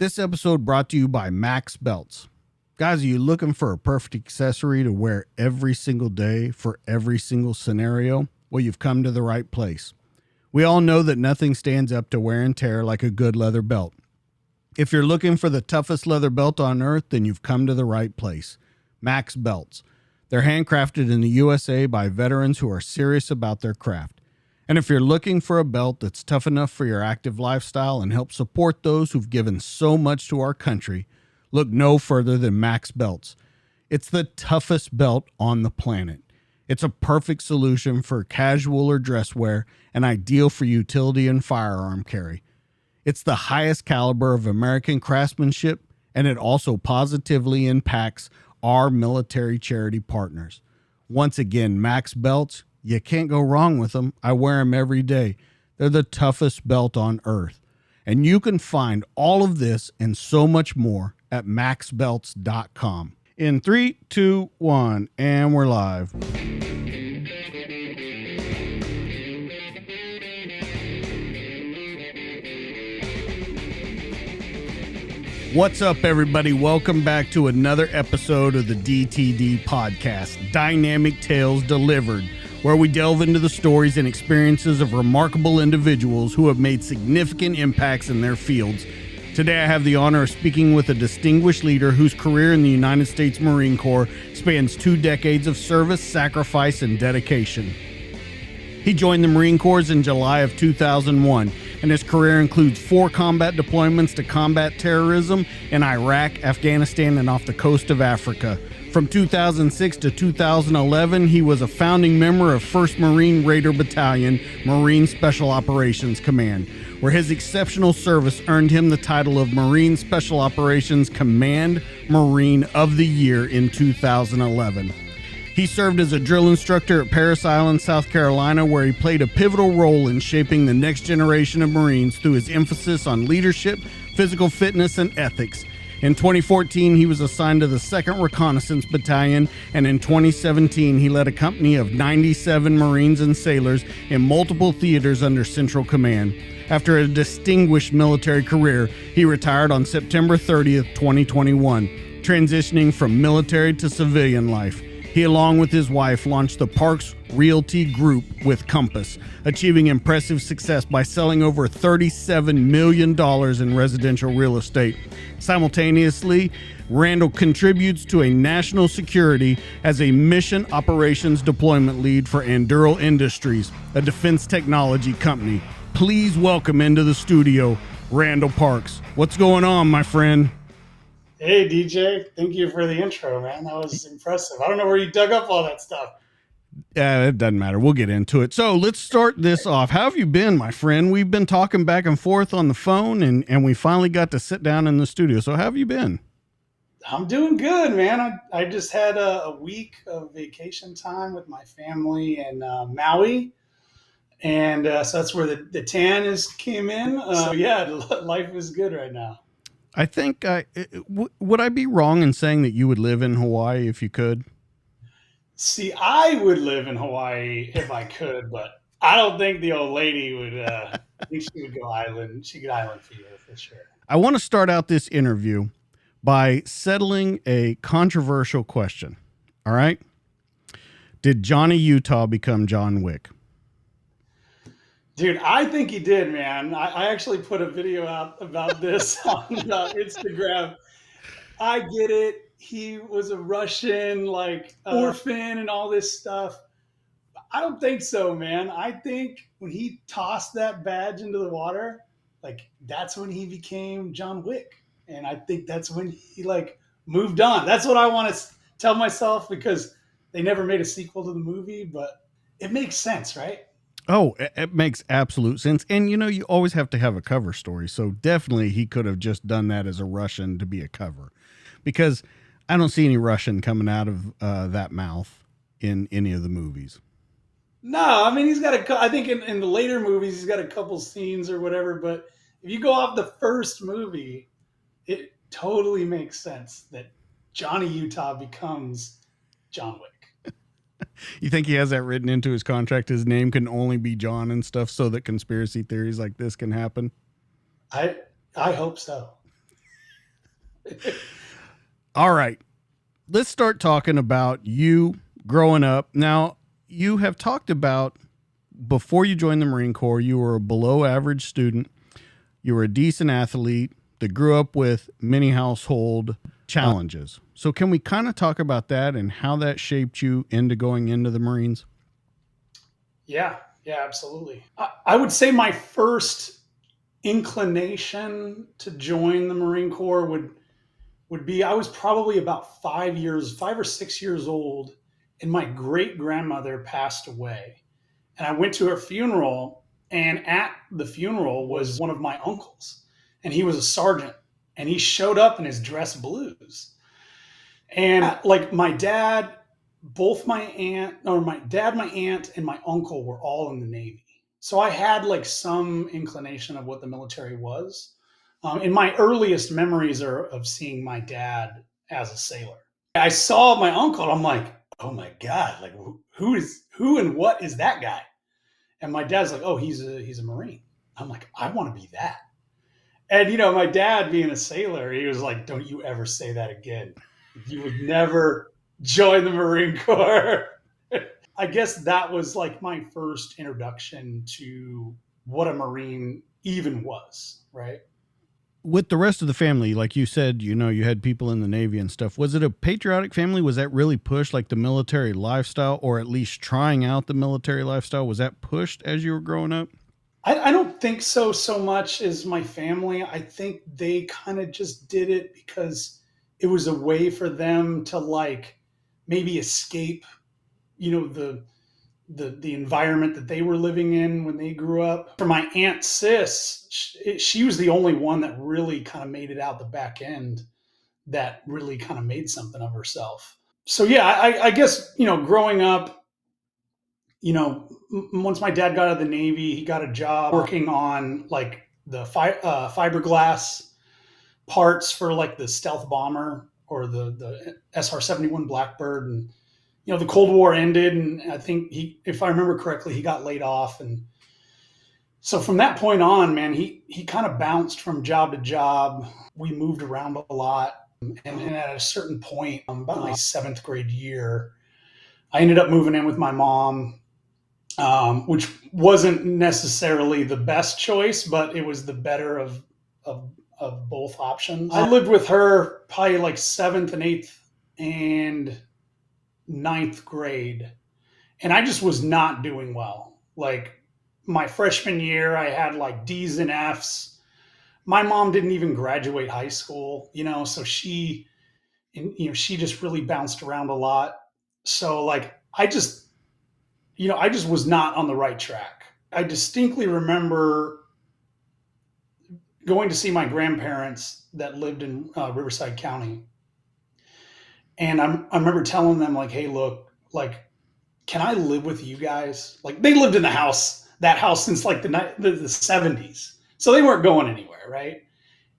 This episode brought to you by Max Belts. Guys, are you looking for a perfect accessory to wear every single day for every single scenario? Well, you've come to the right place. We all know that nothing stands up to wear and tear like a good leather belt. If you're looking for the toughest leather belt on earth, then you've come to the right place. Max Belts. They're handcrafted in the USA by veterans who are serious about their craft. And if you're looking for a belt that's tough enough for your active lifestyle and help support those who've given so much to our country, look no further than Max Belts. It's the toughest belt on the planet. It's a perfect solution for casual or dress wear and ideal for utility and firearm carry. It's the highest caliber of American craftsmanship, and it also positively impacts our military charity partners. Once again, Max Belts, you can't go wrong with them. I wear them every day. They're the toughest belt on earth. And you can find all of this and so much more at maxbelts.com. In 3, 2, 1, and we're live. What's up, everybody? Welcome back to another episode of the DTD podcast, Dynamic Tales Delivered, where we delve into the stories and experiences of remarkable individuals who have made significant impacts in their fields. Today, I have the honor of speaking with a distinguished leader whose career in the United States Marine Corps spans 2 decades of service, sacrifice, and dedication. He joined the Marine Corps in July of 2001, and his career includes 4 combat deployments to combat terrorism in Iraq, Afghanistan, and off the coast of Africa. From 2006 to 2011, he was a founding member of 1st Marine Raider Battalion, Marine Special Operations Command, where his exceptional service earned him the title of Marine Special Operations Command Marine of the Year in 2011. He served as a drill instructor at Parris Island, South Carolina, where he played a pivotal role in shaping the next generation of Marines through his emphasis on leadership, physical fitness, and ethics. In 2014, he was assigned to the 2nd Reconnaissance Battalion, and in 2017, he led a company of 97 Marines and sailors in multiple theaters under Central Command. After a distinguished military career, he retired on September 30th, 2021, transitioning from military to civilian life. He, along with his wife, launched the Parkes Realty Group with Cømpass, achieving impressive success by selling over $37 million in residential real estate. Simultaneously, Randall contributes to a national security as a mission operations deployment lead for Anduril Industries, a defense technology company. Please welcome into the studio, Randall Parkes. What's going on, my friend? Hey, DJ. Thank you for the intro, man. That was impressive. I don't know where you dug up all that stuff. It doesn't matter. We'll get into it. So let's start this off. How have you been, my friend? We've been talking back and forth on the phone, and we finally got to sit down in the studio. So how have you been? I'm doing good, man. I just had a week of vacation time with my family in Maui. And so that's where the tan came in. Yeah, life is good right now. I think, would I be wrong in saying that you would live in Hawaii if you could? See, I would live in Hawaii if I could, but I don't think the old lady would. I think she would go island. She could island fever for sure. I want to start out this interview by settling a controversial question. All right. Did Johnny Utah become John Wick? Dude, I think he did, man. I actually put a video out about this on Instagram. I get it. He was a Russian, orphan and all this stuff. I don't think so, man. I think when he tossed that badge into the water, that's when he became John Wick. And I think that's when he, moved on. That's what I want to tell myself, because they never made a sequel to the movie, but it makes sense, right? Oh, it makes absolute sense. And, you always have to have a cover story. So definitely he could have just done that as a Russian to be a cover, because I don't see any Russian coming out of that mouth in any of the movies. No, I mean, he's got I think in the later movies, he's got a couple scenes or whatever. But if you go off the first movie, it totally makes sense that Johnny Utah becomes John Wick. You think he has that written into his contract? His name can only be John and stuff, so that conspiracy theories like this can happen? I hope so. All right. Let's start talking about you growing up. Now, you have talked about before you joined the Marine Corps, you were a below average student. You were a decent athlete that grew up with many household challenges. So can we kind of talk about that and how that shaped you into going into the Marines? Yeah, absolutely. I would say my first inclination to join the Marine Corps would be I was probably about 5 or 6 years old, and my great grandmother passed away. And I went to her funeral, and at the funeral was one of my uncles, and he was a sergeant, and he showed up in his dress blues. And like my dad, my dad, my aunt, and my uncle were all in the Navy. So I had like some inclination of what the military was. And my earliest memories are of seeing my dad as a sailor. I saw my uncle, and I'm like, oh my God, like who and what is that guy? And my dad's like, oh, he's a Marine. I'm like, I want to be that. And my dad being a sailor, he was like, don't you ever say that again. You would never join the Marine Corps. I guess that was like my first introduction to what a Marine even was, right? With the rest of the family, like you said, you had people in the Navy and stuff. Was it a patriotic family? Was that really pushed, like the military lifestyle, or at least trying out the military lifestyle? Was that pushed as you were growing up? I don't think so much as my family. I think they kind of just did it because it was a way for them to like maybe escape, the environment that they were living in when they grew up. For my Aunt Sis, she was the only one that really kind of made it out the back end, that really kind of made something of herself. So yeah, I guess, growing up, once my dad got out of the Navy, he got a job working on like the fiberglass parts for like the stealth bomber or the SR-71 Blackbird. And the Cold War ended, and I think if I remember correctly, he got laid off. And so from that point on, man, he kind of bounced from job to job. We moved around a lot. And at a certain point, about my 7th grade year, I ended up moving in with my mom, which wasn't necessarily the best choice, but it was the better of both options. I lived with her probably like 7th and 8th and 9th grade, and I just was not doing well. Like my freshman year, I had like D's and F's. My mom didn't even graduate high school, so she just really bounced around a lot. So like I just was not on the right track. I distinctly remember going to see my grandparents that lived in Riverside County. And I remember telling them like, hey, look, like, can I live with you guys? Like they lived in that house since like the 70s. So they weren't going anywhere. Right.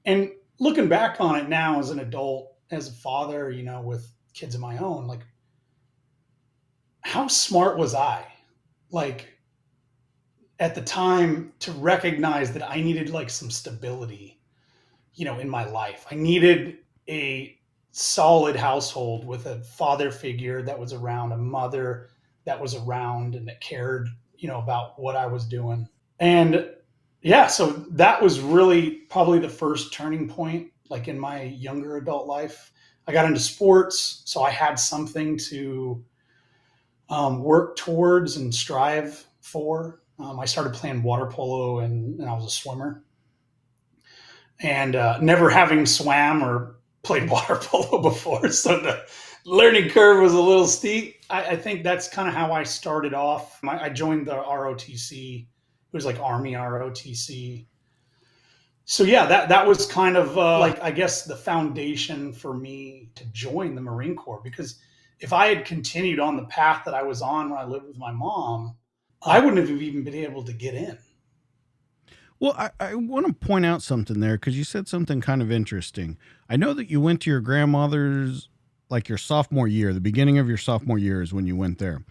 And looking back on it now as an adult, as a father, with kids of my own, like how smart was I? Like at the time to recognize that I needed like some stability, in my life. I needed a solid household with a father figure that was around, a mother that was around and that cared, about what I was doing. And yeah, so that was really probably the first turning point, like in my younger adult life. I got into sports, so I had something to work towards and strive for. I started playing water polo, and I was a swimmer. And never having swam or played water polo before, so the learning curve was a little steep. I think that's kind of how I started off. I joined the ROTC. It was like Army ROTC. So yeah, that was kind of like, I guess, the foundation for me to join the Marine Corps, because if I had continued on the path that I was on when I lived with my mom, I wouldn't have even been able to get in. Well, I want to point out something there, because you said something kind of interesting. I know that you went to your grandmother's, like your sophomore year, the beginning of your sophomore year is when you went there.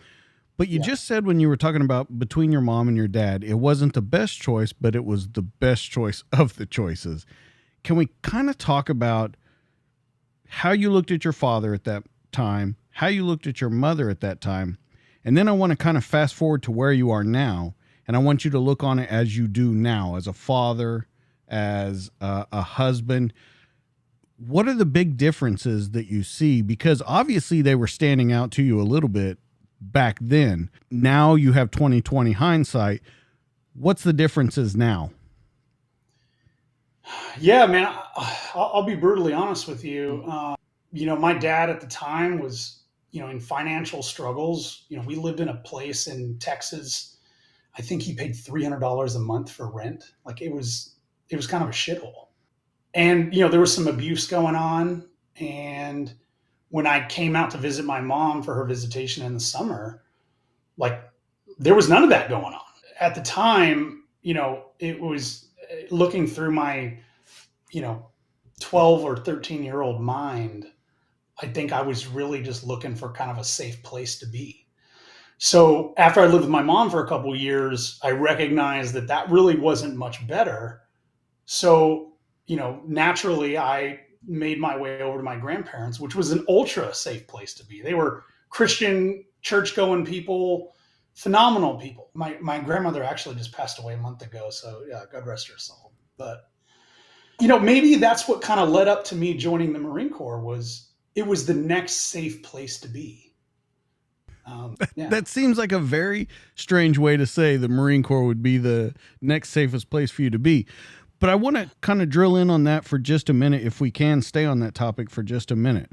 But you just said when you were talking about between your mom and your dad, it wasn't the best choice, but it was the best choice of the choices. Can we kind of talk about how you looked at your father at that time, how you looked at your mother at that time. And then I want to kind of fast forward to where you are now. And I want you to look on it as you do now, as a father, as a husband. What are the big differences that you see? Because obviously they were standing out to you a little bit back then. Now you have 2020 hindsight. What's the differences now? Yeah, man, I'll be brutally honest with you. My dad at the time was, in financial struggles. We lived in a place in Texas. I think he paid $300 a month for rent. Like it was kind of a shithole. And, there was some abuse going on. And when I came out to visit my mom for her visitation in the summer, like there was none of that going on. At the time, it was looking through my, 12 or 13-year-old mind. I think I was really just looking for kind of a safe place to be. So after I lived with my mom for a couple of years, I recognized that really wasn't much better. So, naturally I made my way over to my grandparents, which was an ultra safe place to be. They were Christian, church-going people, phenomenal people. My grandmother actually just passed away a month ago. So yeah, God rest her soul. But, maybe that's what kind of led up to me joining the Marine Corps. It was the next safe place to be. Yeah. That seems like a very strange way to say the Marine Corps would be the next safest place for you to be. But I want to kind of drill in on that for just a minute, if we can stay on that topic for just a minute.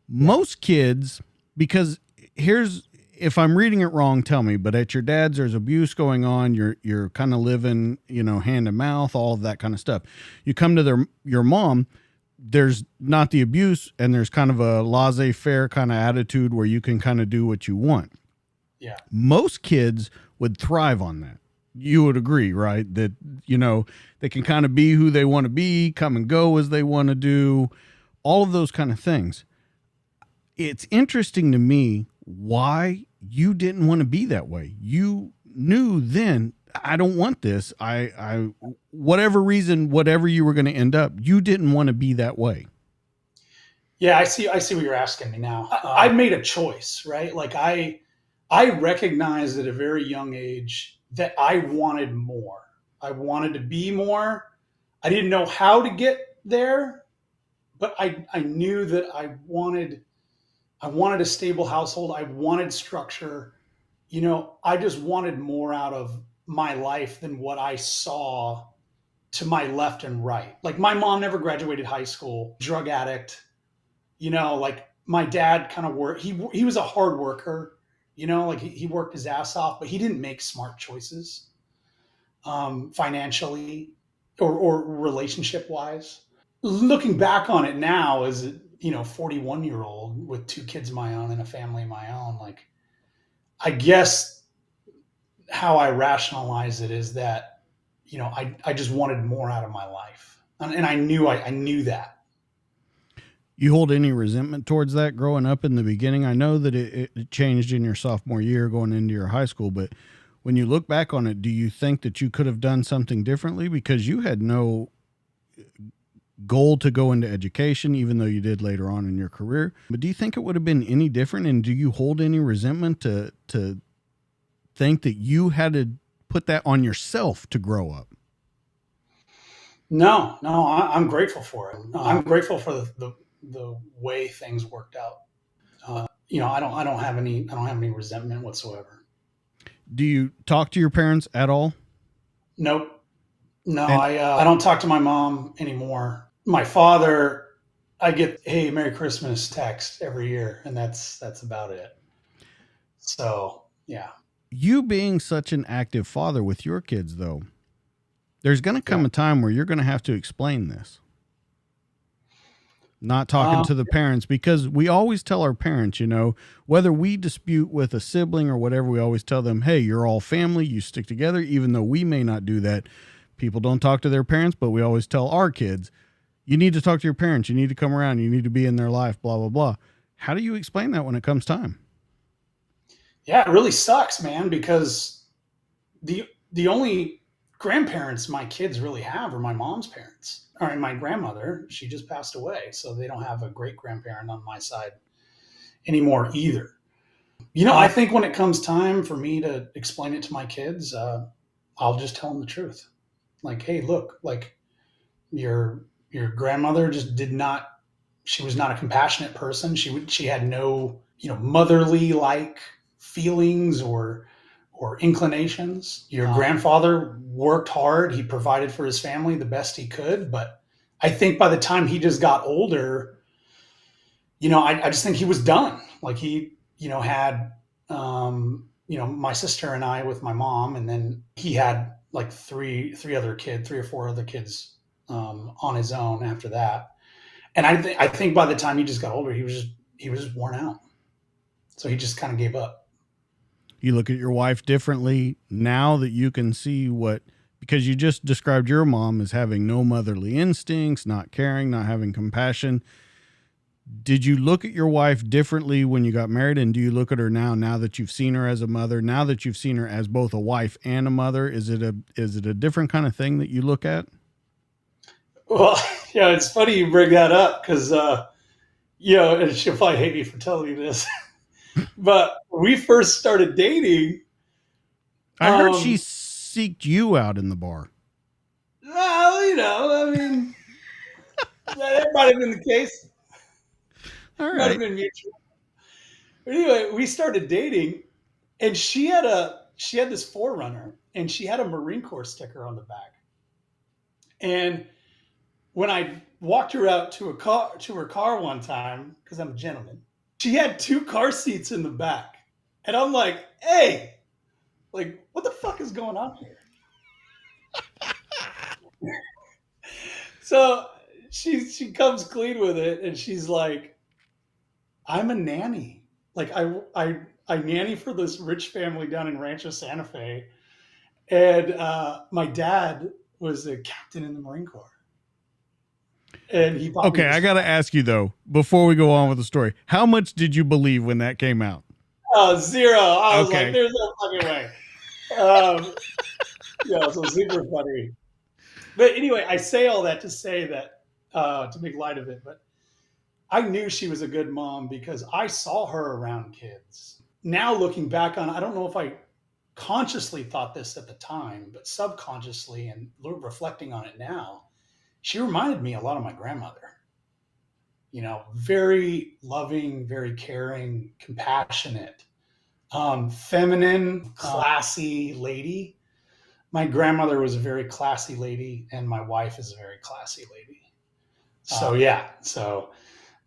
Most kids, because if I'm reading it wrong, tell me, but at your dad's, there's abuse going on. You're kind of living, hand to mouth, all of that kind of stuff. You come to your mom, there's not the abuse, and there's kind of a laissez-faire kind of attitude where you can kind of do what you want. Yeah. Most kids would thrive on that. You would agree, right? That, they can kind of be who they want to be, come and go as they want to do, all of those kind of things. It's interesting to me why you didn't want to be that way. You knew then, I don't want this. I whatever reason, whatever you were going to end up, you didn't want to be that way. Yeah, I see what you're asking me now. I made a choice, right? Like I recognized at a very young age that I wanted more. I wanted to be more. I didn't know how to get there, but I knew that I wanted a stable household. I wanted structure. I just wanted more out of my life than what I saw to my left and right. Like my mom never graduated high school, drug addict. Like my dad kind of worked. He was a hard worker. Like he worked his ass off, but he didn't make smart choices financially or relationship wise. Looking back on it now as a 41-year-old with 2 kids of my own and a family of my own, like I guess how I rationalize it is that, I just wanted more out of my life. And I knew that. You hold any resentment towards that growing up in the beginning? I know that it changed in your sophomore year going into your high school, but when you look back on it, do you think that you could have done something differently? Because you had no goal to go into education, even though you did later on in your career. But do you think it would have been any different? And do you hold any resentment to think that you had to put that on yourself to grow up? No, I'm grateful for it. I'm grateful for the way things worked out. I don't have any resentment whatsoever. Do you talk to your parents at all? Nope. No, I don't talk to my mom anymore. My father, I get, "Hey, Merry Christmas" text every year, and that's about it. So, yeah. You being such an active father with your kids, though, there's going to come a time where you're going to have to explain this. Not talking to the parents, because we always tell our parents, whether we dispute with a sibling or whatever, we always tell them, hey, you're all family, you stick together, even though we may not do that. People don't talk to their parents, but we always tell our kids, you need to talk to your parents, you need to come around, you need to be in their life, blah, blah, blah. How do you explain that when it comes time? Yeah, it really sucks, man, because the only grandparents my kids really have are my mom's parents. Or my grandmother, she just passed away. So they don't have a great grandparent on my side anymore either. I think when it comes time for me to explain it to my kids, I'll just tell them the truth. Like, hey, look, like your grandmother just she was not a compassionate person. She had no, motherly like feelings or inclinations. Your grandfather worked hard. He provided for his family the best he could. But I think by the time he just got older, I just think he was done. Like he, had, my sister and I with my mom, and then he had like three or four other kids on his own after that. And I think by the time he just got older, he was just worn out. So he just kind of gave up. You look at your wife differently now that you can see because you just described your mom as having no motherly instincts, not caring, not having compassion. Did you look at your wife differently when you got married? And do you look at her now that you've seen her as a mother, now that you've seen her as both a wife and a mother? Is it a different kind of thing that you look at? Well, yeah, it's funny you bring that up because, and she'll probably hate me for telling you this, but we first started dating. I heard she seeked you out in the bar. Well, that might have been the case. All right. Might have been mutual. But anyway, we started dating, and she had this Forerunner, and she had a Marine Corps sticker on the back. And when I walked her out to her car one time, because I'm a gentleman, she had 2 car seats in the back. And I'm like, hey, like, what the fuck is going on here? So she comes clean with it, and she's like, I'm a nanny. Like I nanny for this rich family down in Rancho Santa Fe. And my dad was a captain in the Marine Corps. And he okay, I got to ask you though, before we go on with the story, how much did you believe when that came out? 0. I was like, there's no fucking way. So super funny. But anyway, I say all that to say that, to make light of it, but I knew she was a good mom because I saw her around kids. Now looking back on, I don't know if I consciously thought this at the time, but subconsciously and reflecting on it now, she reminded me a lot of my grandmother. Very loving, very caring, compassionate, feminine, classy lady. My grandmother was a very classy lady, and my wife is a very classy lady.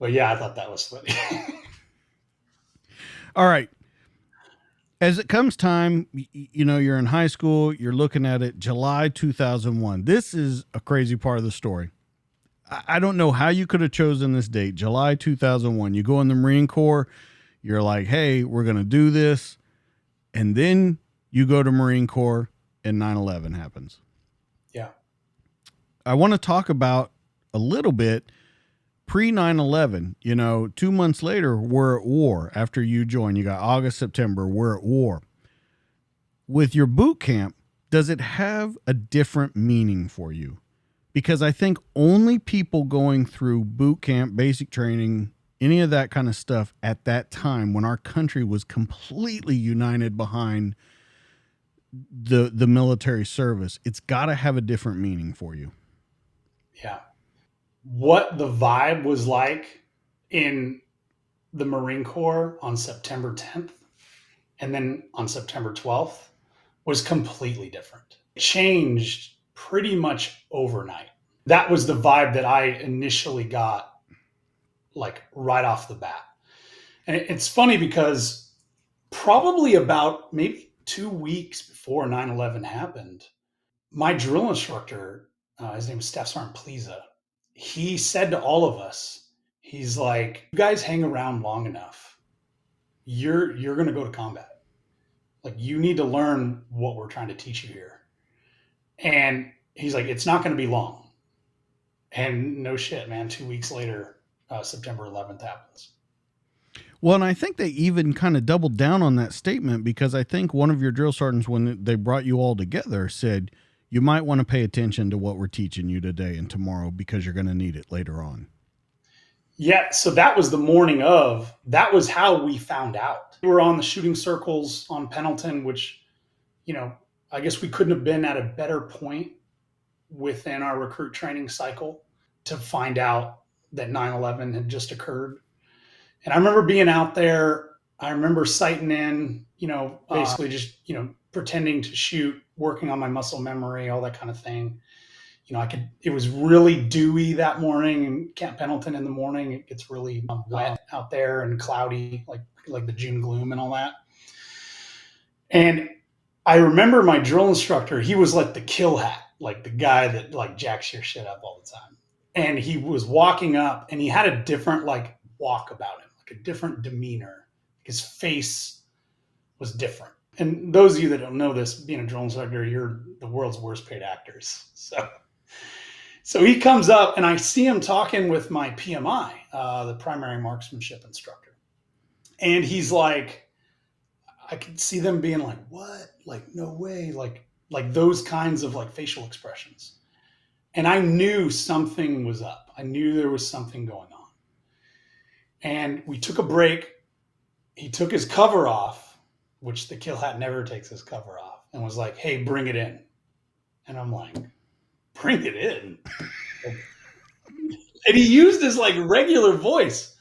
But yeah, I thought that was funny. All right. As it comes time, you're in high school, you're looking at it, July 2001. This is a crazy part of the story. I don't know how you could have chosen this date, July 2001. You go in the Marine Corps, you're like, hey, we're going to do this. And then you go to Marine Corps and 9/11 happens. Yeah. I want to talk about a little bit pre 9/11, 2 months later, we're at war. After you join, you got August, September, we're at war. With your boot camp, does it have a different meaning for you? Because I think only people going through boot camp, basic training, any of that kind of stuff at that time when our country was completely united behind the military service, it's got to have a different meaning for you. Yeah. What the vibe was like in the Marine Corps on September 10th and then on September 12th was completely different. It changed pretty much overnight. That was the vibe that I initially got, like right off the bat. And it's funny because probably about maybe 2 weeks before 9/11 happened, my drill instructor, his name is Staff Sergeant Pleza, he said to all of us, he's like, you guys hang around long enough, you're going to go to combat. Like, you need to learn what we're trying to teach you here. And he's like, it's not going to be long. And no shit, man, 2 weeks later, September 11th happens. Well, and I think they even kind of doubled down on that statement because I think one of your drill sergeants, when they brought you all together, said, you might want to pay attention to what we're teaching you today and tomorrow because you're going to need it later on. Yeah, so that was the morning of. That was how we found out. We were on the shooting circles on Pendleton, which, I guess we couldn't have been at a better point within our recruit training cycle to find out that 9/11 had just occurred. And I remember being out there. I remember sighting in, basically just, pretending to shoot, working on my muscle memory, all that kind of thing. It was really dewy that morning in Camp Pendleton in the morning. It gets really wet out there and cloudy, like the June gloom and all that. And I remember my drill instructor, he was like the kill hat, like the guy that like jacks your shit up all the time. And he was walking up and he had a different walk about him, like a different demeanor. His face was different. And those of you that don't know this, being a drill instructor, you're the world's worst paid actors. So he comes up and I see him talking with my PMI, the primary marksmanship instructor. And he's like, I could see them being like, what? Like, no way. Like those kinds of facial expressions. And I knew something was up. I knew there was something going on. And we took a break. He took his cover off, which the kill hat never takes his cover off, and was like, hey, bring it in. And I'm like, bring it in? And he used his regular voice.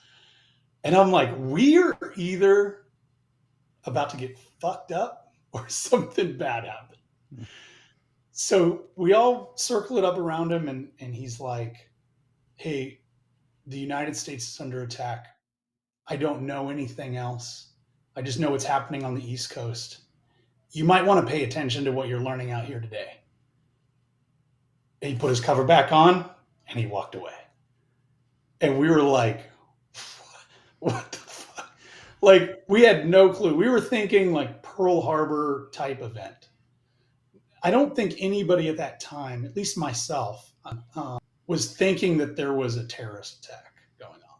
And I'm like, we're either about to get fucked up or something bad happened. So we all circle it up around him and he's like, hey, the United States is under attack. I don't know anything else. I just know what's happening on the East Coast. You might want to pay attention to what you're learning out here today. And he put his cover back on and he walked away. And we were like, what the fuck? We had no clue. We were thinking Pearl Harbor type event. I don't think anybody at that time, at least myself, was thinking that there was a terrorist attack going on.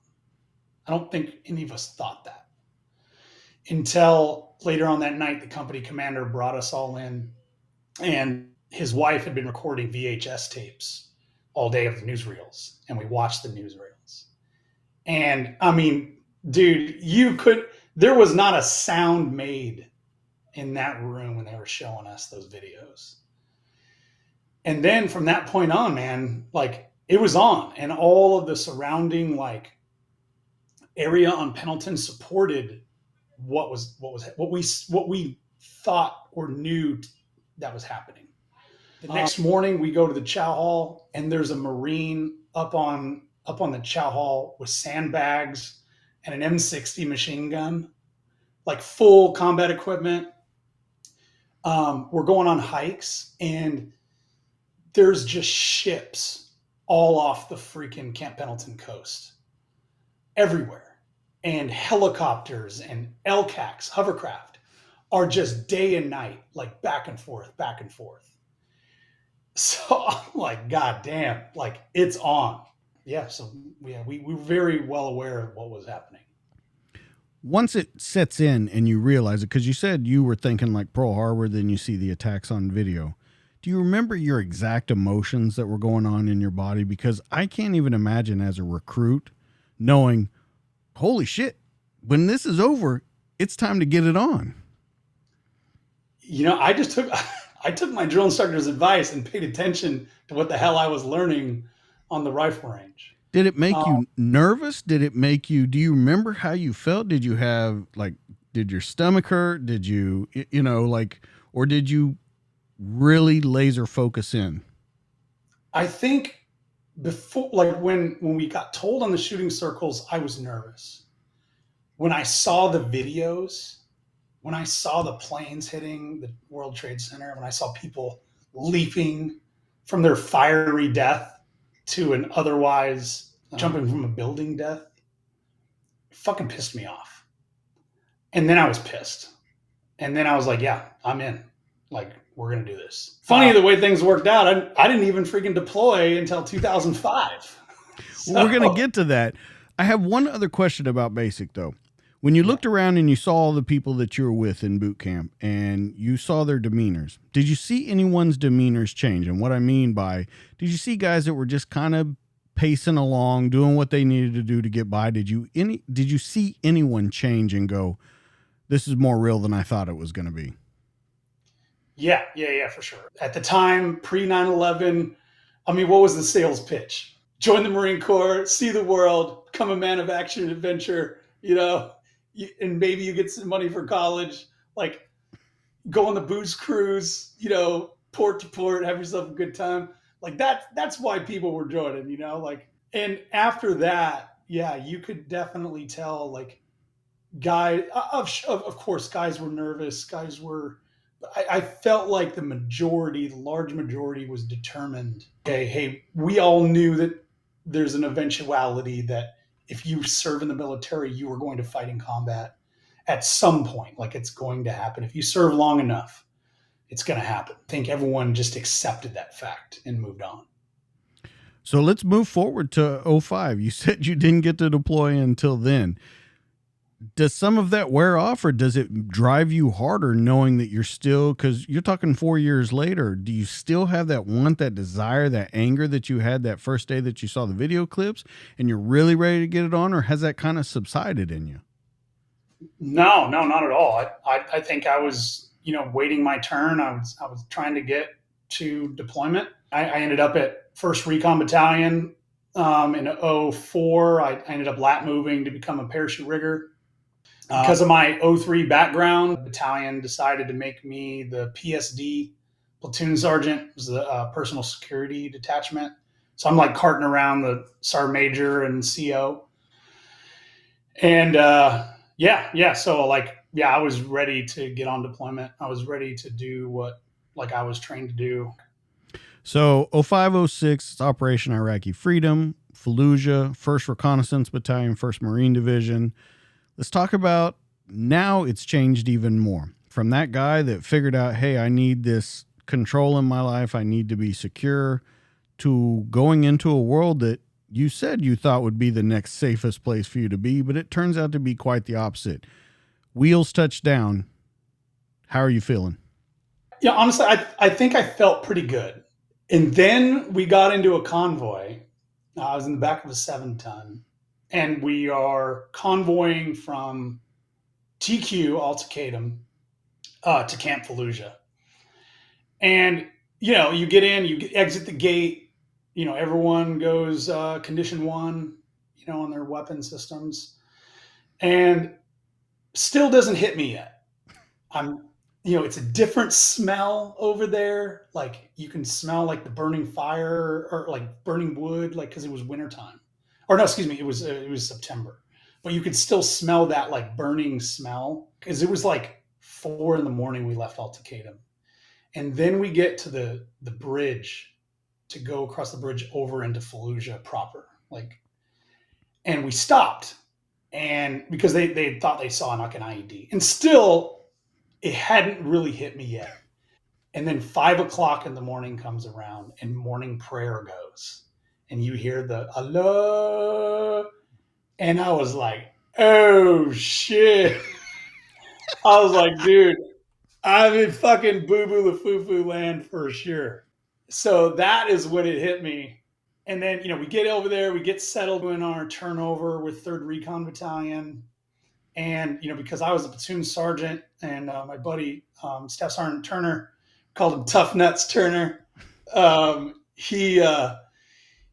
I don't think any of us thought that. Until later on that night, the company commander brought us all in, and his wife had been recording VHS tapes all day of the newsreels, and we watched the newsreels. And I mean, dude, there was not a sound made in that room when they were showing us those videos. And then from that point on, man, it was on, and all of the surrounding area on Pendleton supported what we thought or knew that was happening. The next morning we go to the chow hall and there's a Marine up on the chow hall with sandbags and an M60 machine gun, full combat equipment. We're going on hikes and there's just ships all off the freaking Camp Pendleton coast everywhere. And helicopters and LCACs, hovercraft, are just day and night, back and forth. So I'm like, God damn, it's on. Yeah, so we were very well aware of what was happening. Once it sets in and you realize it, because you said you were thinking Pearl Harbor, then you see the attacks on video. Do you remember your exact emotions that were going on in your body? Because I can't even imagine as a recruit knowing, holy shit, when this is over, it's time to get it on. I took my drill instructor's advice and paid attention to what the hell I was learning on the rifle range. Did it make you nervous? Did it make you, do you remember how you felt? Did you have did your stomach hurt? Did you, or did you really laser focus in? I think before, when we got told on the shooting circles, I was nervous. When I saw the videos, when I saw the planes hitting the World Trade Center, when I saw people leaping from their fiery death to an otherwise jumping from a building death, it fucking pissed me off. And then I was pissed. And then I was like, yeah, I'm in. We're going to do this. Funny the way things worked out. I didn't even freaking deploy until 2005. Well, we're going to get to that. I have one other question about basic, though. When you looked around and you saw all the people that you were with in boot camp and you saw their demeanors, did you see anyone's demeanors change? And what I mean by, did you see guys that were just kind of pacing along, doing what they needed to do to get by? Did you see anyone change and go, this is more real than I thought it was going to be? Yeah, for sure. At the time, pre 9/11, I mean, what was the sales pitch? Join the Marine Corps, see the world, become a man of action and adventure, and maybe you get some money for college, like go on the booze cruise, port to port, have yourself a good time. Like that's why people were joining, and after that, yeah, you could definitely tell, like, guys, of course, guys were nervous. I felt like the large majority was determined. Okay, hey, we all knew that there's an eventuality that if you serve in the military, you are going to fight in combat at some point. Like, it's going to happen. If you serve long enough, it's going to happen. I think everyone just accepted that fact and moved on. So let's move forward to 2005. You said you didn't get to deploy until then. Does some of that wear off, or does it drive you harder knowing that you're still, because you're talking 4 years later, do you still have that want, that desire, that anger that you had that first day that you saw the video clips and you're really ready to get it on, or has that kind of subsided in you? No, not at all. I think I was, waiting my turn. I was trying to get to deployment. I ended up at 1st Recon Battalion in 2004. I ended up lat moving to become a parachute rigger. Because of my 2003 background, the battalion decided to make me the PSD platoon sergeant. It was the personal security detachment. So I'm like carting around the sergeant major and CO. And so I was ready to get on deployment. I was ready to do what I was trained to do. So 0506, it's Operation Iraqi Freedom, Fallujah, 1st Reconnaissance Battalion, 1st Marine Division. Let's talk about now. It's changed even more from that guy that figured out, hey, I need this control in my life, I need to be secure, to going into a world that you said you thought would be the next safest place for you to be, but it turns out to be quite the opposite. Wheels touch down. How are you feeling? Yeah, honestly, I think I felt pretty good. And then we got into a convoy. I was in the back of a 7-ton. And we are convoying from TQ, Al-Taqatum, to Camp Fallujah. And, you get in, you exit the gate, everyone goes condition 1, on their weapon systems. And still doesn't hit me yet. It's a different smell over there. Like, you can smell like the burning fire or like burning wood, like, because it was wintertime. Or no, excuse me, it was September. But you could still smell that like burning smell, because it was like 4 a.m. we left Al-Taqatum. And then we get to the bridge to go across the bridge over into Fallujah proper. And we stopped, and because they thought they saw like an IED. And still, it hadn't really hit me yet. And then 5 o'clock in the morning comes around and morning prayer goes. And you hear the Allah, and I was like, oh shit. I was like, dude, I'm in fucking boo-boo the foo-foo land for sure. So that is when it hit me. And then, we get over there, we get settled in our turnover with 3rd Recon Battalion. And, because I was a platoon sergeant, and my buddy, Staff Sergeant Turner, called him Tough Nuts Turner.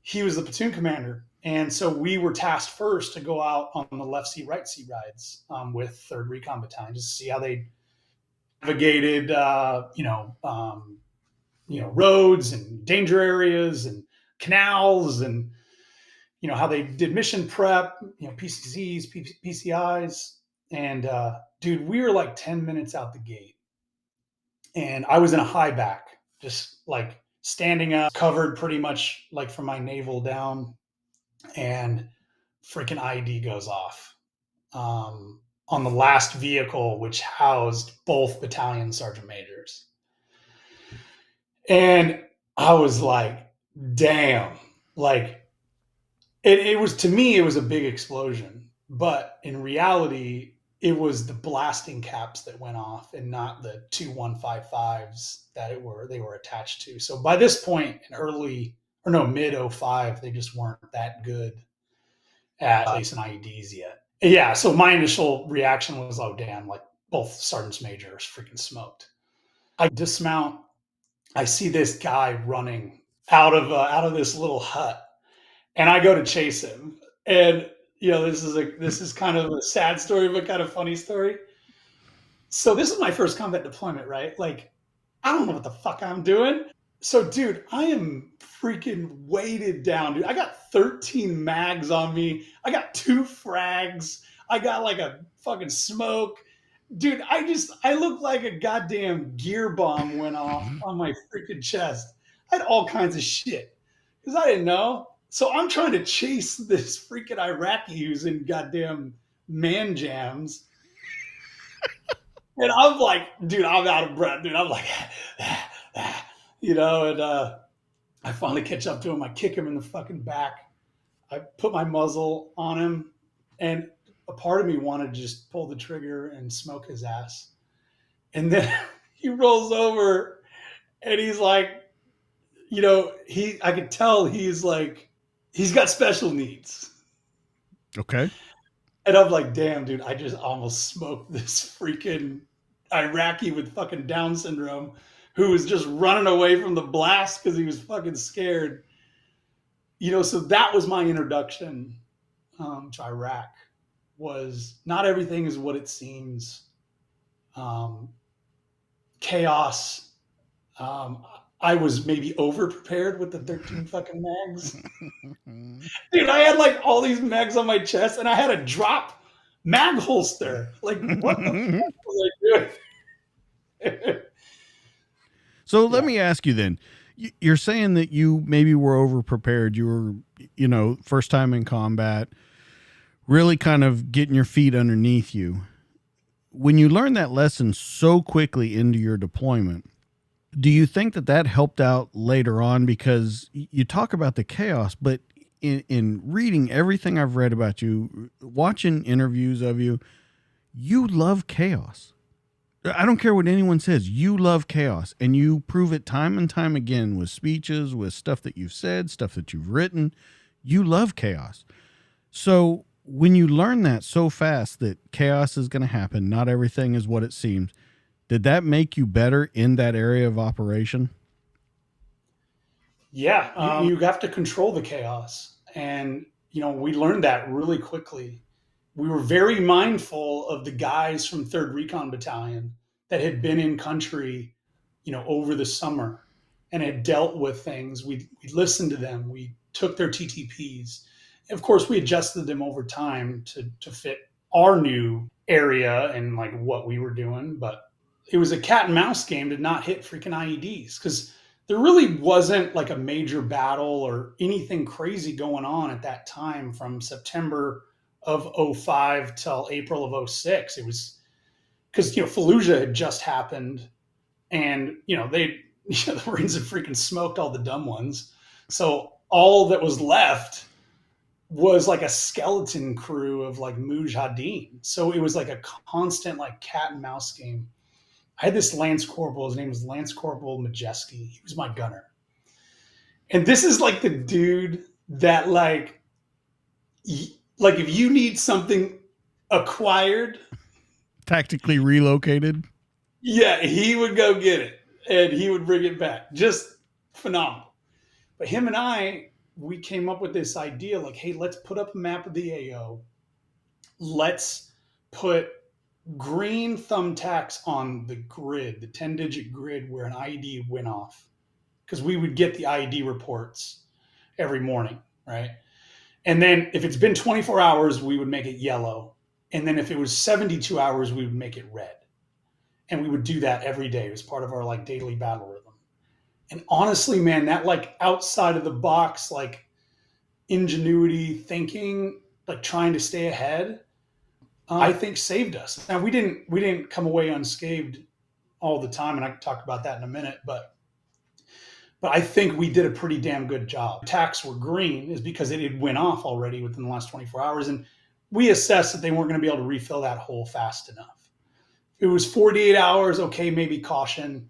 He was the platoon commander. And so we were tasked first to go out on the left seat, right seat rides with 3rd Recon Battalion, just to see how they navigated, roads and danger areas and canals, and, how they did mission prep, PCCs, PCIs. And dude, we were like 10 minutes out the gate. And I was in a high back, just like standing up, covered pretty much like from my navel down, and freaking IED goes off on the last vehicle, which housed both battalion sergeant majors. And I was like, damn, like it was, to me, it was a big explosion. But in reality, it was the blasting caps that went off and not the 2155s that they were attached to. So by this point in mid '05, they just weren't that good at placing IEDs yet. Yeah, so my initial reaction was, oh damn, like both sergeants major are freaking smoked. I dismount. I see this guy running out of this little hut, and I go to chase him. And this is kind of a sad story, but kind of funny story. So this is my first combat deployment, right? Like, I don't know what the fuck I'm doing. So, dude, I am freaking weighted down, dude. I got 13 mags on me. I got 2 frags. I got like a fucking smoke. Dude, I look like a goddamn gear bomb went off on my freaking chest. I had all kinds of shit because I didn't know. So I'm trying to chase this freaking Iraqi who's in goddamn man jams. And I'm like, dude, I'm out of breath, dude. I'm like, and I finally catch up to him. I kick him in the fucking back. I put my muzzle on him, and a part of me wanted to just pull the trigger and smoke his ass. And then he rolls over, and he's like, I could tell he's got special needs. Okay. And I'm like, damn, dude, I just almost smoked this freaking Iraqi with fucking Down syndrome who was just running away from the blast because he was fucking scared. So that was my introduction to Iraq. Was not everything is what it seems. Chaos. I was maybe over prepared with the 13 fucking mags. Dude, I had like all these mags on my chest, and I had a drop mag holster. Like, what the fuck was I doing? So let me ask you then. You're saying that you maybe were over prepared. You were, first time in combat, really kind of getting your feet underneath you. When you learn that lesson so quickly into your deployment, do you think that helped out later on? Because you talk about the chaos, but in reading everything I've read about you, watching interviews of you, you love chaos. I don't care what anyone says. You love chaos, and you prove it time and time again with speeches, with stuff that you've said, stuff that you've written. You love chaos. So when you learn that so fast that chaos is going to happen, not everything is what it seems, did that make you better in that area of operation? Yeah, you have to control the chaos. And, we learned that really quickly. We were very mindful of the guys from 3rd Recon Battalion that had been in country, over the summer and had dealt with things. We listened to them. We took their TTPs. Of course, we adjusted them over time to fit our new area and like what we were doing. But it was a cat and mouse game to not hit freaking IEDs because there really wasn't like a major battle or anything crazy going on at that time from September of '05 till April of '06. It was because, Fallujah had just happened and, the Marines had freaking smoked all the dumb ones. So all that was left was like a skeleton crew of like mujahideen. So it was like a constant like cat and mouse game. I had this Lance Corporal. His name was Lance Corporal Majeski. He was my gunner. And this is like the dude that like if you need something acquired, tactically relocated. Yeah, he would go get it and he would bring it back. Just phenomenal. But him and we came up with this idea like, hey, let's put up a map of the AO. Let's put green thumbtacks on the grid, the 10-digit grid where an IED went off. Because we would get the IED reports every morning, right? And then if it's been 24 hours, we would make it yellow. And then if it was 72 hours, we would make it red. And we would do that every day. It was part of our like daily battle rhythm. And honestly, man, that like outside of the box, like ingenuity thinking, like trying to stay ahead, I think saved us. Now we didn't come away unscathed all the time. And I can talk about that in a minute, but I think we did a pretty damn good job. Attacks were green is because it had went off already within the last 24 hours. And we assessed that they weren't going to be able to refill that hole fast enough. If it was 48 hours, okay, maybe caution.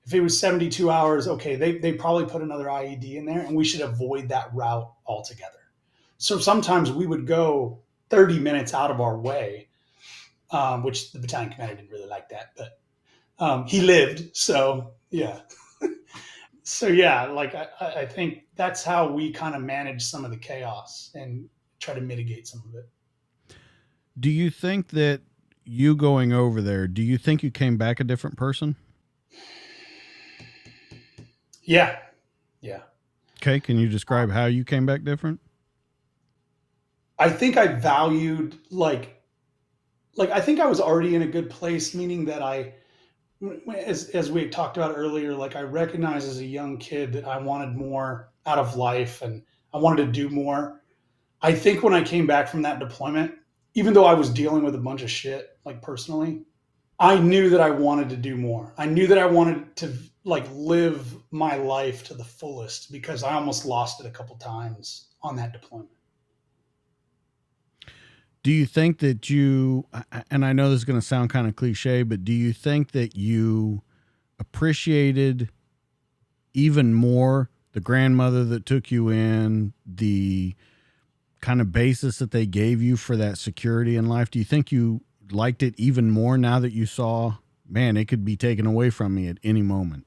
If it was 72 hours, okay, they probably put another IED in there, and we should avoid that route altogether. So sometimes we would go 30 minutes out of our way, which the battalion commander didn't really like that, but he lived, so yeah. So yeah, like I think that's how we kind of manage some of the chaos and try to mitigate some of it. Do you think that you going over there, do you think you came back a different person? Yeah. Yeah. Okay. Can you describe how you came back different? I think I valued like I think I was already in a good place, meaning that as we talked about earlier, like I recognized as a young kid that I wanted more out of life and I wanted to do more. I think when I came back from that deployment, even though I was dealing with a bunch of shit, like personally, I knew that I wanted to do more. I knew that I wanted to like live my life to the fullest because I almost lost it a couple times on that deployment. Do you think that you, and I know this is going to sound kind of cliche, but do you think that you appreciated even more the grandmother that took you in, the kind of basis that they gave you for that security in life? Do you think you liked it even more now that you saw, man, it could be taken away from me at any moment?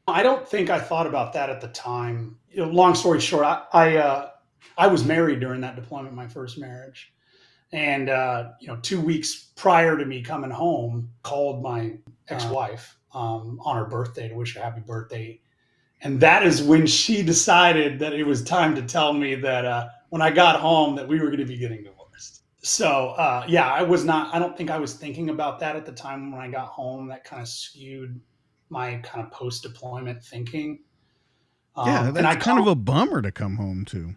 I don't think I thought about that at the time. You know, long story short, I was married during that deployment, my first marriage. And, 2 weeks prior to me coming home, called my ex-wife on her birthday to wish her happy birthday. And that is when she decided that it was time to tell me that when I got home that we were going to be getting divorced. So, I don't think I was thinking about that at the time when I got home. That kind of skewed my kind of post-deployment thinking. That's kind of a bummer to come home to.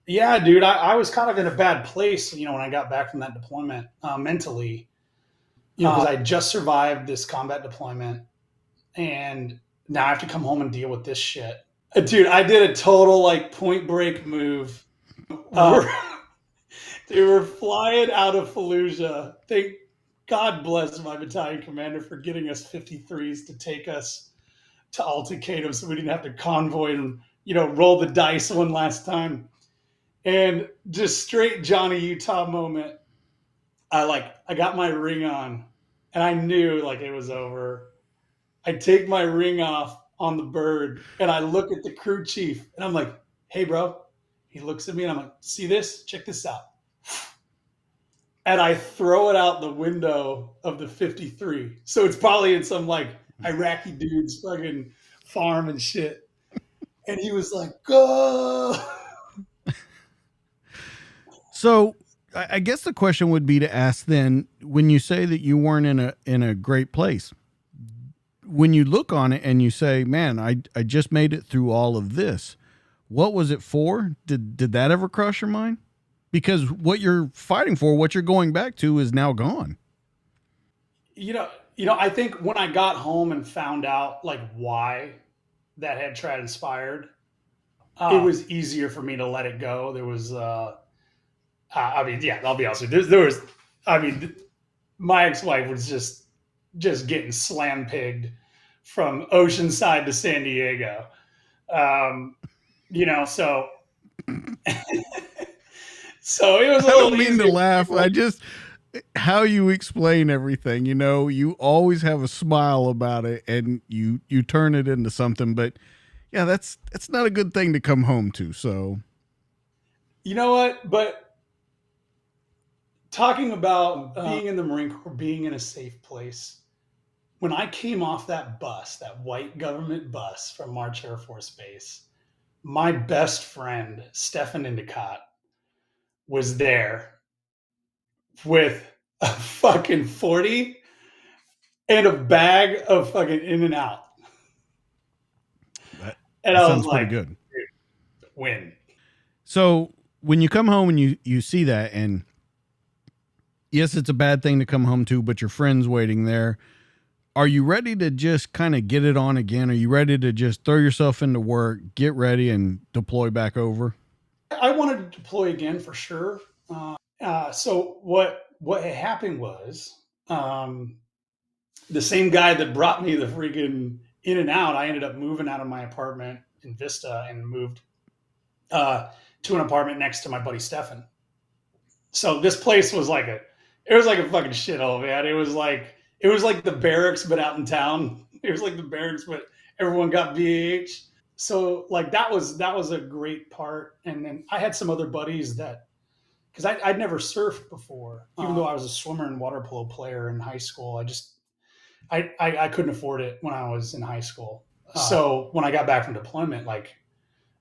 Yeah, dude, I was kind of in a bad place, when I got back from that deployment mentally, because I just survived this combat deployment and now I have to come home and deal with this shit. Dude, I did a total like point break move. They were flying out of Fallujah. God bless my battalion commander for getting us 53s to take us to Al-Qaeda so we didn't have to convoy and, roll the dice one last time. And just straight Johnny Utah moment. I got my ring on and I knew like it was over. I take my ring off on the bird and I look at the crew chief and I'm like, hey bro. He looks at me and I'm like, see this? Check this out. And I throw it out the window of the 53. So it's probably in some like Iraqi dude's fucking farm and shit. And he was like, go. So I guess the question would be to ask then, when you say that you weren't in a great place, when you look on it and you say, man, I just made it through all of this, what was it for? Did that ever cross your mind? Because what you're fighting for, what you're going back to is now gone. I think when I got home and found out like why that had transpired, it was easier for me to let it go. There was, I'll be honest with you. My ex-wife was just getting slam pigged from Oceanside to San Diego. So so it was a little I don't mean to laugh. I just, how you explain everything, you always have a smile about it and you turn it into something, but yeah, that's not a good thing to come home to. So, you know what? But talking about being in the Marine Corps, being in a safe place, when I came off that bus, that white government bus from March Air Force Base, my best friend, Stefan Endicott, was there with a fucking 40 and a bag of fucking In-N-Out. And I was like, pretty good. Win. So when you come home and you see that, and yes, it's a bad thing to come home to, but your friend's waiting there. Are you ready to just kind of get it on again? Are you ready to just throw yourself into work, get ready, and deploy back over? I wanted to deploy again for sure. So what had happened was, the same guy that brought me the freaking in and out, I ended up moving out of my apartment in Vista and moved to an apartment next to my buddy Stefan. So this place was like it was like a fucking shithole, man. It was like the barracks, but out in town. It was like the barracks, but everyone got BH. So like that was a great part. And then I had some other buddies that, because I'd never surfed before, even though I was a swimmer and water polo player in high school. I couldn't afford it when I was in high school. So when I got back from deployment, like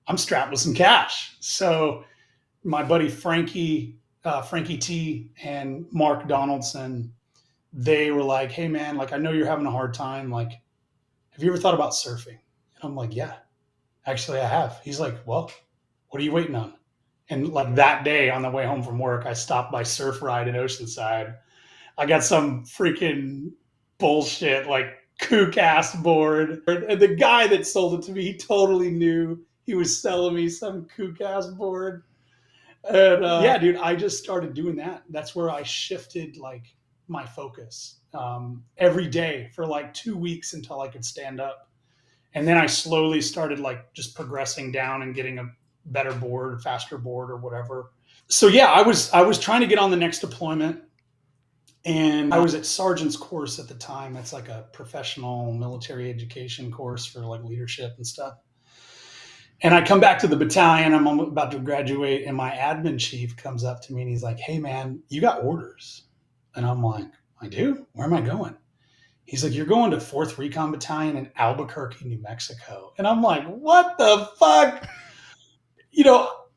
I'm strapped with some cash. So my buddy Frankie T and Mark Donaldson, they were like, "Hey man, like I know you're having a hard time. Like, have you ever thought about surfing?" And I'm like, "Yeah, actually I have." He's like, "Well, what are you waiting on?" And like that day on the way home from work, I stopped by Surf Ride in Oceanside. I got some freaking bullshit like Cømpass board. And the guy that sold it to me, he totally knew he was selling me some Cømpass board. And yeah, dude, I just started doing that. That's where I shifted like my focus every day for like 2 weeks until I could stand up. And then I slowly started like just progressing down and getting a better board, faster board, or whatever. So yeah, I was trying to get on the next deployment, and I was at sergeant's course at the time. That's like a professional military education course for like leadership and stuff. And I come back to the battalion. I'm about to graduate, and my admin chief comes up to me and he's like, "Hey man, you got orders?" And I'm like, "I do? Where am I going?" He's like, "You're going to 4th Recon Battalion in Albuquerque, New Mexico." And I'm like, "What the fuck?"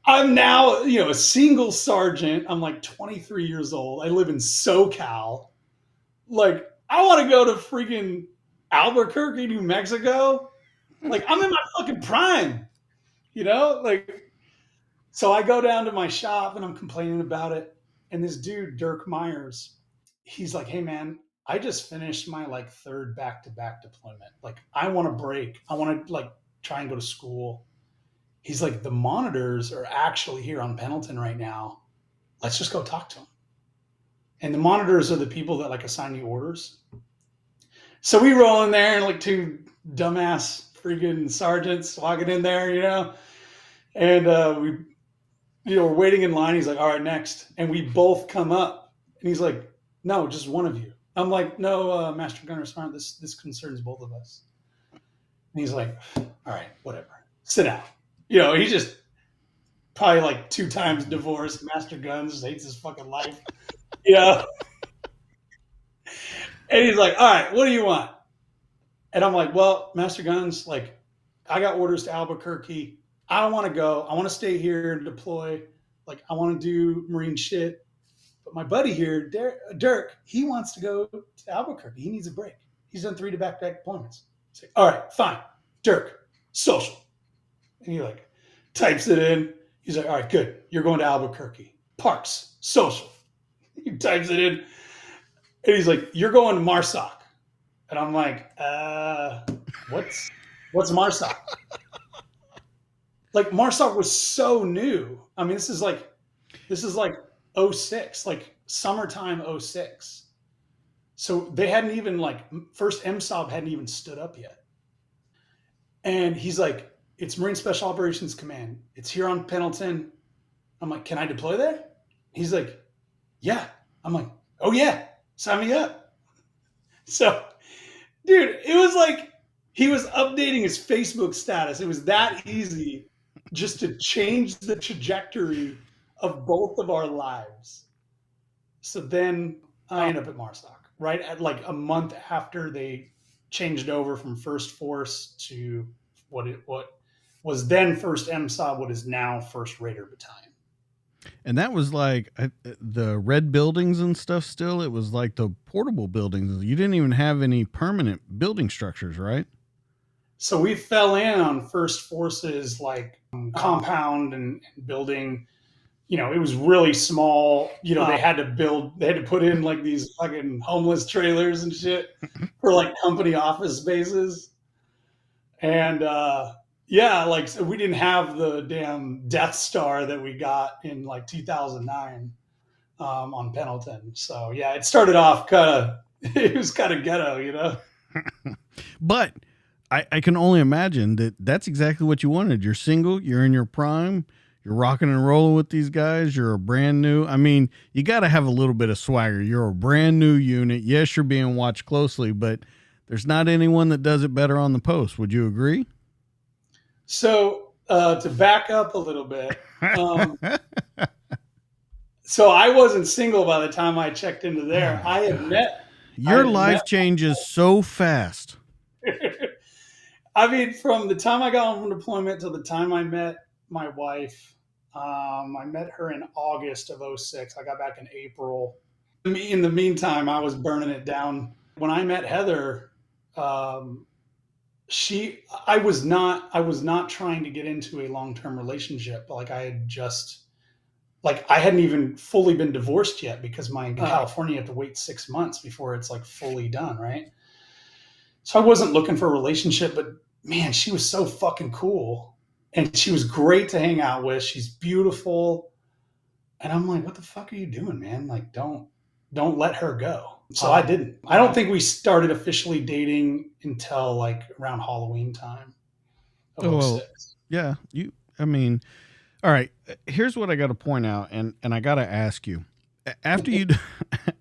I'm now, a single sergeant. I'm like 23 years old. I live in SoCal. Like, I want to go to freaking Albuquerque, New Mexico. Like, I'm in my fucking prime, Like, so I go down to my shop and I'm complaining about it. And this dude, Dirk Myers, he's like, "Hey, man, I just finished my like 3rd back-to-back deployment. Like, I want a break. I want to like try and go to school." He's like, "The monitors are actually here on Pendleton right now. Let's just go talk to them." And the monitors are the people that like assign you orders. So we roll in there and like 2 dumbass freaking sergeants walking in there, and we're waiting in line. He's like, "All right, next." And we both come up and he's like, "No, just one of you." I'm like, "No, Master Gunner Sergeant, this concerns both of us." And he's like, "All right, whatever. Sit down." He's just probably like 2 times divorced, Master Guns, hates his fucking life. And he's like, "All right, what do you want?" And I'm like, "Well, Master Guns, like, I got orders to Albuquerque. I don't want to go. I want to stay here and deploy. Like, I want to do Marine shit. But my buddy here, Dirk, he wants to go to Albuquerque. He needs a break. He's done 3 back-to-back deployments." He's like, "All right, fine. Dirk, social." And he like types it in. He's like, "All right, good. You're going to Albuquerque. Parkes, social." He types it in. And he's like, "You're going to MARSOC." And I'm like, what's MARSOC? Like, MARSOC was so new. I mean, this is like 06, like summertime 06. So they hadn't even like, first MSOB hadn't even stood up yet. And he's like, "It's Marine Special Operations Command. It's here on Pendleton." I'm like, "Can I deploy there?" He's like, "Yeah." I'm like, "Oh yeah, sign me up." So, dude, it was like he was updating his Facebook status. It was that easy just to change the trajectory of both of our lives. So then I ended up at MARSOC, right at like a month after they changed over from First Force to what was then First MSOB, what is now First Raider Battalion. And that was like the red buildings and stuff still. It was like the portable buildings. You didn't even have any permanent building structures, right? So we fell in on First Force's like compound and building. It was really small. They had to put in like these fucking homeless trailers and shit for like company office spaces. And Yeah, like so we didn't have the damn Death Star that we got in like 2009 on Pendleton. So yeah, it started off kind of it was kind of ghetto, you know. But I can only imagine that that's exactly what you wanted. You're single, you're in your prime, you're rocking and rolling with these guys, you're a brand new. I mean, you got to have a little bit of swagger. You're a brand new unit. Yes, you're being watched closely, but there's not anyone that does it better on the post. Would you agree? So to back up a little bit, so I wasn't single by the time I checked into there. Oh I had God. met. Your life changes so fast. I mean, from the time I got home from deployment till the time I met my wife, I met her in August of '06. I got back in April. In the meantime, I was burning it down. When I met Heather, um, I was not trying to get into a long-term relationship. Like I hadn't even fully been divorced yet because in California you have to wait 6 months before it's like fully done, right? So I wasn't looking for a relationship, but man, she was so fucking cool. And she was great to hang out with. She's beautiful. And I'm like, what the fuck are you doing, man? Like, don't let her go. So I didn't. I don't think we started officially dating until like around Halloween time of Well, 06. yeah. I mean, all right. Here's what I got to point out, and I got to ask you: after you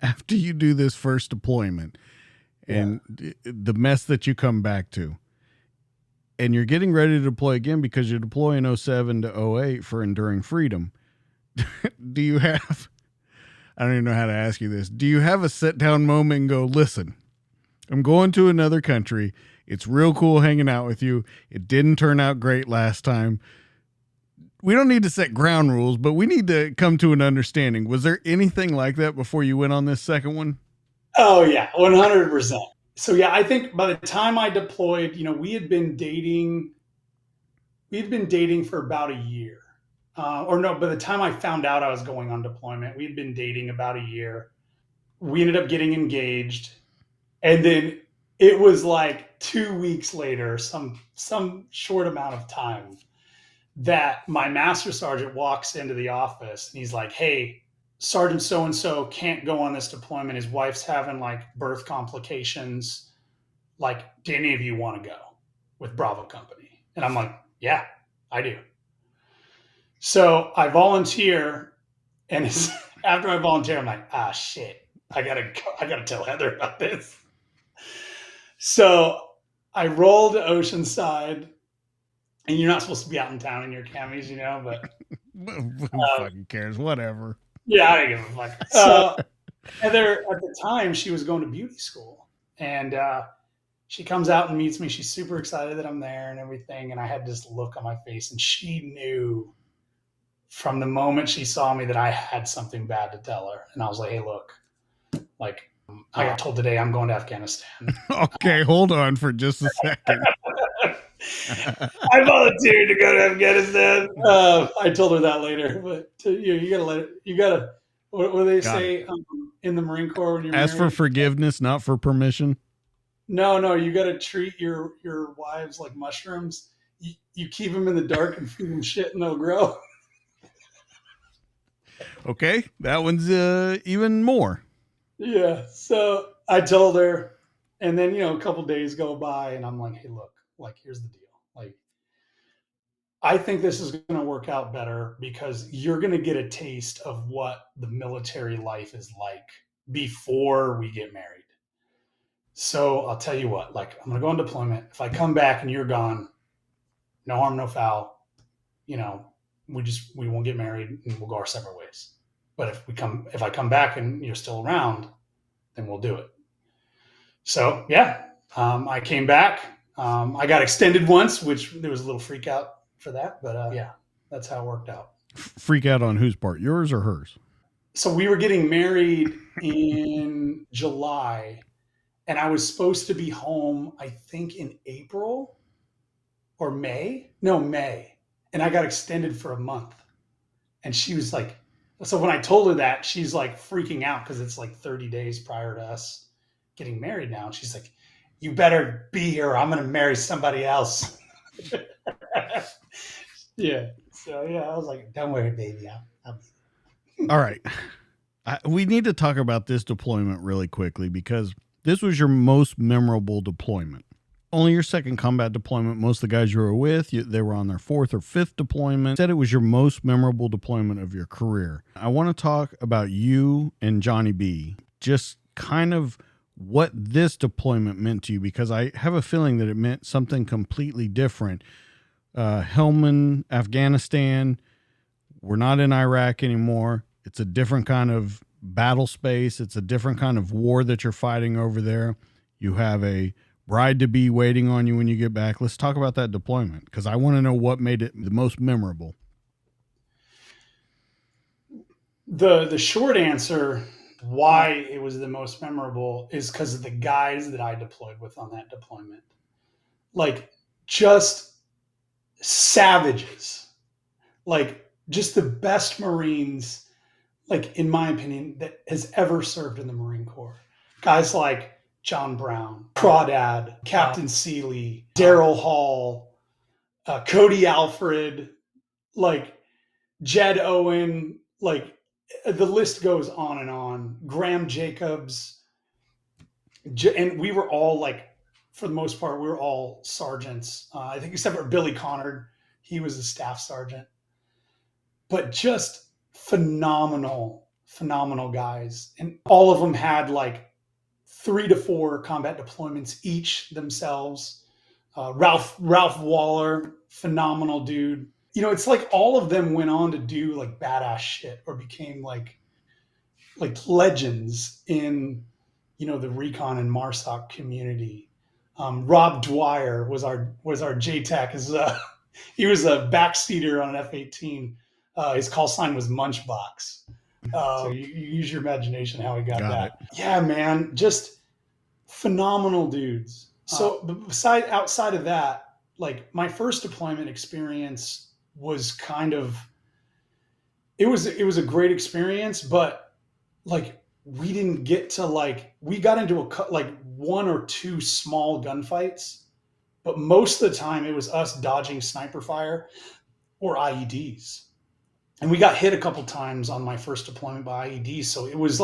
after you do this first deployment, and the mess that you come back to, and you're getting ready to deploy again because you're deploying 07 to 08 for Enduring Freedom. Do you have? I don't even know how to ask you this. Do you have a sit down moment and go, listen, I'm going to another country. It's real cool hanging out with you. It didn't turn out great last time. We don't need to set ground rules, but we need to come to an understanding. Was there anything like that before you went on this second one? Oh yeah, 100%. So yeah, I think by the time I deployed, we had been dating for about a year. Or no, by the time I found out I was going on deployment, we had been dating about a year. We ended up getting engaged. And then it was like 2 weeks later, some short amount of time, that my master sergeant walks into the office and he's like, hey, Sergeant so-and-so can't go on this deployment. His wife's having like birth complications. Like, do any of you want to go with Bravo Company? And I'm like, yeah, I do. So I volunteer, and after I volunteer, I'm like, shit, I gotta tell Heather about this. So I roll to Oceanside, and you're not supposed to be out in town in your camis, but Who fucking cares? Whatever. yeah, I don't give a fuck. So Heather, at the time, she was going to beauty school, and she comes out and meets me. She's super excited that I'm there and everything, and I had this look on my face, and she knew from the moment she saw me that I had something bad to tell her. And I was like, hey, look, like, I got told today I'm going to Afghanistan. Okay, hold on for just a second. I volunteered to go to Afghanistan. I told her that later, but you gotta let it. You gotta. What do they say in the Marine Corps when you're ask married? for forgiveness, not for permission? No, you gotta treat your wives like mushrooms. You keep them in the dark and feed them shit, and they'll grow. Okay, that one's even more. Yeah. So I told her, and then a couple days go by, and I'm like, hey, look, like, here's the deal. Like, I think this is going to work out better because you're going to get a taste of what the military life is like before we get married. So I'll tell you what, like, I'm going to go on deployment. If I come back and you're gone, no harm, no foul, we won't get married and we'll go our separate ways. But if I come back and you're still around, then we'll do it. So yeah, I came back. I got extended once, which there was a little freak out for that, but yeah, that's how it worked out. Freak out on whose part, yours or hers? So we were getting married in July, and I was supposed to be home, I think in April or May. No, May. And I got extended for a month. And she was like, so when I told her that, she's like freaking out because it's like 30 days prior to us getting married now. And she's like, you better be here or I'm going to marry somebody else. Yeah. So yeah, I was like, don't worry, baby. I'll be All right. We need to talk about this deployment really quickly because this was your most memorable deployment. Only your second combat deployment. Most of the guys you were with, they were on their fourth or fifth deployment. Said it was your most memorable deployment of your career. I want to talk about you and Johnny B. Just kind of what this deployment meant to you, because I have a feeling that it meant something completely different. Helmand, Afghanistan. We're not in Iraq anymore. It's a different kind of battle space. It's a different kind of war that you're fighting over there. You have a bride-to-be waiting on you when you get back. Let's talk about that deployment, because I want to know what made it the most memorable. The short answer why it was the most memorable is because of the guys that I deployed with on that deployment. Like, just savages. Like, just the best Marines, like, in my opinion, that has ever served in the Marine Corps. Guys like John Brown, Crawdad, Captain Seeley, Daryl Hall, Cody Alfred, like Jed Owen, like the list goes on and on. Graham Jacobs. And we were all like, for the most part, we were all sergeants. I think except for Billy Connard, he was a staff sergeant. But just phenomenal guys. And all of them had like 3 to 4 combat deployments each themselves. Ralph Waller, phenomenal dude. You know, it's like all of them went on to do like badass shit or became like legends in, you know, the recon and MARSOC community. Rob Dwyer was our JTAC. He was a backseater on an F-18. His call sign was Munchbox. So you use your imagination how he got that. It. Yeah, man, just phenomenal dudes. So outside of that, like my first deployment experience was kind of, it was a great experience, but like we didn't get to we got into like 1 or 2 small gunfights, but most of the time it was us dodging sniper fire or IEDs. And we got hit a couple times on my first deployment by IEDs. So it was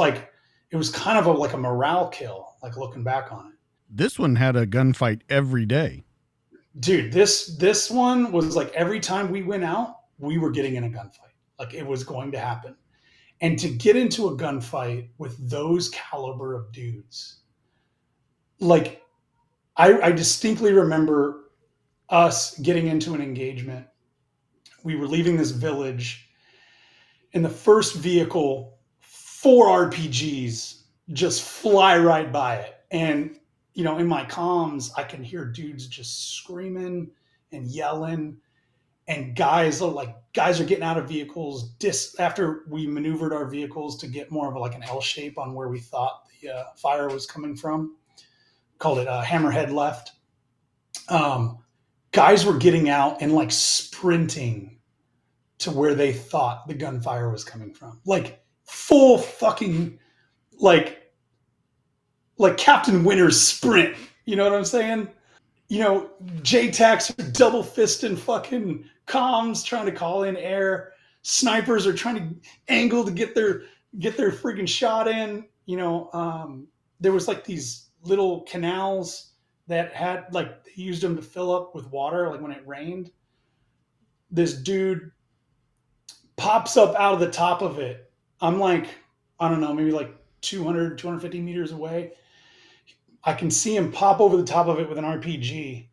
kind of like a morale kill, like looking back on it. This one had a gunfight every day. Dude, this one was like every time we went out, we were getting in a gunfight. Like it was going to happen. And to get into a gunfight with those caliber of dudes, like I distinctly remember us getting into an engagement. We were leaving this village, and the first vehicle, 4 RPGs just fly right by it. And, you know, in my comms, I can hear dudes just screaming and yelling. And guys are getting out of vehicles after we maneuvered our vehicles to get more of like an L shape on where we thought the fire was coming from. Called it hammerhead left. Guys were getting out and like sprinting to where they thought the gunfire was coming from. Like full fucking like Captain Winter's sprint. You know what I'm saying? You know, JTACs are double fisting fucking comms trying to call in air. Snipers are trying to angle to get their freaking shot in. You know, there was like these little canals that had like, they used them to fill up with water, like when it rained. This dude pops up out of the top of it. I'm like, I don't know, maybe like 250 meters away. I can see him pop over the top of it with an RPG.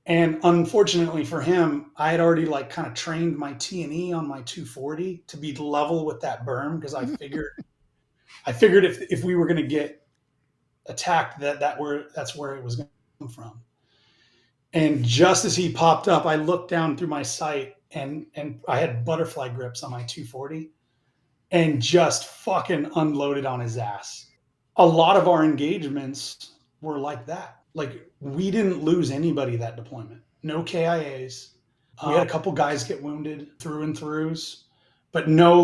And unfortunately for him, I had already like kind of trained my T&E on my 240 to be level with that berm, because I figured if we were going to get attacked, that's where it was going to come from. And just as he popped up, I looked down through my sight and I had butterfly grips on my 240 and just fucking unloaded on his ass. A lot of our engagements were like that. Like we didn't lose anybody that deployment. No KIAs. We had a couple guys get wounded through and throughs, but no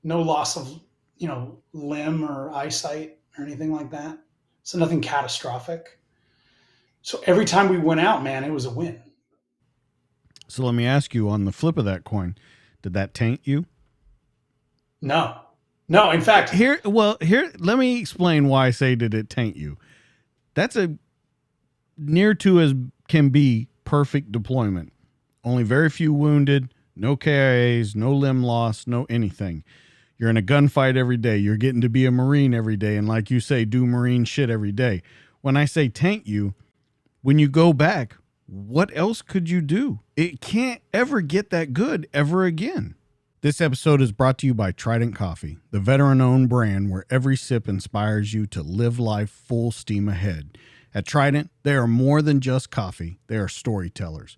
loss of, you know, limb or eyesight or anything like that. So nothing catastrophic. So every time we went out, man, it was a win. So let me ask you, on the flip of that coin, did that taint you? No. In fact, here, let me explain why I say did it taint you. That's a near to as can be perfect deployment. Only very few wounded, no KIAs, no limb loss, no anything. You're in a gunfight every day. You're getting to be a Marine every day. And like you say, do Marine shit every day. When I say taint you, when you go back, what else could you do? It can't ever get that good ever again. This episode is brought to you by Trident Coffee, the veteran-owned brand where every sip inspires you to live life full steam ahead. At Trident, they are more than just coffee. They are storytellers.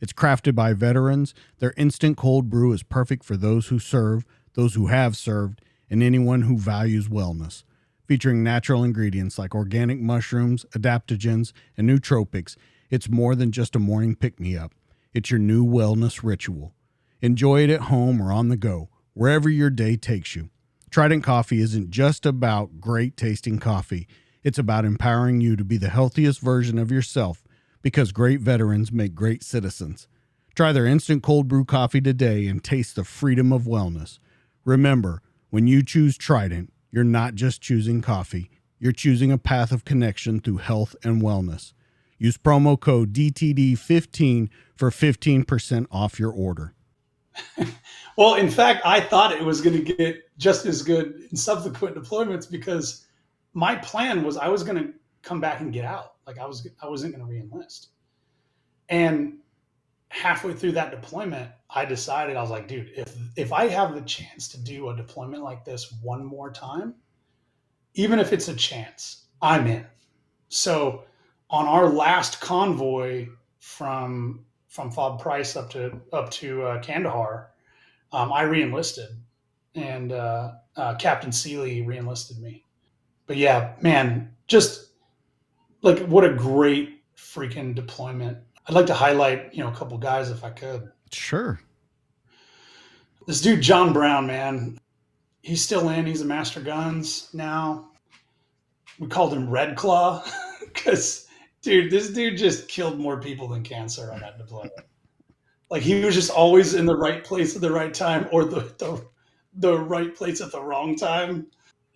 It's crafted by veterans. Their instant cold brew is perfect for those who serve, those who have served, and anyone who values wellness. Featuring natural ingredients like organic mushrooms, adaptogens, and nootropics, it's more than just a morning pick-me-up. It's your new wellness ritual. Enjoy it at home or on the go, wherever your day takes you. Trident Coffee isn't just about great tasting coffee. It's about empowering you to be the healthiest version of yourself, because great veterans make great citizens. Try their instant cold brew coffee today and taste the freedom of wellness. Remember, when you choose Trident, you're not just choosing coffee. You're choosing a path of connection through health and wellness. Use promo code DTD15 for 15% off your order. Well, in fact, I thought it was going to get just as good in subsequent deployments because my plan was I was going to come back and get out. Like I wasn't going to re-enlist. And halfway through that deployment, I decided, I was like, dude, if I have the chance to do a deployment like this one more time, even if it's a chance, I'm in. So on our last convoy from Fob Price up to Kandahar, I re-enlisted, and Captain Seeley re-enlisted me. But yeah, man, just like what a great freaking deployment. I'd like to highlight, a couple guys if I could. Sure. This dude, John Brown, man, he's still in. He's a master guns now. We called him Red Claw because, dude, this dude just killed more people than cancer on that deployment. Like he was just always in the right place at the right time, or the right place at the wrong time.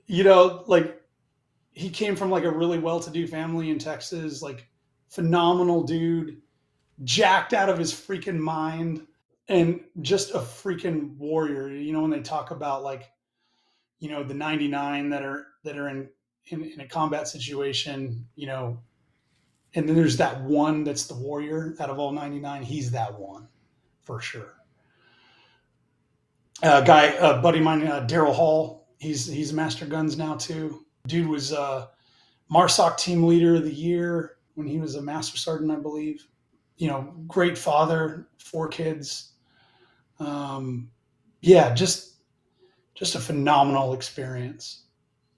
Like he came from like a really well-to-do family in Texas, like phenomenal dude, jacked out of his freaking mind, and just a freaking warrior. When they talk about like, the 99 that are in a combat situation, and then there's that one that's the warrior out of all 99. He's that one for sure. Buddy of mine, Daryl Hall. He's master guns now too. Dude was MARSOC team leader of the year when he was a master sergeant, I believe. Great father, 4 kids. Just a phenomenal experience.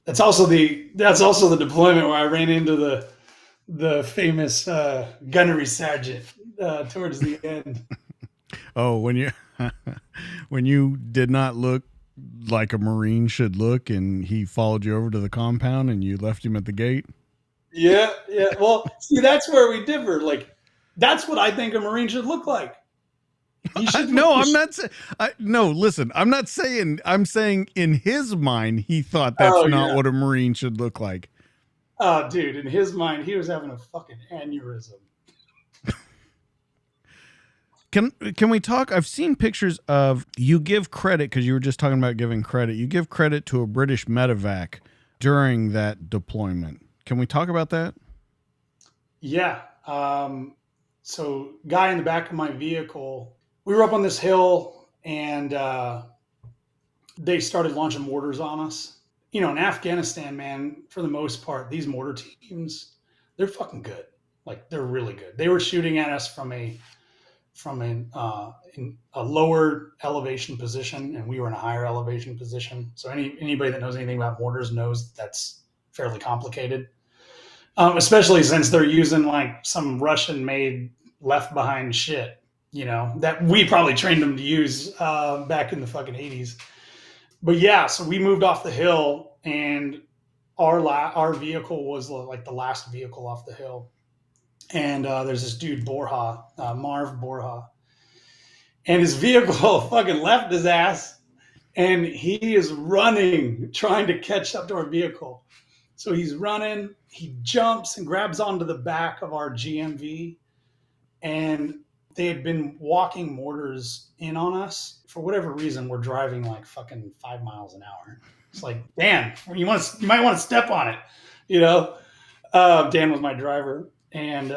That's also the deployment where I ran into the famous gunnery sergeant towards the end. Oh, when you did not look like a Marine should look, and he followed you over to the compound, and you left him at the gate. Yeah. Well, see, that's where we differ. Like, that's what I think a Marine should look like. Listen, I'm not saying. I'm saying in his mind, he thought that's not what a Marine should look like. Oh, dude, in his mind, he was having a fucking aneurysm. Can we talk? I've seen pictures of you give credit, because you were just talking about giving credit. You give credit to a British medevac during that deployment. Can we talk about that? Yeah. So guy in the back of my vehicle, we were up on this hill, and they started launching mortars on us. In Afghanistan, man, for the most part, these mortar teams, they're fucking good. Like, they're really good. They were shooting at us from a lower elevation position, and we were in a higher elevation position. So anybody that knows anything about mortars knows that's fairly complicated, especially since they're using like some Russian-made left-behind shit, that we probably trained them to use back in the fucking 80s. But yeah, so we moved off the hill, and our vehicle was like the last vehicle off the hill. And there's this dude, Marv Borja. and his vehicle fucking left his ass, and he is running, trying to catch up to our vehicle. So he's running, he jumps and grabs onto the back of our GMV, and they had been walking mortars in on us. For whatever reason, we're driving like fucking 5 miles an hour. It's like, Dan, you might want to step on it, you know? Dan was my driver, and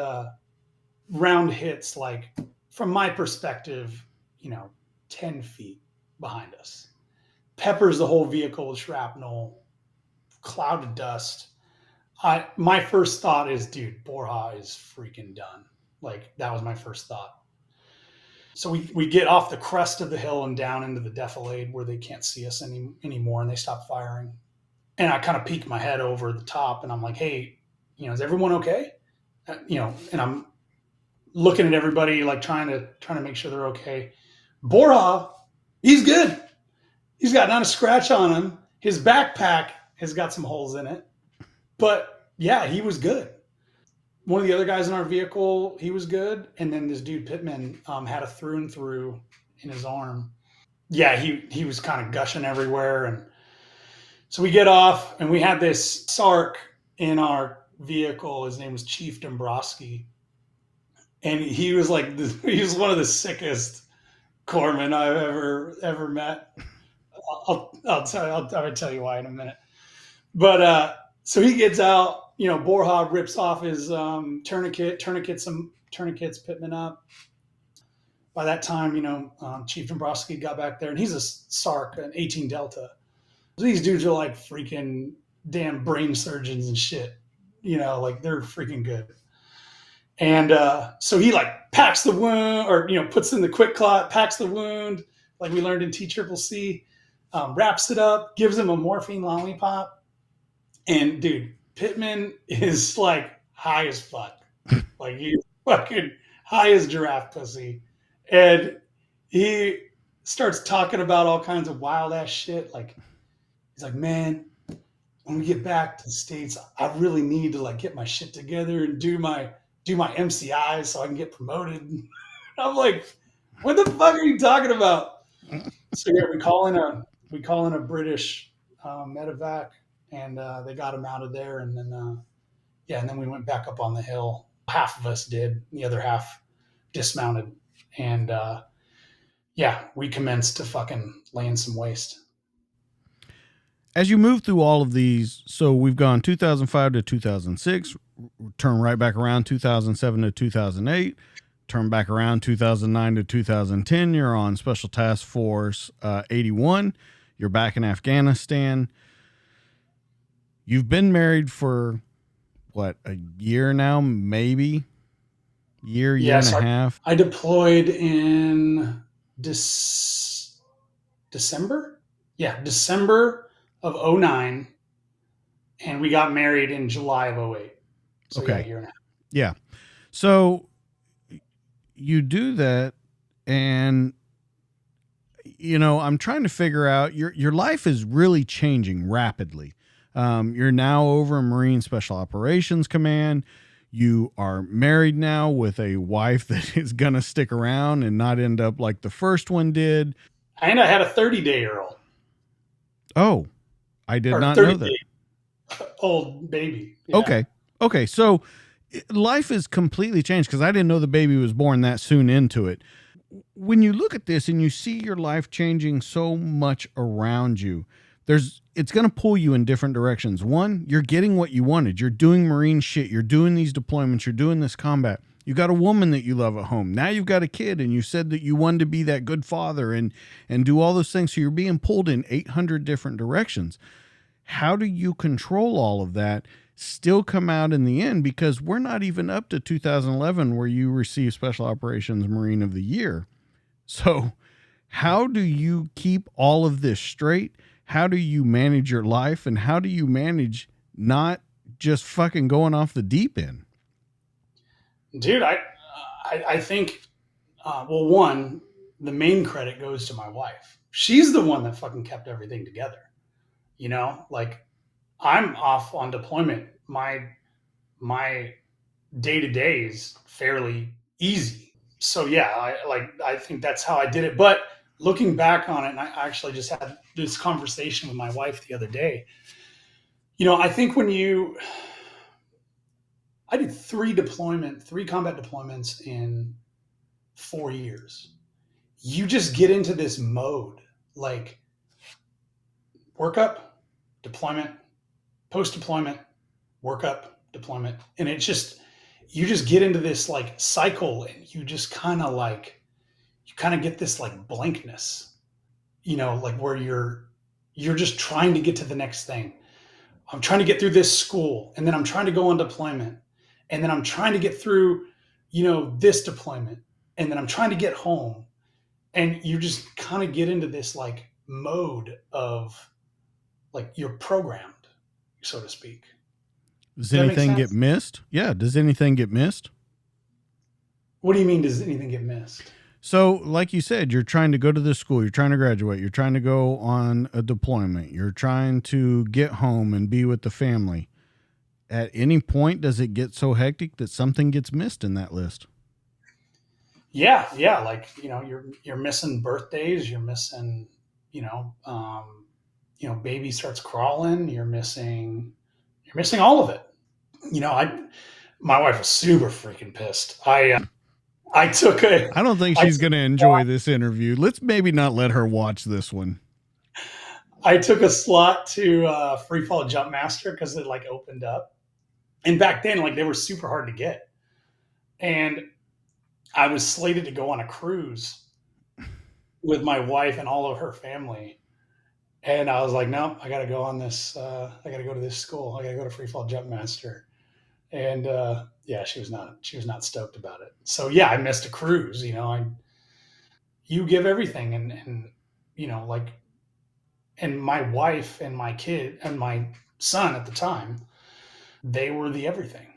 round hits, like, from my perspective, 10 feet behind us. Peppers the whole vehicle with shrapnel, cloud of dust. My first thought is, dude, Borja is freaking done. Like, that was my first thought. So we get off the crest of the hill and down into the defilade where they can't see us anymore, and they stop firing. And I kind of peek my head over the top, and I'm like, hey, is everyone okay? And I'm looking at everybody, like trying to make sure they're okay. Borja, he's good. He's got not a scratch on him. His backpack has got some holes in it. But yeah, he was good. One of the other guys in our vehicle, he was good. And then this dude, Pittman, had a through and through in his arm. Yeah, he was kind of gushing everywhere. And so we get off, and we had this Sark in our vehicle. His name was Chief Dombrowski. And he was he was one of the sickest corpsmen I've ever met. I'll tell you why in a minute. But so he gets out. Borja rips off his tourniquets Pittman up. By that time, Chief Dombrowski got back there, and he's a Sark, an 18 Delta. So these dudes are like freaking damn brain surgeons and shit. Like, they're freaking good. And so he like packs the wound, or puts in the quick clot, packs the wound, like we learned in TCCC, wraps it up, gives him a morphine lollipop, and dude, Pittman is like high as fuck, like he's fucking high as giraffe pussy, and he starts talking about all kinds of wild ass shit. Like, he's like, man, when we get back to the States, I really need to like get my shit together and do my MCI so I can get promoted. I'm like, what the fuck are you talking about? So yeah, we call in a British medevac, and they got him out of there. And then we went back up on the hill. Half of us did, the other half dismounted, and we commenced to fucking laying some waste. As you move through all of these, so we've gone 2005 to 2006, turn right back around 2007 to 2008, turn back around 2009 to 2010. You're on Special Task Force 81. You're back in Afghanistan. You've been married for, what, a year now, maybe? Year and a half? I deployed in December? Yeah, December of 2009, and we got married in July of 2008. So okay. Yeah, a year and a half. Yeah. So you do that, and I'm trying to figure out your life is really changing rapidly. You're now over in Marine Special Operations Command. You are married now with a wife that is going to stick around and not end up like the first one did. And I had a 30-day Earl. Oh, I did not know that. Old baby. Yeah. Okay. So life is completely changed, because I didn't know the baby was born that soon into it. When you look at this and you see your life changing so much around you, it's going to pull you in different directions. One, you're getting what you wanted. You're doing Marine shit. You're doing these deployments. You're doing this combat. You got a woman that you love at home. Now you've got a kid, and you said that you wanted to be that good father and do all those things. So you're being pulled in 800 different directions. How do you control all of that, still come out in the end? Because we're not even up to 2011 where you received Special Operations Marine of the Year. So how do you keep all of this straight? How do you manage your life, and how do you manage not just fucking going off the deep end? Dude, I think, one, the main credit goes to my wife. She's the one that fucking kept everything together. Like, I'm off on deployment. My day-to-day is fairly easy. So yeah, I think that's how I did it. But looking back on it, and I actually just had this conversation with my wife the other day. I think I did three combat deployments in 4 years. You just get into this mode, like workup, deployment, post deployment, workup, deployment, and you just get into this like cycle, and you just kind of get this like blankness, like where you're just trying to get to the next thing. I'm trying to get through this school, and then I'm trying to go on deployment, and then I'm trying to get through, this deployment, and then I'm trying to get home, and you just kind of get into this like mode of like you're programmed, so to speak. Does Does that make anything get sense? missed? Yeah. Does anything get missed? What do you mean? Does anything get missed? So, like you said, you're trying to go to this school, you're trying to graduate, you're trying to go on a deployment, you're trying to get home and be with the family. At any point, does it get so hectic that something gets missed in that list? Yeah. Like you're missing birthdays. You're missing, baby starts crawling. You're missing all of it. My wife was super freaking pissed. I took a I don't think I she's took, going to enjoy this interview. Let's maybe not let her watch this one. I took a slot to free fall jump master because it like opened up, and back then like they were super hard to get, and I was slated to go on a cruise with my wife and all of her family. And I was like, no, I got to go on this. I got to go to this school. I got to go to Free Fall Jump Master. And yeah, she was not stoked about it. So yeah, I missed a cruise. You give everything, and like, and my wife and my kid and my son at the time, they were the everything.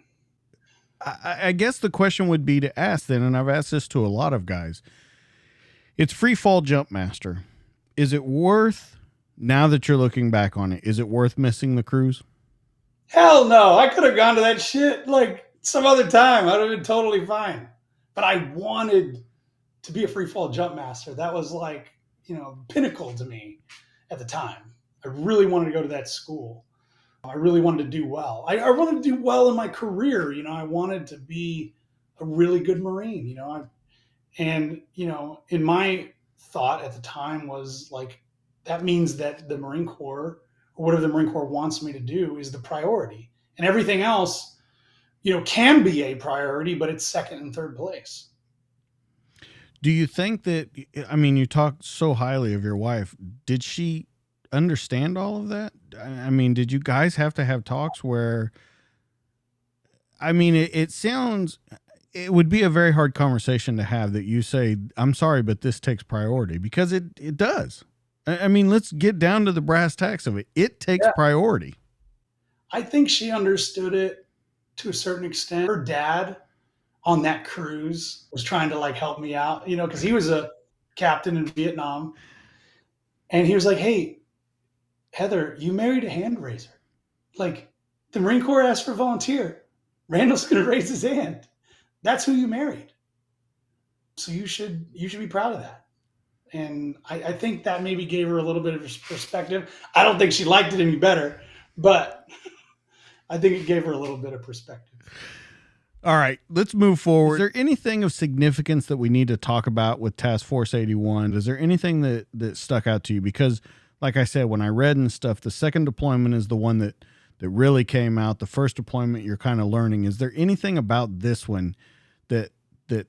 I guess the question would be to ask then, and I've asked this to a lot of guys. It's free fall jump master. Is it worth, now that you're looking back on it, is it worth missing the cruise? Hell no, I could have gone to that shit like some other time. I'd have been totally fine. But I wanted to be a free fall jump master. That was like, pinnacle to me at the time. I really wanted to go to that school. I really wanted to do well. I wanted to do well in my career. I wanted to be a really good Marine, in my thought at the time was like, that means that the Marine Corps or whatever the Marine Corps wants me to do is the priority. And everything else, can be a priority, but it's second and third place. Do you think that, I mean, you talk so highly of your wife. Did she understand all of that? I mean, did you guys have to have talks where, I mean, it sounds, it would be a very hard conversation to have that you say, I'm sorry, but this takes priority, because it does. I mean, let's get down to the brass tacks of it. It takes Yeah. priority. I think she understood it to a certain extent. Her dad on that cruise was trying to like help me out, because he was a captain in Vietnam. And he was like, hey, Heather, you married a hand raiser. Like, the Marine Corps asked for a volunteer. Randall's going to raise his hand. That's who you married. So you should be proud of that. And I think that maybe gave her a little bit of perspective. I don't think she liked it any better, but I think it gave her a little bit of perspective. All right, let's move forward. Is there anything of significance that we need to talk about with Task Force 81? Is there anything that stuck out to you? Because, like I said, when I read and stuff, the second deployment is the one that really came out. The first deployment, you're kind of learning. Is there anything about this one that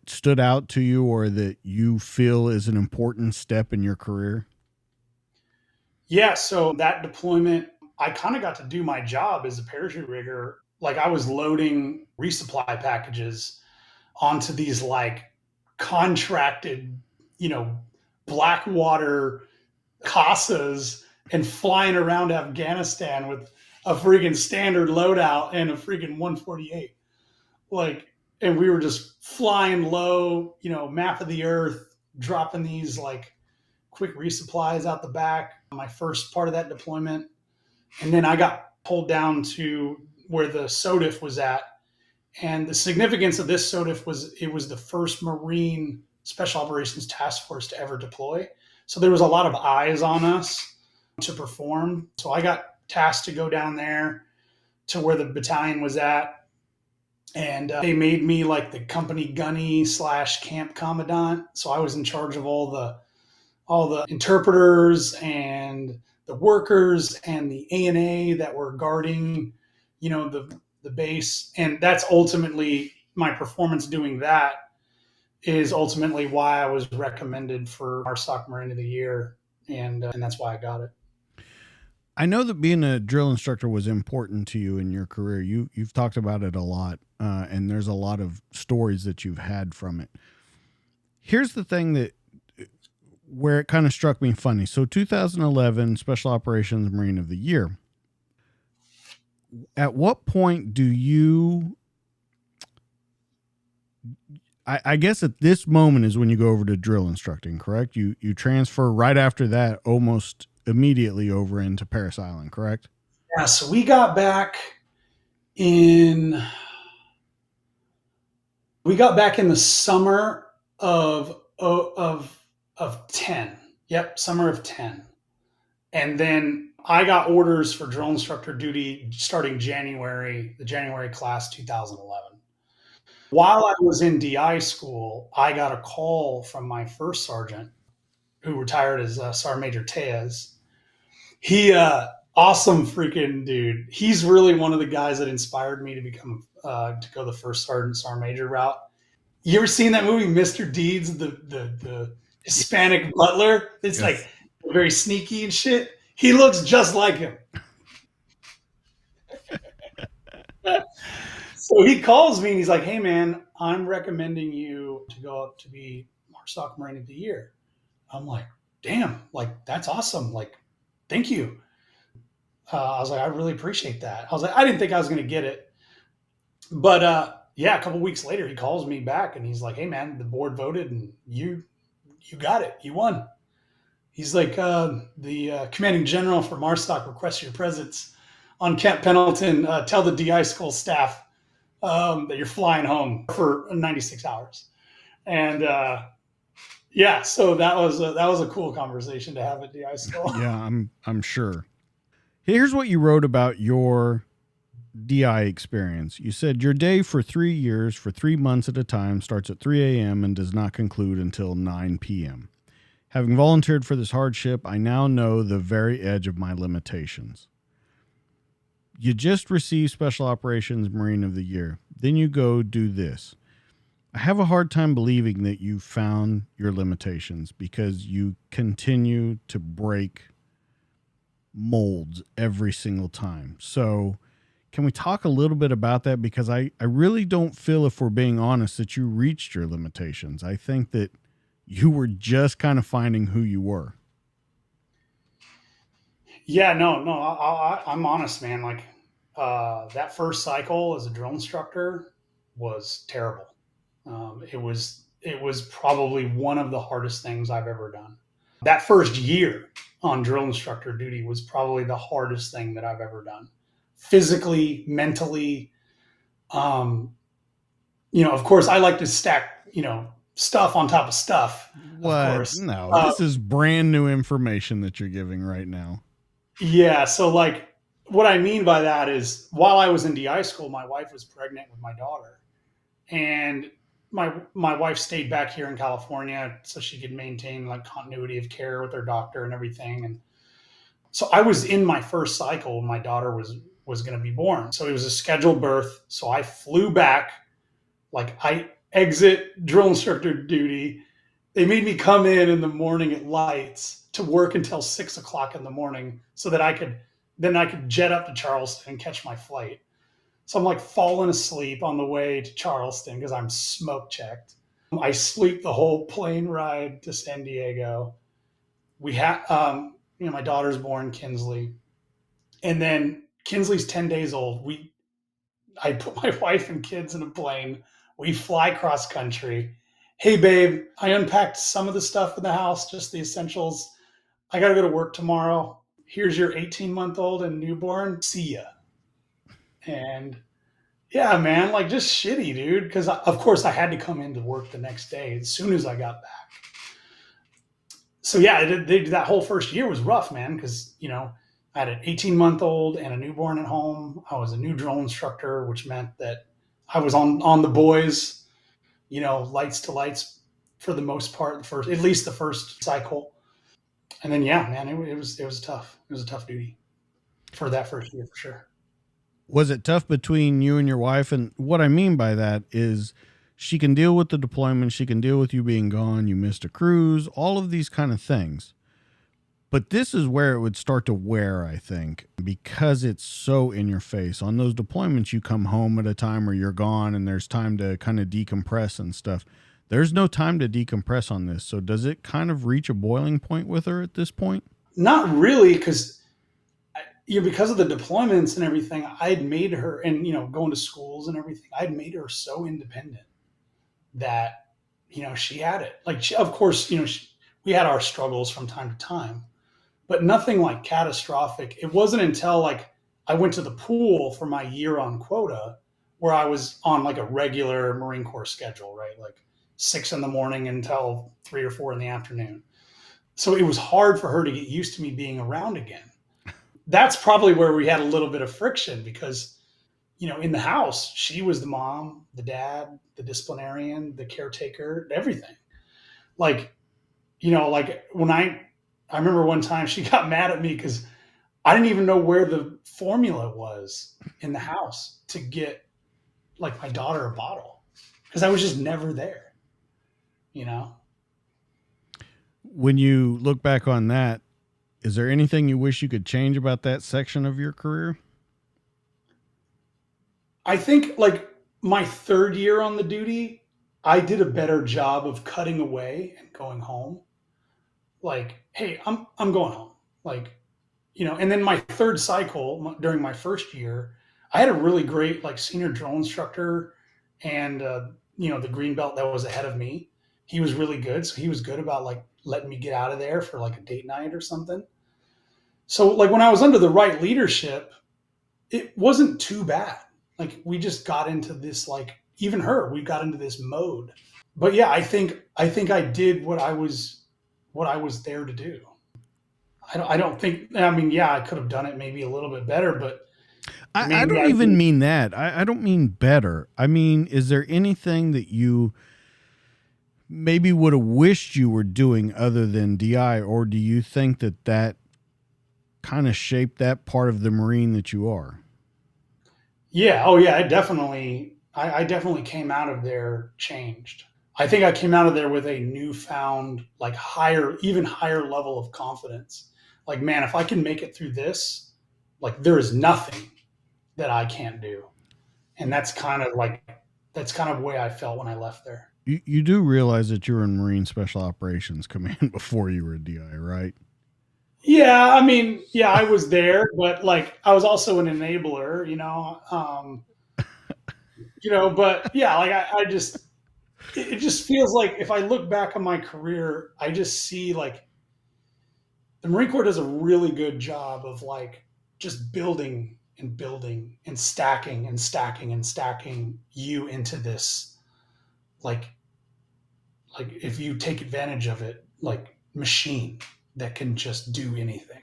stood out to you, or that you feel is an important step in your career? Yeah, so that deployment, I kind of got to do my job as a parachute rigger. Like, I was loading resupply packages onto these like contracted, Blackwater CASAs, and flying around Afghanistan with a freaking standard loadout and a freaking 148. Like, and we were just flying low, map of the earth, dropping these like quick resupplies out the back. My first part of that deployment. And then I got pulled down to where the SODIF was at, And the significance of this SOTIF was it was the first Marine Special Operations Task Force to ever deploy. So there was a lot of eyes on us to perform. So I got tasked to go down there to where the battalion was at. And they made me like the company gunny / camp commandant. So I was in charge of all the interpreters and the workers and the ANA that were guarding, the base. And that's ultimately my performance doing that is ultimately why I was recommended for our Stock Marine of the Year. And that's why I got it. I know that being a drill instructor was important to you in your career. You've talked about it a lot, and there's a lot of stories that you've had from it. Here's the thing where it kind of struck me funny. So 2011 Special Operations Marine of the Year. At what point do you, I guess at this moment is when you go over to drill instructing, correct? You transfer right after that, almost immediately over into Parris Island, correct? Yeah. So we got back in the summer of 10. Yep. Summer of 10. And then I got orders for drill instructor duty starting the January class 2011. While I was in DI school, I got a call from my first sergeant who retired as Sergeant Major Tejas. He, awesome freaking dude. He's really one of the guys that inspired me to become, to go the first sergeant major route. You ever seen that movie, Mr. Deeds, the Hispanic butler? It's like very sneaky and shit. He looks just like him. So he calls me and he's like, "Hey man, I'm recommending you to go up to be Stock Marine of the Year." I'm like, "Damn, like that's awesome. Like, thank you." I was like, "I really appreciate that." I was like, I didn't think I was going to get it, but yeah, a couple weeks later, he calls me back and he's like, "Hey man, the board voted and you got it. You won." He's like, "The commanding general for Marstock requests your presence on Camp Pendleton. Tell the DI school staff that you're flying home for 96 hours." And yeah, so that was a cool conversation to have at DI school. Yeah, I'm sure. Here's what you wrote about your DI experience. You said your day for 3 years, for 3 months at a time, starts at 3 a.m. and does not conclude until 9 p.m. Having volunteered for this hardship, I now know the very edge of my limitations. You just received Special Operations Marine of the Year. Then you go do this. I have a hard time believing that you found your limitations because you continue to break molds every single time. So can we talk a little bit about that? Because I really don't feel, if we're being honest, that you reached your limitations. I think that you were just kind of finding who you were. Yeah, no, I'm honest, man. Like that first cycle as a drill instructor was terrible. It was probably one of the hardest things I've ever done. That first year on drill instructor duty was probably the hardest thing that I've ever done, physically, mentally. Of course, I like to stack, stuff on top of stuff. What? Of course. No, this is brand new information that you're giving right now. Yeah. So like what I mean by that is while I was in DI school, my wife was pregnant with my daughter, and my wife stayed back here in California so she could maintain like continuity of care with her doctor and everything. And so I was in my first cycle when my daughter was going to be born. So it was a scheduled birth. So I flew back, like I exit drill instructor duty. They made me come in the morning at lights to work until 6:00 in the morning so that I could jet up to Charleston and catch my flight. So I'm like falling asleep on the way to Charleston because I'm smoke checked. I sleep the whole plane ride to San Diego. We had, my daughter's born, Kinsley, and then Kinsley's 10 days old. I put my wife and kids in a plane. We fly cross country. "Hey babe, I unpacked some of the stuff in the house, just the essentials. I got to go to work tomorrow. Here's your 18-month-old and newborn. See ya." And Yeah, man, like just shitty, dude. Because of course I had to come into work the next day as soon as I got back. So yeah, that whole first year was rough, man. Because I had an 18-month-old and a newborn at home. I was a new drill instructor, which meant that I was on the boys, lights to lights for the most part. At least the first cycle, and then yeah, man, it was tough. It was a tough duty for that first year for sure. Was it tough between you and your wife? And what I mean by that is she can deal with the deployment, she can deal with you being gone, you missed a cruise, all of these kind of things. But this is where it would start to wear, I think, because it's so in your face. On those deployments, you come home at a time where you're gone and there's time to kind of decompress and stuff. There's no time to decompress on this. So does it kind of reach a boiling point with her at this point? Not really, because because of the deployments and everything, I'd made her, and going to schools and everything, I'd made her so independent that she had it. Like, of course, we had our struggles from time to time, but nothing like catastrophic. It wasn't until like I went to the pool for my year on quota where I was on like a regular Marine Corps schedule, right? Like 6 in the morning until 3 or 4 in the afternoon. So it was hard for her to get used to me being around again. That's probably where we had a little bit of friction because, in the house, she was the mom, the dad, the disciplinarian, the caretaker, everything. Like, like when I remember one time she got mad at me because I didn't even know where the formula was in the house to get like my daughter a bottle because I was just never there, you know? When you look back on that, is there anything you wish you could change about that section of your career? I think like my third year on the duty, I did a better job of cutting away and going home. Like, hey, I'm going home. Like, and then my third cycle during my first year, I had a really great like senior drill instructor and the green belt that was ahead of me. He was really good. So he was good about like letting me get out of there for like a date night or something. So like when I was under the right leadership, it wasn't too bad. Like we just got into this like even her, we got into this mode. But yeah, I think I did what I was there to do. I don't think. I mean, yeah, I could have done it maybe a little bit better, but I maybe don't I even did. mean that. I don't mean better. I mean, is there anything that you maybe would have wished you were doing other than DI, or do you think that that kind of shaped that part of the Marine that you are? Yeah. Oh yeah. I definitely came out of there changed. I think I came out of there with a newfound, like higher, even higher level of confidence. Like, man, if I can make it through this, like there is nothing that I can't do. And that's kind of the way I felt when I left there. You do realize that you were in Marine Special Operations Command before you were a DI, right? Yeah, I mean, yeah, I was there, but like I was also an enabler, but yeah, like I just it just feels like if I look back on my career, I just see like the Marine Corps does a really good job of like just building and building and stacking and stacking and stacking you into this like if you take advantage of it, like machine that can just do anything.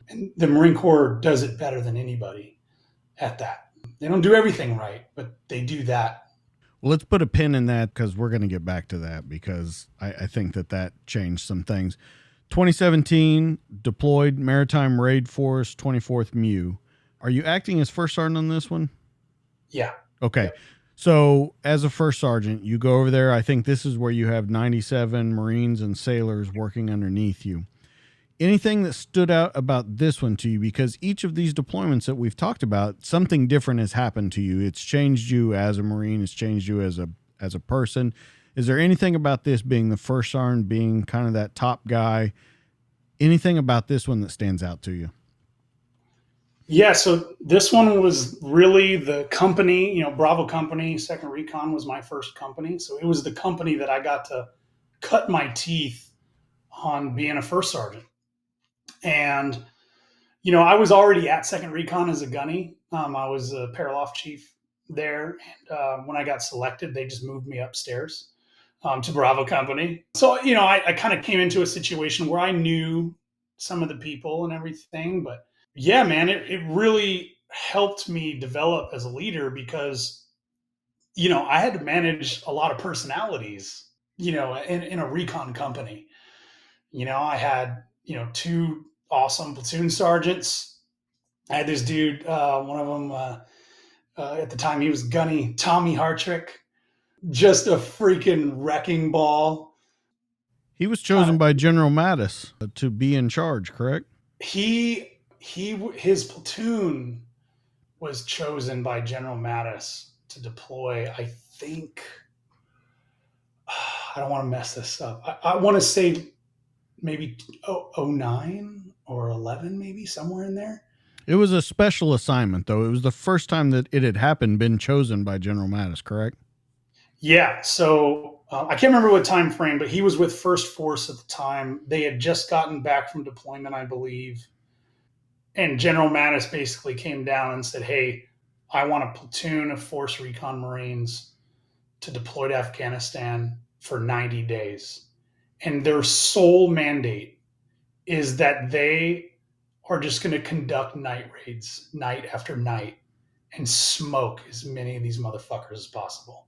And the Marine Corps does it better than anybody at that. They don't do everything right, but they do that. Well, let's put a pin in that because we're going to get back to that because I think that that changed some things. 2017, deployed Maritime Raid Force 24th MEU. Are you acting as first sergeant on this one? Yeah. Okay. Yep. So, as a first sergeant, you go over there. I think this is where you have 97 Marines and sailors working underneath you. Anything that stood out about this one to you? Because each of these deployments that we've talked about, something different has happened to you. It's changed you as a Marine. It's changed you as a person. Is there anything about this being the first sergeant, being kind of that top guy? Anything about this one that stands out to you? Yeah, so this one was really the company, Bravo Company, Second Recon was my first company. So it was the company that I got to cut my teeth on being a first sergeant. And, I was already at Second Recon as a gunny. I was a paraloft chief there. And when I got selected, they just moved me upstairs to Bravo Company. So, I kind of came into a situation where I knew some of the people and everything. But yeah, man, it really helped me develop as a leader because, I had to manage a lot of personalities, in a recon company. I had, two awesome platoon sergeants. I had this dude, one of them, at the time he was gunny, Tommy Hartrick, just a freaking wrecking ball. He was chosen by General Mattis to be in charge, correct? His platoon was chosen by General Mattis to deploy. I think I don't want to mess this up. I want to say maybe 09 or 11, maybe somewhere in there. It was a special assignment, though. It was the first time that it had happened, been chosen by General Mattis, correct? Yeah. So I can't remember what time frame, but he was with First Force at the time. They had just gotten back from deployment, I believe. And General Mattis basically came down and said, hey, I want a platoon of Force Recon Marines to deploy to Afghanistan for 90 days. And their sole mandate is that they are just going to conduct night raids night after night and smoke as many of these motherfuckers as possible.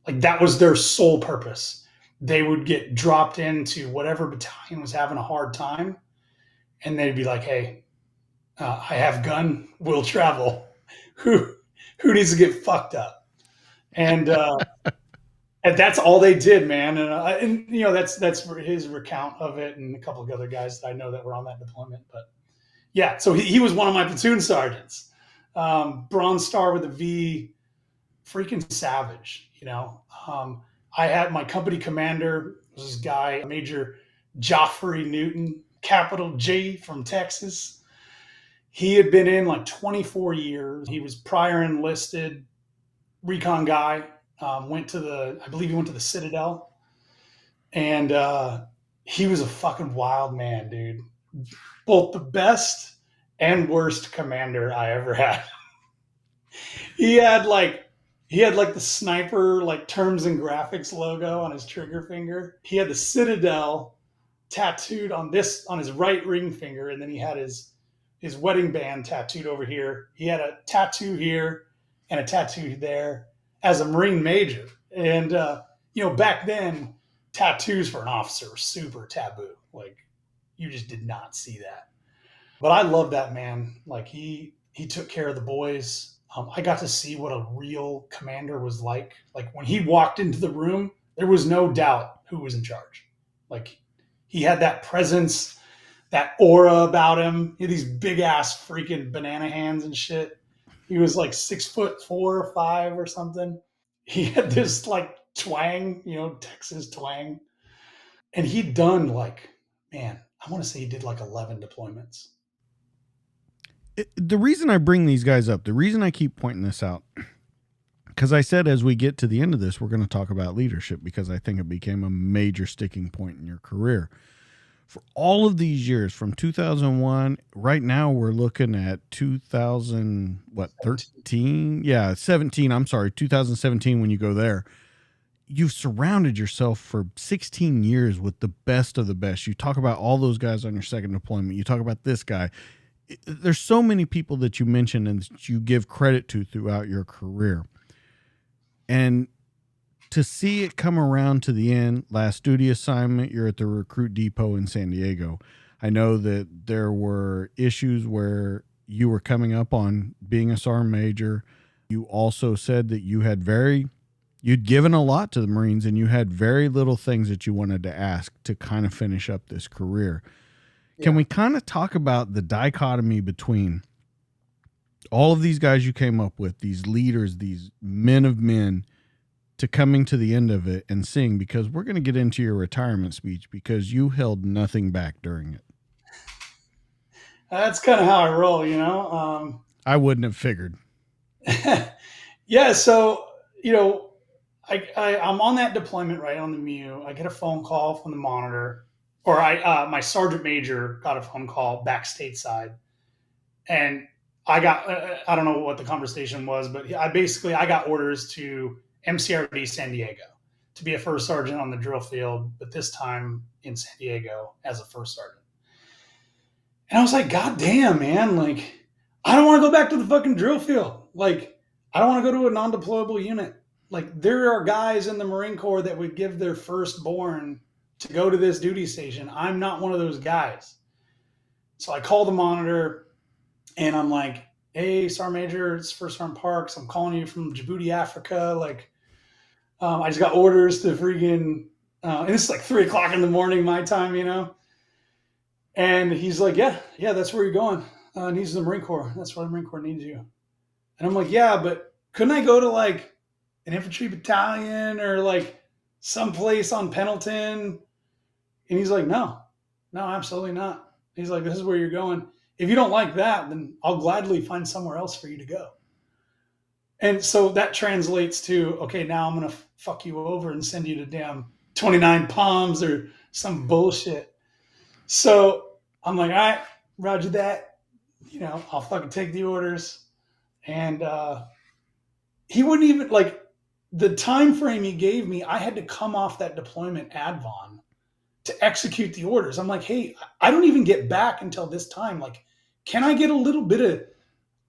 Like that was their sole purpose. They would get dropped into whatever battalion was having a hard time, and they'd be like, hey, I have gun, we'll travel. Who needs to get fucked up? And and that's all they did, man. And that's his recount of it, and a couple of other guys that I know that were on that deployment. But yeah, so he was one of my platoon sergeants, Bronze Star with a V, freaking savage. I had my company commander was this guy, Major Joffrey Newton, capital G, from Texas. He had been in like 24 years. He was prior enlisted recon guy. I believe he went to the Citadel, and he was a fucking wild man, dude. Both the best and worst commander I ever had. He had the sniper, like terms and graphics logo on his trigger finger. He had the Citadel tattooed on his right ring finger, and then he had his wedding band tattooed over here. He had a tattoo here and a tattoo there as a Marine major. And back then, tattoos for an officer were super taboo. Like you just did not see that. But I love that man. Like he took care of the boys. I got to see what a real commander was like. Like when he walked into the room, there was no doubt who was in charge. Like he had that presence, that aura about him. He had these big ass freaking banana hands and shit. He was like 6'4" or 5 or something. He had this like twang, Texas twang. And he'd done I want to say he did like 11 deployments. The reason I bring these guys up, the reason I keep pointing this out, because I said as we get to the end of this, we're going to talk about leadership because I think it became a major sticking point in your career. For all of these years, from 2001, right now we're looking at 2013? Yeah, 17. I'm sorry, 2017 when you go there. You've surrounded yourself for 16 years with the best of the best. You talk about all those guys on your second deployment. You talk about this guy. There's so many people that you mention and that you give credit to throughout your career. And to see it come around to the end, last duty assignment, you're at the recruit depot in San Diego. I know that there were issues where you were coming up on being a sergeant major. You also said that you'd given a lot to the Marines and you had very little things that you wanted to ask to kind of finish up this career. Yeah. Can we kind of talk about the dichotomy between all of these guys you came up with, these leaders, these men of men, to coming to the end of it and seeing, because we're going to get into your retirement speech because you held nothing back during it. That's kind of how I roll, I wouldn't have figured. Yeah. So, I'm on that deployment, right on the MEU. I get a phone call from the monitor, or my sergeant major got a phone call back stateside, and I got, I don't know what the conversation was, but I got orders to MCRD San Diego to be a first sergeant on the drill field, but this time in San Diego as a first sergeant. And I was like, God damn, man. Like, I don't want to go back to the fucking drill field. Like, I don't want to go to a non-deployable unit. Like, there are guys in the Marine Corps that would give their firstborn to go to this duty station. I'm not one of those guys. So I call the monitor and I'm like, hey, Sergeant Major, it's First Sergeant Parkes. I'm calling you from Djibouti, Africa. Like, I just got orders to freaking, and it's like 3:00 in the morning, my time, you know? And he's like, yeah, that's where you're going. Needs the Marine Corps. That's why the Marine Corps needs you. And I'm like, yeah, but couldn't I go to like an infantry battalion or like someplace on Pendleton? And he's like, no, absolutely not. He's like, this is where you're going. If you don't like that, then I'll gladly find somewhere else for you to go. And so that translates to, okay, now I'm going to fuck you over and send you to damn 29 Palms or some bullshit. So I'm like, all right, roger that. You know, I'll fucking take the orders. And he wouldn't even, like, the time frame he gave me, I had to come off that deployment advon to execute the orders. I'm like, hey, I don't even get back until this time. Like, can I get a little bit of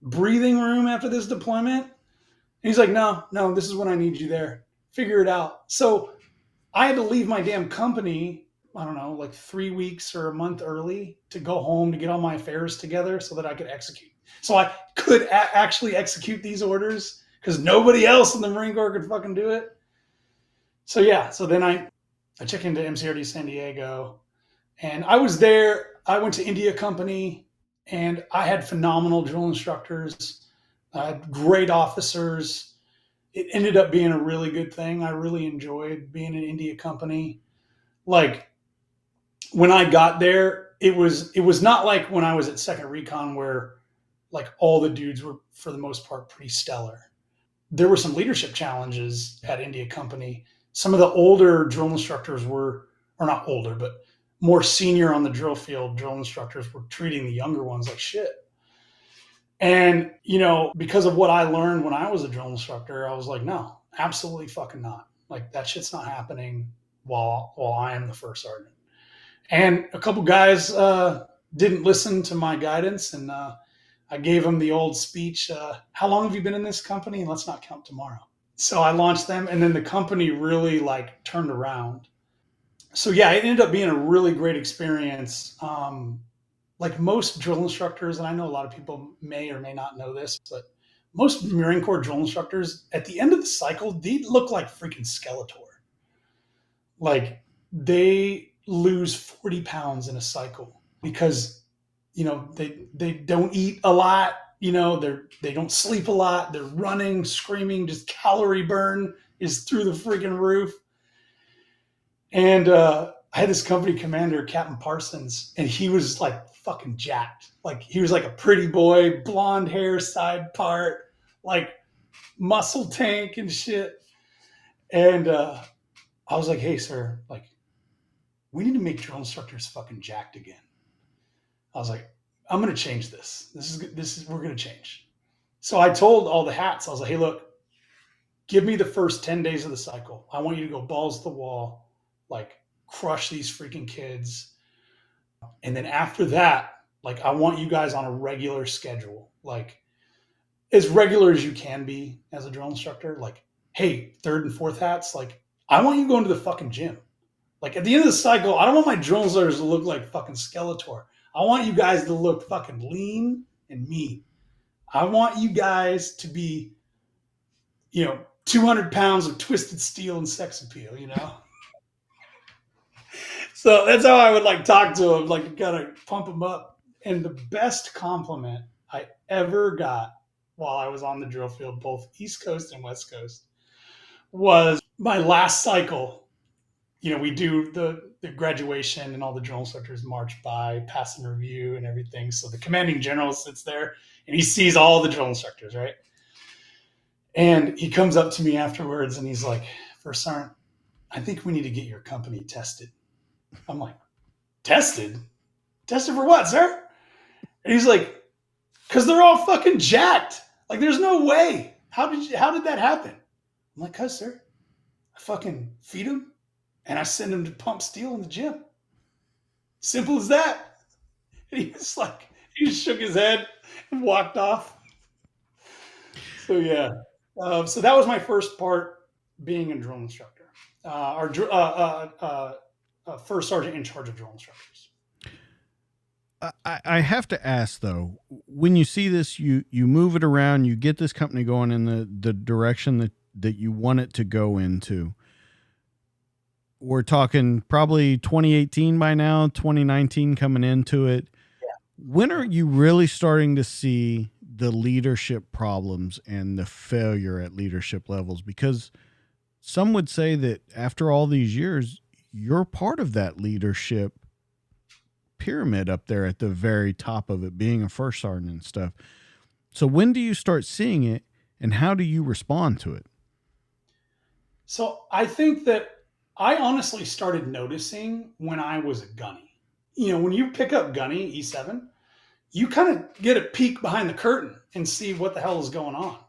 breathing room after this deployment? And he's like, no, this is when I need you there. Figure it out. So I had to leave my damn company, I don't know, like 3 weeks or a month early to go home to get all my affairs together so that I could execute. So I could actually execute these orders because nobody else in the Marine Corps could fucking do it. So yeah, so then I checked into MCRD San Diego and I was there. I went to India Company and I had phenomenal drill instructors, great officers. It ended up being a really good thing. I really enjoyed being in India Company. Like when I got there, it was not like when I was at 2nd Recon where like all the dudes were for the most part pretty stellar. There were some leadership challenges at India Company. Some of the older drill instructors were, or not older, but more senior on the drill field drill instructors were treating the younger ones like shit. And, you know, because of what I learned when I was a drill instructor, I was like, no, absolutely fucking not. Like that shit's not happening while I am the first sergeant. And a couple guys didn't listen to my guidance, and I gave them the old speech, how long have you been in this company? And let's not count tomorrow. So I launched them, and then the company really like turned around. So yeah, it ended up being a really great experience. Like most drill instructors, and I know a lot of people may or may not know this, but most Marine Corps drill instructors at the end of the cycle, they look like freaking Skeletor. Like they lose 40 pounds in a cycle because, you know, they don't eat a lot, you know, they don't sleep a lot. They're running, screaming, just calorie burn is through the freaking roof. And I had this company commander, Captain Parsons, and he was like fucking jacked. Like he was like a pretty boy, blonde hair, side part, like muscle tank and shit. And I was like, hey, sir, like, we need to make drill instructors fucking jacked again. I was like, I'm going to change this. We're going to change. So I told all the hats, I was like, hey, look, give me the first 10 days of the cycle. I want you to go balls to the wall, like crush these freaking kids. And then after that, like, I want you guys on a regular schedule, like as regular as you can be as a drill instructor. Like, hey, 3rd and 4th hats, like, I want you going to the fucking gym. Like at the end of the cycle, I don't want my drill instructors to look like fucking Skeletor. I want you guys to look fucking lean and mean. I want you guys to be, you know, 200 pounds of twisted steel and sex appeal, you know? So that's how I would like talk to them, like kind of pump them up. And the best compliment I ever got while I was on the drill field, both East Coast and West Coast, was my last cycle. You know, we do the graduation and all the drill instructors march by, pass and review and everything. So the commanding general sits there and he sees all the drill instructors, right? And he comes up to me afterwards and he's like, First Sergeant, I think we need to get your company tested. I'm like, tested? Tested for what, sir? And he's like, Because they're all fucking jacked. Like, there's no way. How did that happen? I'm like, cuz, sir, I fucking feed them and I send them to pump steel in the gym. Simple as that. And he was like, he just shook his head and walked off. So yeah. So that was my first part, being a drill instructor, first sergeant in charge of drill instructors. I have to ask though, when you see this, you move it around, you get this company going in the direction that you want it to go into. We're talking probably 2018 by now, 2019 coming into it. Yeah. When are you really starting to see the leadership problems and the failure at leadership levels? Because some would say that after all these years, you're part of that leadership pyramid up there at the very top of it, being a first sergeant and stuff. So when do you start seeing it, and how do you respond to it? So I think that I honestly started noticing when I was a gunny. You know, when you pick up gunny E7, you kind of get a peek behind the curtain and see what the hell is going on.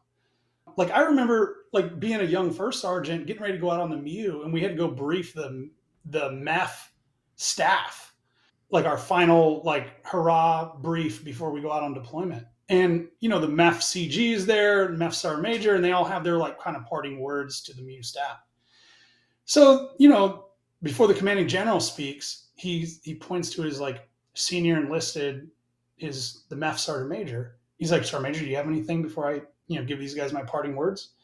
Like, I remember like being a young first sergeant, getting ready to go out on the MEU, and we had to go brief the MEF staff, like our final like hurrah brief before we go out on deployment. And you know, the MEF CG is there, MEF Sergeant Major, and they all have their like kind of parting words to the MEU staff. So, you know, before the commanding general speaks, he points to his like senior enlisted, is the MEF Sergeant Major. He's like, Sergeant Major, do you have anything before I, you know, give these guys my parting words?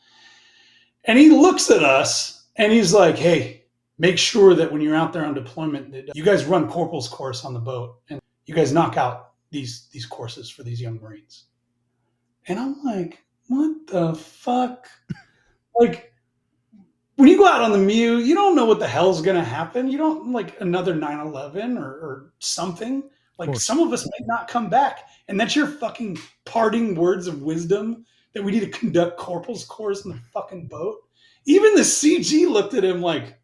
And he looks at us and he's like, hey, make sure that when you're out there on deployment, that you guys run corporal's course on the boat and you guys knock out these courses for these young Marines. And I'm like, what the fuck? Like, when you go out on the MEU, you don't know what the hell's going to happen. You don't, like, another 9/11 or something. Like, some of us might not come back. And that's your fucking parting words of wisdom, that we need to conduct corporal's course in the fucking boat. Even the CG looked at him like,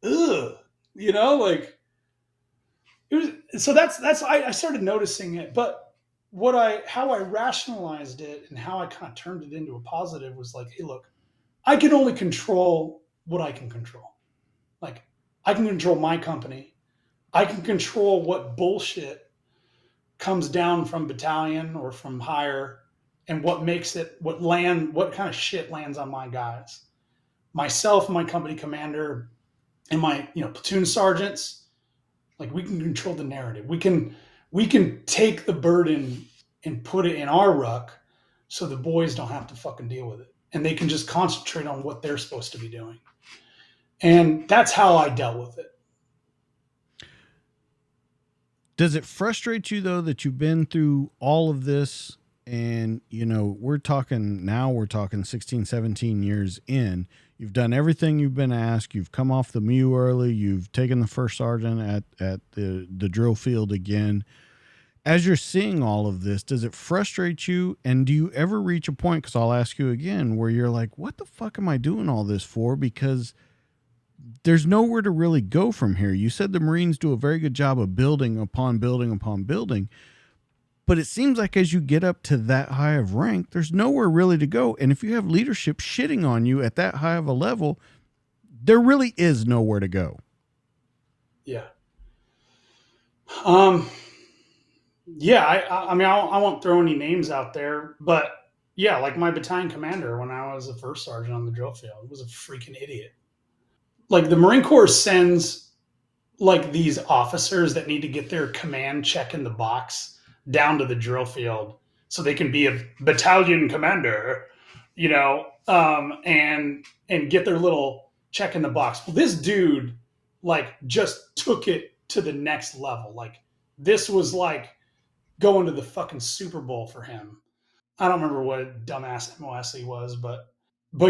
ugh, you know, like, it was. So I started noticing it. But how I rationalized it and how I kind of turned it into a positive was like, hey, look, I can only control what I can control. Like, I can control my company. I can control what bullshit comes down from battalion or from higher, and what makes it, what kind of shit lands on my guys. Myself, my company commander, and my, you know, platoon sergeants, like, we can control the narrative. We can take the burden and put it in our ruck so the boys don't have to fucking deal with it. And they can just concentrate on what they're supposed to be doing. And that's how I dealt with it. Does it frustrate you, though, that you've been through all of this and, you know, we're talking 16, 17 years in, you've done everything you've been asked, you've come off the MEU early, you've taken the first sergeant at the drill field again. As you're seeing all of this, does it frustrate you? And do you ever reach a point, because I'll ask you again, where you're like, what the fuck am I doing all this for? Because there's nowhere to really go from here. You said the Marines do a very good job of building upon building upon building, but it seems like as you get up to that high of rank, there's nowhere really to go. And if you have leadership shitting on you at that high of a level, there really is nowhere to go. Yeah. Yeah, I mean, I won't throw any names out there, but yeah, like my battalion commander when I was a first sergeant on the drill field was a freaking idiot. Like, the Marine Corps sends like these officers that need to get their command check in the box down to the drill field so they can be a battalion commander, you know, and get their little check in the box. Well, this dude like just took it to the next level. Like, this was like going to the fucking Super Bowl for him. I don't remember what dumbass MOS he was, but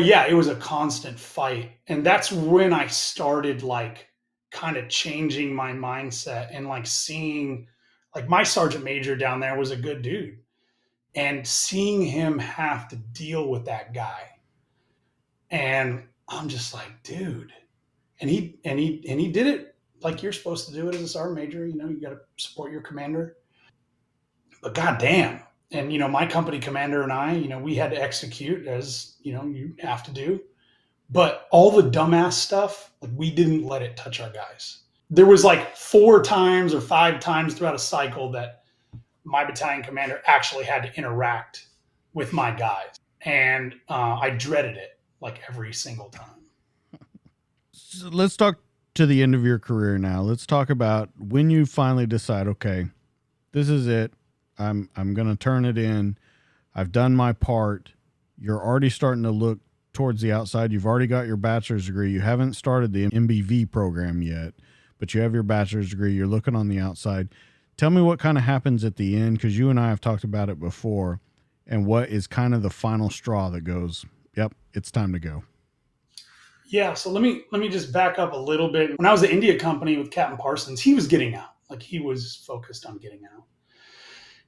yeah, it was a constant fight. And that's when I started like kind of changing my mindset and like seeing, like, my sergeant major down there was a good dude, and seeing him have to deal with that guy. And I'm just like, dude. And he did it like you're supposed to do it as a sergeant major. You know, you got to support your commander. But goddamn, And, my company commander and I, we had to execute as, you have to do. But all the dumbass stuff, like we didn't let it touch our guys. There was like 4 times or 5 times throughout a cycle that my battalion commander actually had to interact with my guys. And I dreaded it like every single time. So let's talk to the end of your career now. Let's talk about when you finally decide, okay, this is it. I'm going to turn it in. I've done my part. You're already starting to look towards the outside. You've already got your bachelor's degree. You haven't started the MBV program yet, but you have your bachelor's degree. You're looking on the outside. Tell me what kind of happens at the end, because you and I have talked about it before, and what is kind of the final straw that goes, yep, it's time to go. Yeah, so let me just back up a little bit. When I was at India Company with Captain Parsons, he was getting out. Like he was focused on getting out.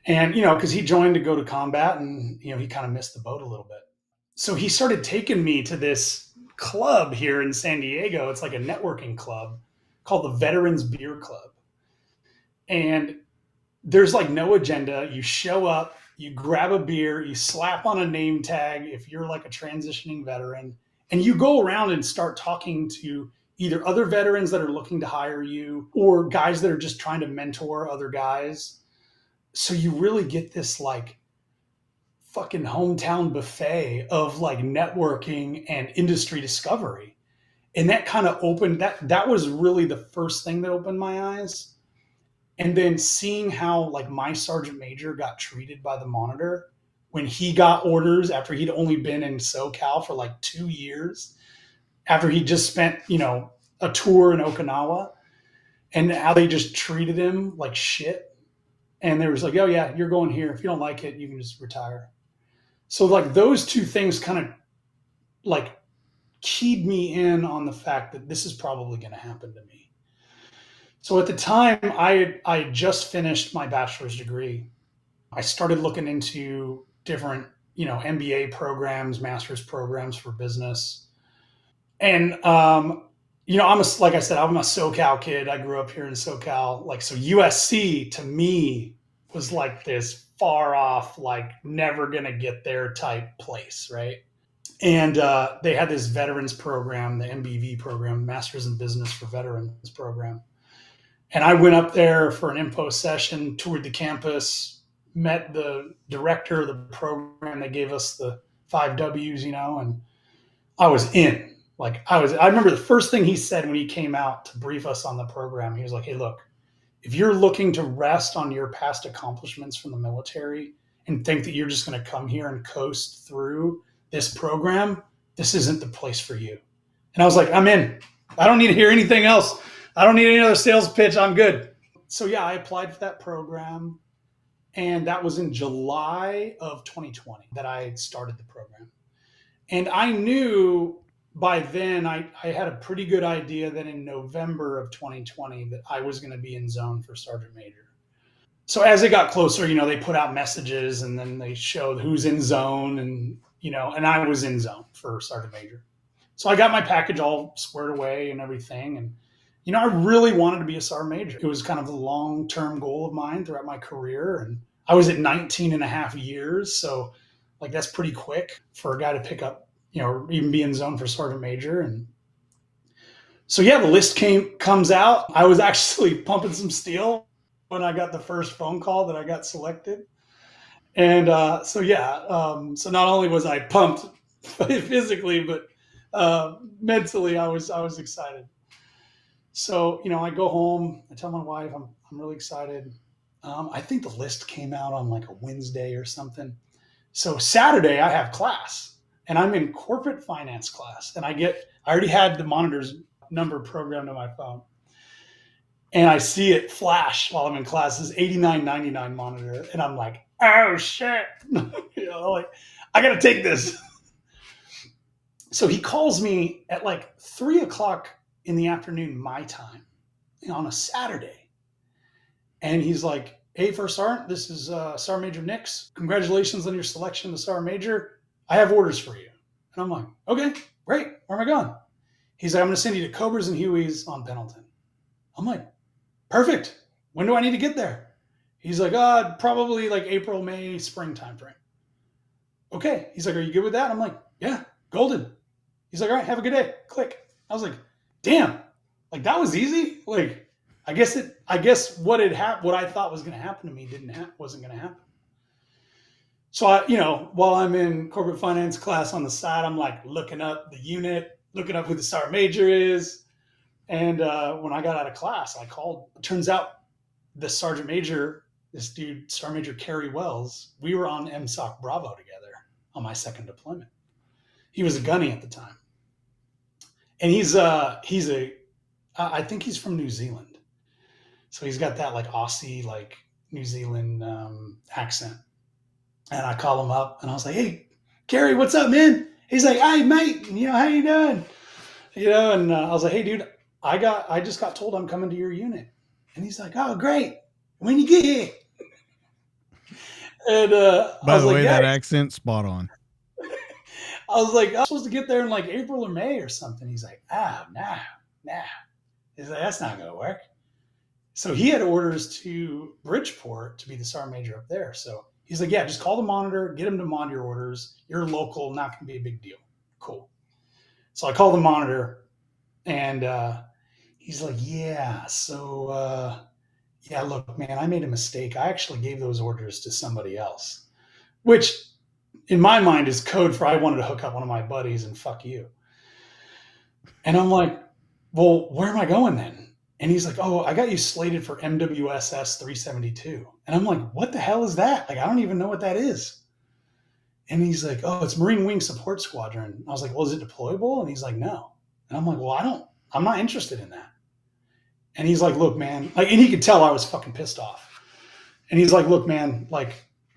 And, because he joined to go to combat and, he kind of missed the boat a little bit. So he started taking me to this club here in San Diego. It's like a networking club called the Veterans Beer Club. And there's like no agenda. You show up, you grab a beer, you slap on a name tag if you're like a transitioning veteran, and you go around and start talking to either other veterans that are looking to hire you or guys that are just trying to mentor other guys. So you really get this like fucking hometown buffet of like networking and industry discovery. And that kind of opened that was really the first thing that opened my eyes. And then seeing how like my sergeant major got treated by the monitor when he got orders after he'd only been in SoCal for like 2 years, after he just spent, a tour in Okinawa, and how they just treated him like shit. And they was like, oh yeah, you're going here. If you don't like it, you can just retire. So like those 2 things kind of like keyed me in on the fact that this is probably going to happen to me. So at the time, I had just finished my bachelor's degree. I started looking into different, MBA programs, master's programs for business. And, like I said, I'm a SoCal kid. I grew up here in SoCal. Like, so USC to me was like this far off, like never going to get there type place, right? And they had this veterans program, the MBV program, Masters in Business for Veterans program. And I went up there for an info session, toured the campus, met the director of the program. They gave us the 5 W's, and I was in. I remember the first thing he said when he came out to brief us on the program. He was like, hey, look, if you're looking to rest on your past accomplishments from the military and think that you're just going to come here and coast through this program, this isn't the place for you. And I was like, I'm in. I don't need to hear anything else. I don't need any other sales pitch. I'm good. So yeah, I applied for that program. And that was in July of 2020 that I started the program. And I knew by then, I had a pretty good idea that in November of 2020 that I was going to be in zone for Sergeant Major. So as it got closer, they put out messages and then they showed who's in zone and, and I was in zone for Sergeant Major. So I got my package all squared away and everything. And, I really wanted to be a Sergeant Major. It was kind of a long-term goal of mine throughout my career. And I was at 19 and a half years. So like, that's pretty quick for a guy to pick up, or even be in zone for Sergeant Major. And so, yeah, the list comes out. I was actually pumping some steel when I got the first phone call that I got selected. And so not only was I pumped physically, but mentally I was excited. So, I go home, I tell my wife, I'm really excited. I think the list came out on like a Wednesday or something. So Saturday I have class and I'm in corporate finance class, and I already had the monitor's number programmed on my phone. And I see it flash while I'm in class, this 8999 monitor. And I'm like, oh shit. I got to take this. So he calls me at like 3:00 in the afternoon, my time, on a Saturday. And he's like, hey, First Sergeant, this is Sergeant Major Nix. Congratulations on your selection to Sergeant Major. I have orders for you. And I'm like, okay, great. Where am I going? He's like, I'm going to send you to Cobras and Hueys on Pendleton. I'm like, perfect. When do I need to get there? He's like, probably like April, May, spring time frame. Okay. He's like, are you good with that? I'm like, yeah, golden. He's like, all right, have a good day. Click. I was like, damn, like that was easy. Like, I guess what I thought was going to happen to me wasn't going to happen. So while I'm in corporate finance class on the side, I'm like looking up the unit, looking up who the sergeant major is. And when I got out of class, I called. Turns out the sergeant major, this dude, Sergeant Major Kerry Wells, we were on MSOC Bravo together on my second deployment. He was a gunny at the time. And I think he's from New Zealand. So he's got that like Aussie, like New Zealand accent. And I call him up and I was like, hey, Kerry, what's up, man? He's like, hey, mate, how you doing? And I was like, hey, dude, I just got told I'm coming to your unit. And he's like, oh, great. When you get here. And by the way, that accent, spot on. I was like, I'm supposed to get there in like April or May or something. He's like, nah. He's like, that's not going to work. So he had orders to Bridgeport to be the sergeant major up there. So he's like, yeah, just call the monitor, get him to monitor your orders. You're local, not going to be a big deal. Cool. So I call the monitor and he's like, yeah, so yeah, look, man, I made a mistake. I actually gave those orders to somebody else, which in my mind is code for I wanted to hook up one of my buddies and fuck you. And I'm like, well, where am I going then? And he's like, oh, I got you slated for MWSS 372. And I'm like, what the hell is that? Like, I don't even know what that is. And he's like, oh, it's Marine Wing Support Squadron. I was like, well, is it deployable? And he's like, no. And I'm like, well, I'm not interested in that. And he's like, look, man, like, and he could tell I was fucking pissed off. And he's like, look, man, like,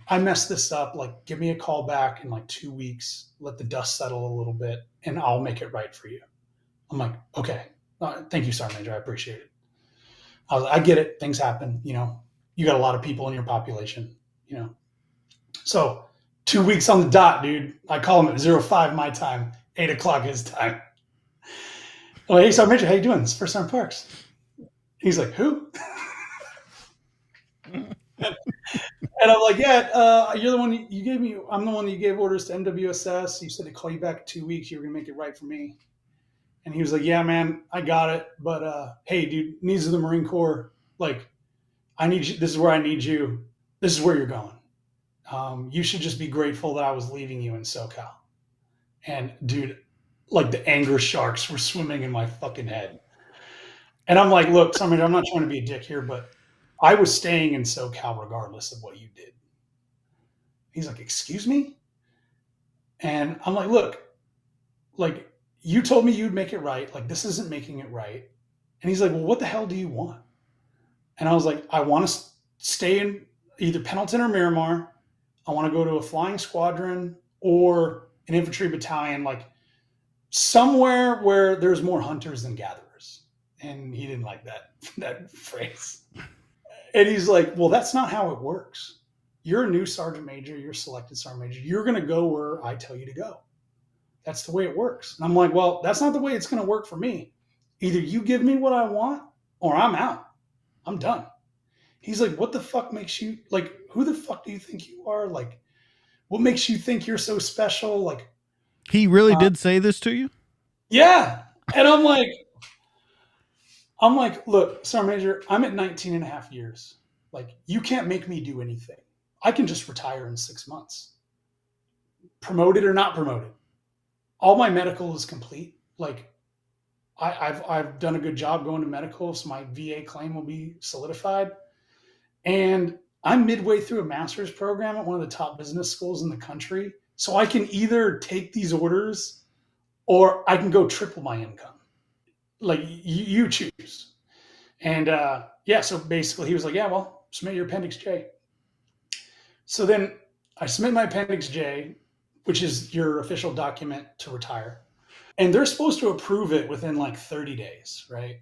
I messed this up. Like, give me a call back in like 2 weeks. Let the dust settle a little bit, and I'll make it right for you. I'm like, okay. Thank you, Sergeant Major. I appreciate it. I get it. Things happen. You got a lot of people in your population, So 2 weeks on the dot, dude. I call him at 05 my time, 8 o'clock his time. I'm like, hey, Sergeant Major, how you doing? This is First Sergeant Parkes. He's like, who? And I'm like, yeah, you're the one you gave me. I'm the one that you gave orders to MWSS. You said to call you back in 2 weeks. You were going to make it right for me. And he was like, yeah, man, I got it. But hey, dude, needs of the Marine Corps. Like, I need you. This is where I need you. This is where you're going. You should just be grateful that I was leaving you in SoCal. And dude, like the anger sharks were swimming in my fucking head. And I'm like, look, I'm not trying to be a dick here, but I was staying in SoCal regardless of what you did. He's like, excuse me? And I'm like, look, like, you told me you'd make it right. Like, this isn't making it right. And he's like, well, what the hell do you want? And I was like, I want to stay in either Pendleton or Miramar. I want to go to a flying squadron or an infantry battalion, like somewhere where there's more hunters than gatherers. And he didn't like that phrase. And he's like, well, that's not how it works. You're a new sergeant major. You're a selected sergeant major. You're going to go where I tell you to go. That's the way it works. And I'm like, well, that's not the way it's going to work for me. Either you give me what I want or I'm out. I'm done. He's like, what the fuck makes you, like, who the fuck do you think you are? Like, what makes you think you're so special? Like, he really did say this to you? Yeah. And I'm like, look, Sergeant Major, I'm at 19 and a half years. Like, you can't make me do anything. I can just retire in 6 months. Promoted or not promoted. All my medical is complete. Like, I've done a good job going to medical, so my VA claim will be solidified. And I'm midway through a master's program at one of the top business schools in the country. So I can either take these orders or I can go triple my income. Like, you choose. And so basically he was like, yeah, well, submit your Appendix J. So then I submit my Appendix J, which is your official document to retire. And they're supposed to approve it within like 30 days, right?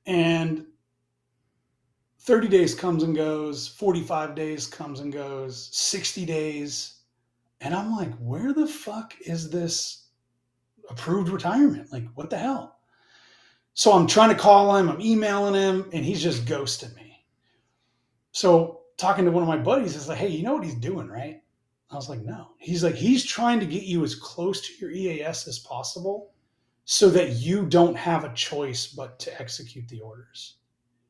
And 30 days comes and goes, 45 days comes and goes, 60 days. And I'm like, where the fuck is this approved retirement? Like, what the hell? So I'm trying to call him, I'm emailing him, and he's just ghosting me. So talking to one of my buddies is like, hey, you know what he's doing, right? I was like, no. He's like, he's trying to get you as close to your EAS as possible so that you don't have a choice but to execute the orders.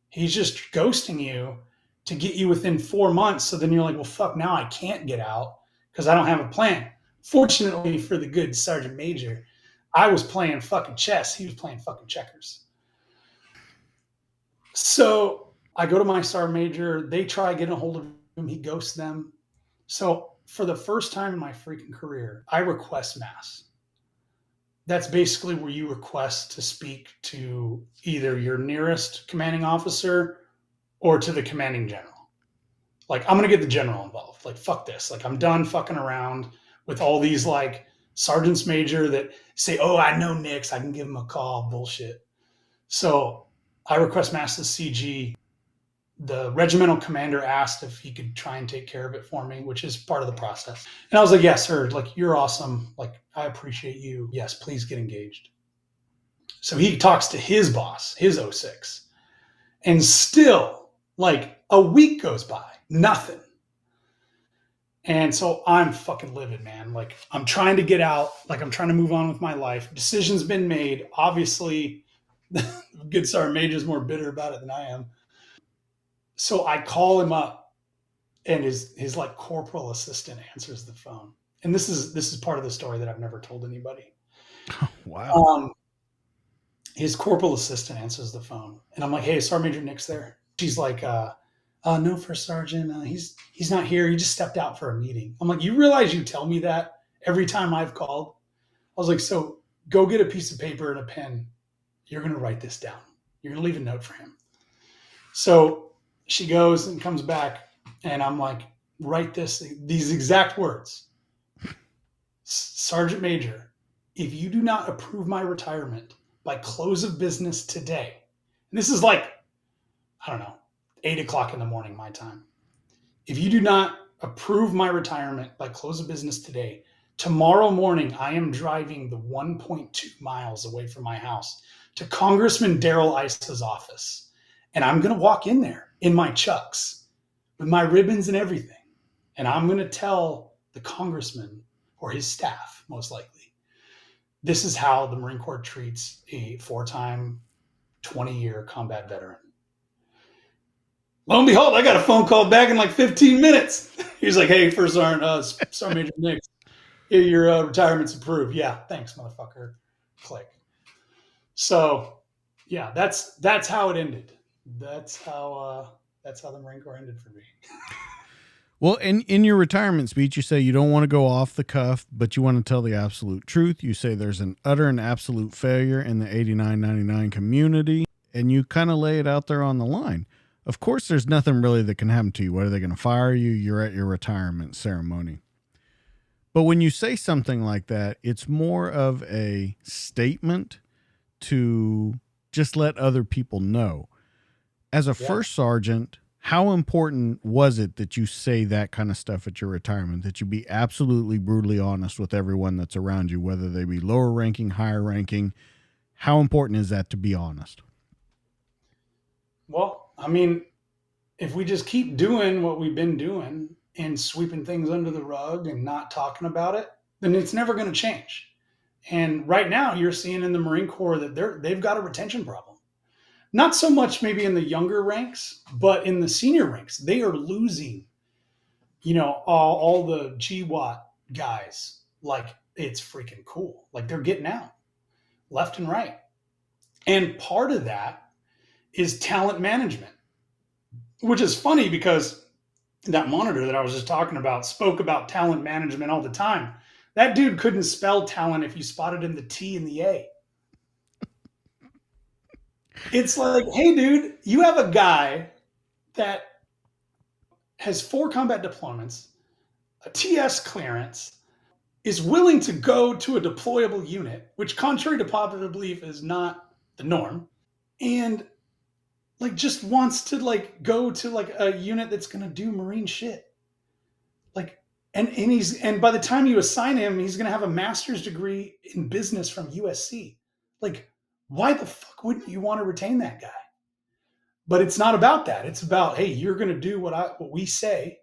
He's just ghosting you to get you within 4 months. So then you're like, well, fuck, now I can't get out because I don't have a plan. Fortunately for the good Sergeant Major, I was playing fucking chess. He was playing fucking checkers. So I go to my Sergeant Major. They try getting a hold of him. He ghosts them. So for the first time in my freaking career, I request mass. That's basically where you request to speak to either your nearest commanding officer or to the commanding general. Like, I'm going to get the general involved. Like, fuck this. Like, I'm done fucking around with all these, like, sergeants major that say, oh, I know Nick's. I can give him a call. Bullshit. So I request mass to CG. The regimental commander asked if he could try and take care of it for me, which is part of the process. And I was like, yes, sir. Like, you're awesome. Like, I appreciate you. Yes, please get engaged. So he talks to his boss, his 06. And still, like, a week goes by. Nothing. And so I'm fucking livid, man. Like, I'm trying to get out. Like, I'm trying to move on with my life. Decision's been made. Obviously, good Sergeant Major's more bitter about it than I am. So I call him up, and his like corporal assistant answers the phone. And this is part of the story that I've never told anybody. Wow. His corporal assistant answers the phone, and I'm like, "Hey, Sergeant Major Nick's there." She's like, no, First Sergeant, he's not here. He just stepped out for a meeting." I'm like, "You realize you tell me that every time I've called?" I was like, "So go get a piece of paper and a pen. You're gonna write this down. You're gonna leave a note for him." So she goes and comes back, and I'm like, "Write these exact words, Sergeant Major. If you do not approve my retirement by close of business today," and this is like, I don't know, 8 o'clock in the morning, my time. "If you do not approve my retirement by close of business today, tomorrow morning I am driving the 1.2 miles away from my house to Congressman Darrell Issa's office. And I'm going to walk in there in my chucks with my ribbons and everything. And I'm going to tell the congressman or his staff, most likely, this is how the Marine Corps treats a 4-time, 20-year combat veteran." Lo and behold, I got a phone call back in like 15 minutes. He's like, "Hey, First Sergeant, Sergeant Major Nick, your retirement's approved." "Yeah, thanks, motherfucker." Click. So, yeah, that's how it ended. That's how the Marine Corps ended for me. Well, in your retirement speech, you say you don't want to go off the cuff, but you want to tell the absolute truth. You say there's an utter and absolute failure in the 8999 community, and you kind of lay it out there on the line. Of course, there's nothing really that can happen to you. What are they going to fire you? You're at your retirement ceremony. But when you say something like that, it's more of a statement to just let other people know. As a first sergeant, how important was it that you say that kind of stuff at your retirement, that you be absolutely brutally honest with everyone that's around you, whether they be lower ranking, higher ranking? How important is that to be honest? Well, I mean, if we just keep doing what we've been doing and sweeping things under the rug and not talking about it, then it's never going to change. And right now, you're seeing in the Marine Corps that they've got a retention problem. Not so much maybe in the younger ranks, but in the senior ranks, they are losing, all the GWAT guys. Like, it's freaking cool. Like, they're getting out left and right. And part of that is talent management, which is funny because that monitor that I was just talking about spoke about talent management all the time. That dude couldn't spell talent if you spotted him the T and the A. It's like, hey, dude, you have a guy that has 4 combat deployments, a TS clearance, is willing to go to a deployable unit, which, contrary to popular belief, is not the norm, and like just wants to like go to like a unit that's going to do Marine shit. Like, and by the time you assign him, he's going to have a master's degree in business from USC. Like, why the fuck wouldn't you want to retain that guy? But it's not about that. It's about, hey, you're going to do what we say.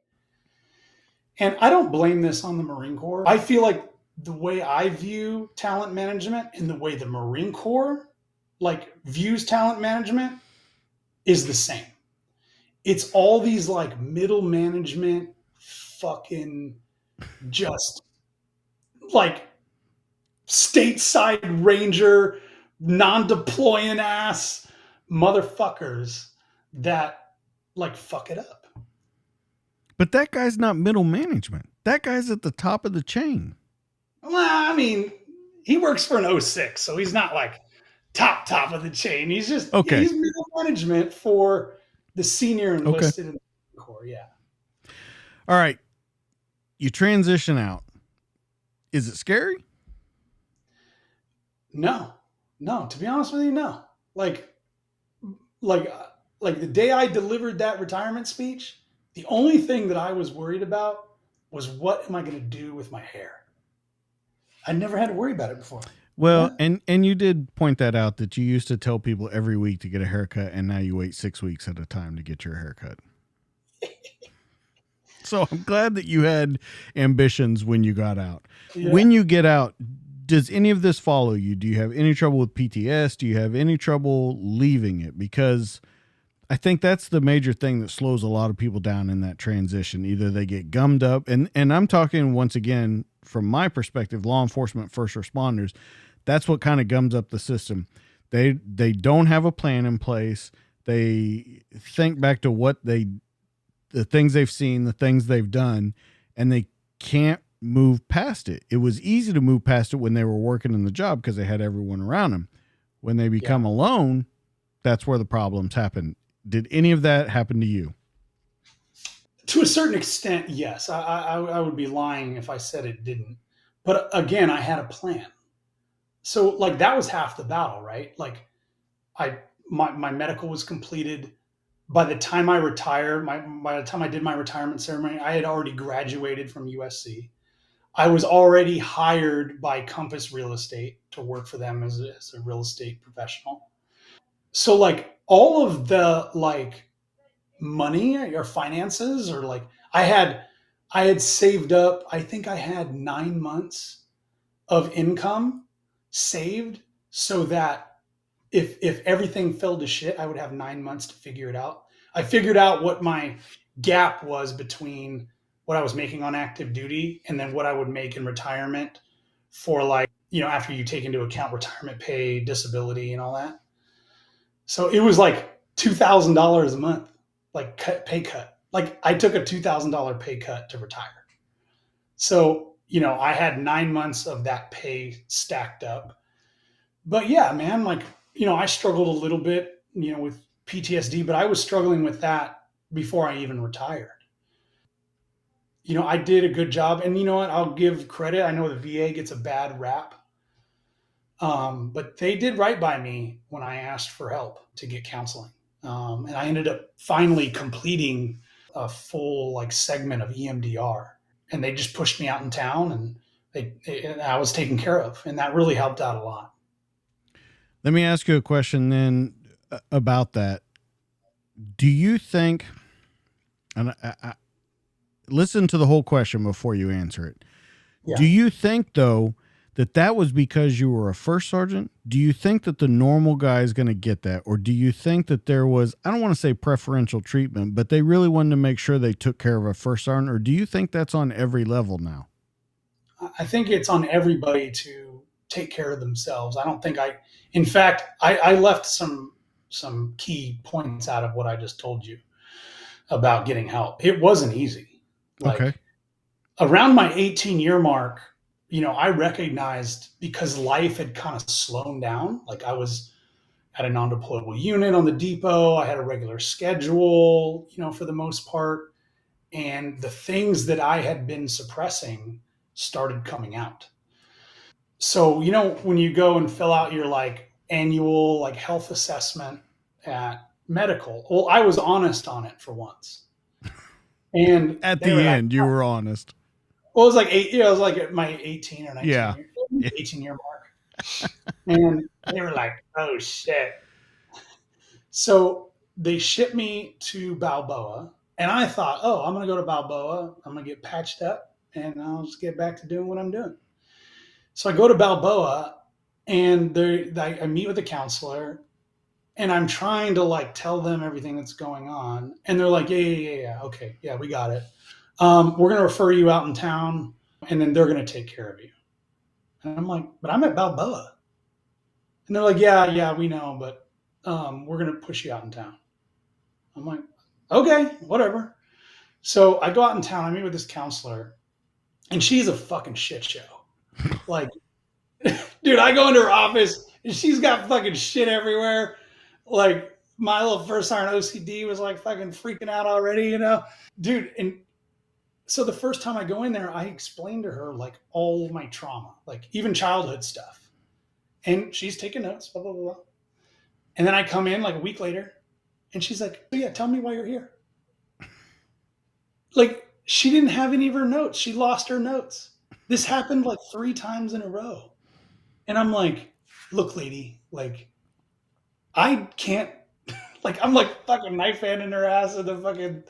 And I don't blame this on the Marine Corps. I feel like the way I view talent management and the way the Marine Corps like views talent management is the same. It's all these like middle management fucking just like stateside ranger non-deploying ass motherfuckers that like fuck it up. But that guy's not middle management. That guy's at the top of the chain. Well, I mean, he works for an 06, so he's not like top of the chain. He's just he's middle management for the senior enlisted in the Marine Corps. Yeah. All right. You transition out. Is it scary? No. To be honest with you, no. Like the day I delivered that retirement speech, the only thing that I was worried about was what am I going to do with my hair? I never had to worry about it before. Well, yeah. and you did point that out, that you used to tell people every week to get a haircut, and now you wait 6 weeks at a time to get your haircut. So I'm glad that you had ambitions when you got out. Yeah. When you get out, does any of this follow you? Do you have any trouble with PTS? Do you have any trouble leaving it? Because I think that's the major thing that slows a lot of people down in that transition. Either they get gummed up, and I'm talking once again, from my perspective, law enforcement, first responders, that's what kind of gums up the system. They don't have a plan in place. They think back to the things they've seen, the things they've done, and they can't move past it. It was easy to move past it when they were working in the job because they had everyone around them. When they become alone, that's where the problems happen. Did any of that happen to you? To a certain extent, yes. I would be lying if I said it didn't. But again, I had a plan. So like that was half the battle, right? Like my medical was completed. By the time I retired, by the time I did my retirement ceremony, I had already graduated from USC. I was already hired by Cømpass Real Estate to work for them as a real estate professional. So like all of the like money or finances, or like I had saved up, I think I had 9 months of income saved so that if everything fell to shit, I would have 9 months to figure it out. I figured out what my gap was between what I was making on active duty and then what I would make in retirement for like, after you take into account retirement pay, disability and all that. So it was like $2,000 a month, like pay cut. Like I took a $2,000 pay cut to retire. So, I had 9 months of that pay stacked up. But yeah, man, like, I struggled a little bit, with PTSD, but I was struggling with that before I even retired. I did a good job, and you know what? I'll give credit. I know the VA gets a bad rap, but they did right by me when I asked for help to get counseling. And I ended up finally completing a full like segment of EMDR, and they just pushed me out in town, and I was taken care of, and that really helped out a lot. Let me ask you a question then about that. Do you think, and I listen to the whole question before you answer it. Yeah. Do you think though that was because you were a first sergeant? Do you think that the normal guy is going to get that? Or do you think that there was, I don't want to say preferential treatment, but they really wanted to make sure they took care of a first sergeant? Or do you think that's on every level now? I think it's on everybody to take care of themselves. I don't think in fact, I left some key points out of what I just told you about getting help. It wasn't easy. Okay. Around my 18-year mark, I recognized, because life had kind of slowed down. Like I was at a non-deployable unit on the depot. I had a regular schedule, for the most part. And the things that I had been suppressing started coming out. So, when you go and fill out your like annual like health assessment at medical, well, I was honest on it for once. And at the end, you were honest. Well, it was like I was like at my 18 or 19 18-year mark. And they were like, oh shit. So they shipped me to Balboa, and I thought, oh, I'm going to go to Balboa. I'm going to get patched up, and I'll just get back to doing what I'm doing. So I go to Balboa, and I meet with the counselor, and I'm trying to like tell them everything that's going on, and they're like, yeah, okay, yeah, we got it. We're going to refer you out in town, and then they're going to take care of you. And I'm like, but I'm at Balboa. And they're like, yeah, we know, but we're going to push you out in town. I'm like, okay, whatever. So I go out in town, I meet with this counselor, and she's a fucking shit show. Like, dude, I go into her office, and she's got fucking shit everywhere. Like, my little first sergeant OCD was like fucking freaking out already, you know? Dude, and so the first time I go in there, I explained to her like all of my trauma, like even childhood stuff. And she's taking notes, blah, blah, blah. And then I come in like a week later, and she's like, oh, yeah, tell me why you're here. Like, she didn't have any of her notes. She lost her notes. This happened like 3 times in a row. And I'm like, look, lady, like, I can't, like, I'm like fucking knife handing her ass in the fucking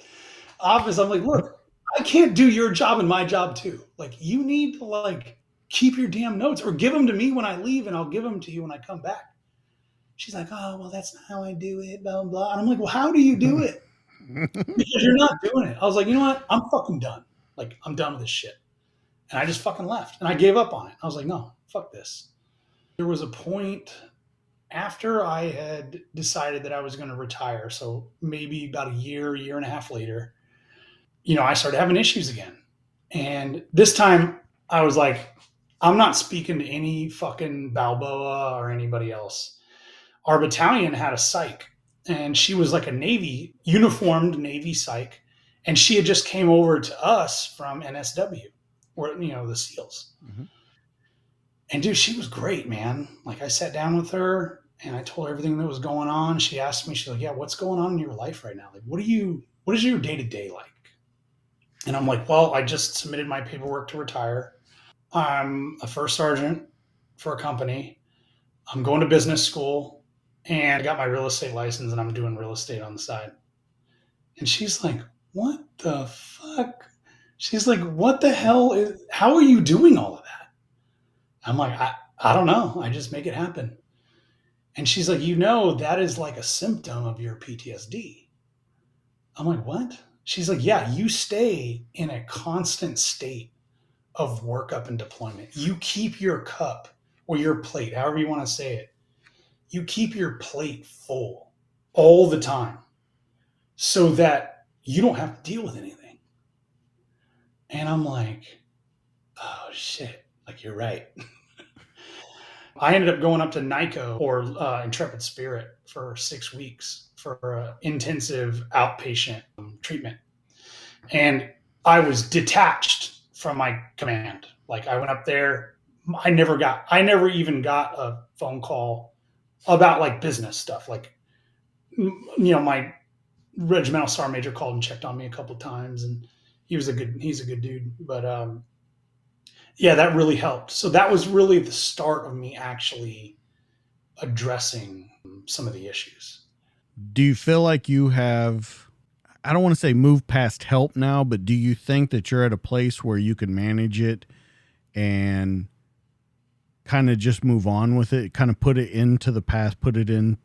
office. I'm like, look, I can't do your job and my job too. Like, you need to like keep your damn notes or give them to me when I leave, and I'll give them to you when I come back. She's like, oh, well, that's not how I do it, blah, blah, blah. And I'm like, well, how do you do it? Because you're not doing it. I was like, you know what? I'm fucking done. Like, I'm done with this shit. And I just fucking left. And I gave up on it. I was like, no, fuck this. There was a point after I had decided that I was going to retire. So maybe about a year and a half later, you know, I started having issues again. And this time I was like, I'm not speaking to any fucking Balboa or anybody else. Our battalion had a psych, and she was like a Navy, uniformed Navy psych. And she had just came over to us from NSW, or, you know, the SEALs. Mm-hmm. And dude, she was great, man. Like, I sat down with her and I told her everything that was going on. She asked me, she's like, yeah, what's going on in your life right now? Like, what is your day-to-day like? And I'm like, well, I just submitted my paperwork to retire. I'm a first sergeant for a company. I'm going to business school, and I got my real estate license, and I'm doing real estate on the side. And she's like, what the fuck? She's like, what the hell how are you doing all of that? I'm like, I don't know. I just make it happen. And she's like, you know, that is like a symptom of your PTSD. I'm like, what? She's like, yeah, you stay in a constant state of workup and deployment. You keep your cup or your plate, however you want to say it. You keep your plate full all the time so that you don't have to deal with anything. And I'm like, oh shit, like, you're right. I ended up going up to NICO, or Intrepid Spirit, for 6 weeks for intensive outpatient treatment. And I was detached from my command. Like, I went up there. I never even got a phone call about like business stuff. Like, you know, my regimental sergeant major called and checked on me a couple of times, and he's a good dude. But yeah, that really helped. So that was really the start of me actually addressing some of the issues. Do you feel like you have, I don't want to say move past help now, but do you think that you're at a place where you can manage it and kind of just move on with it, kind of put it into the past, put it into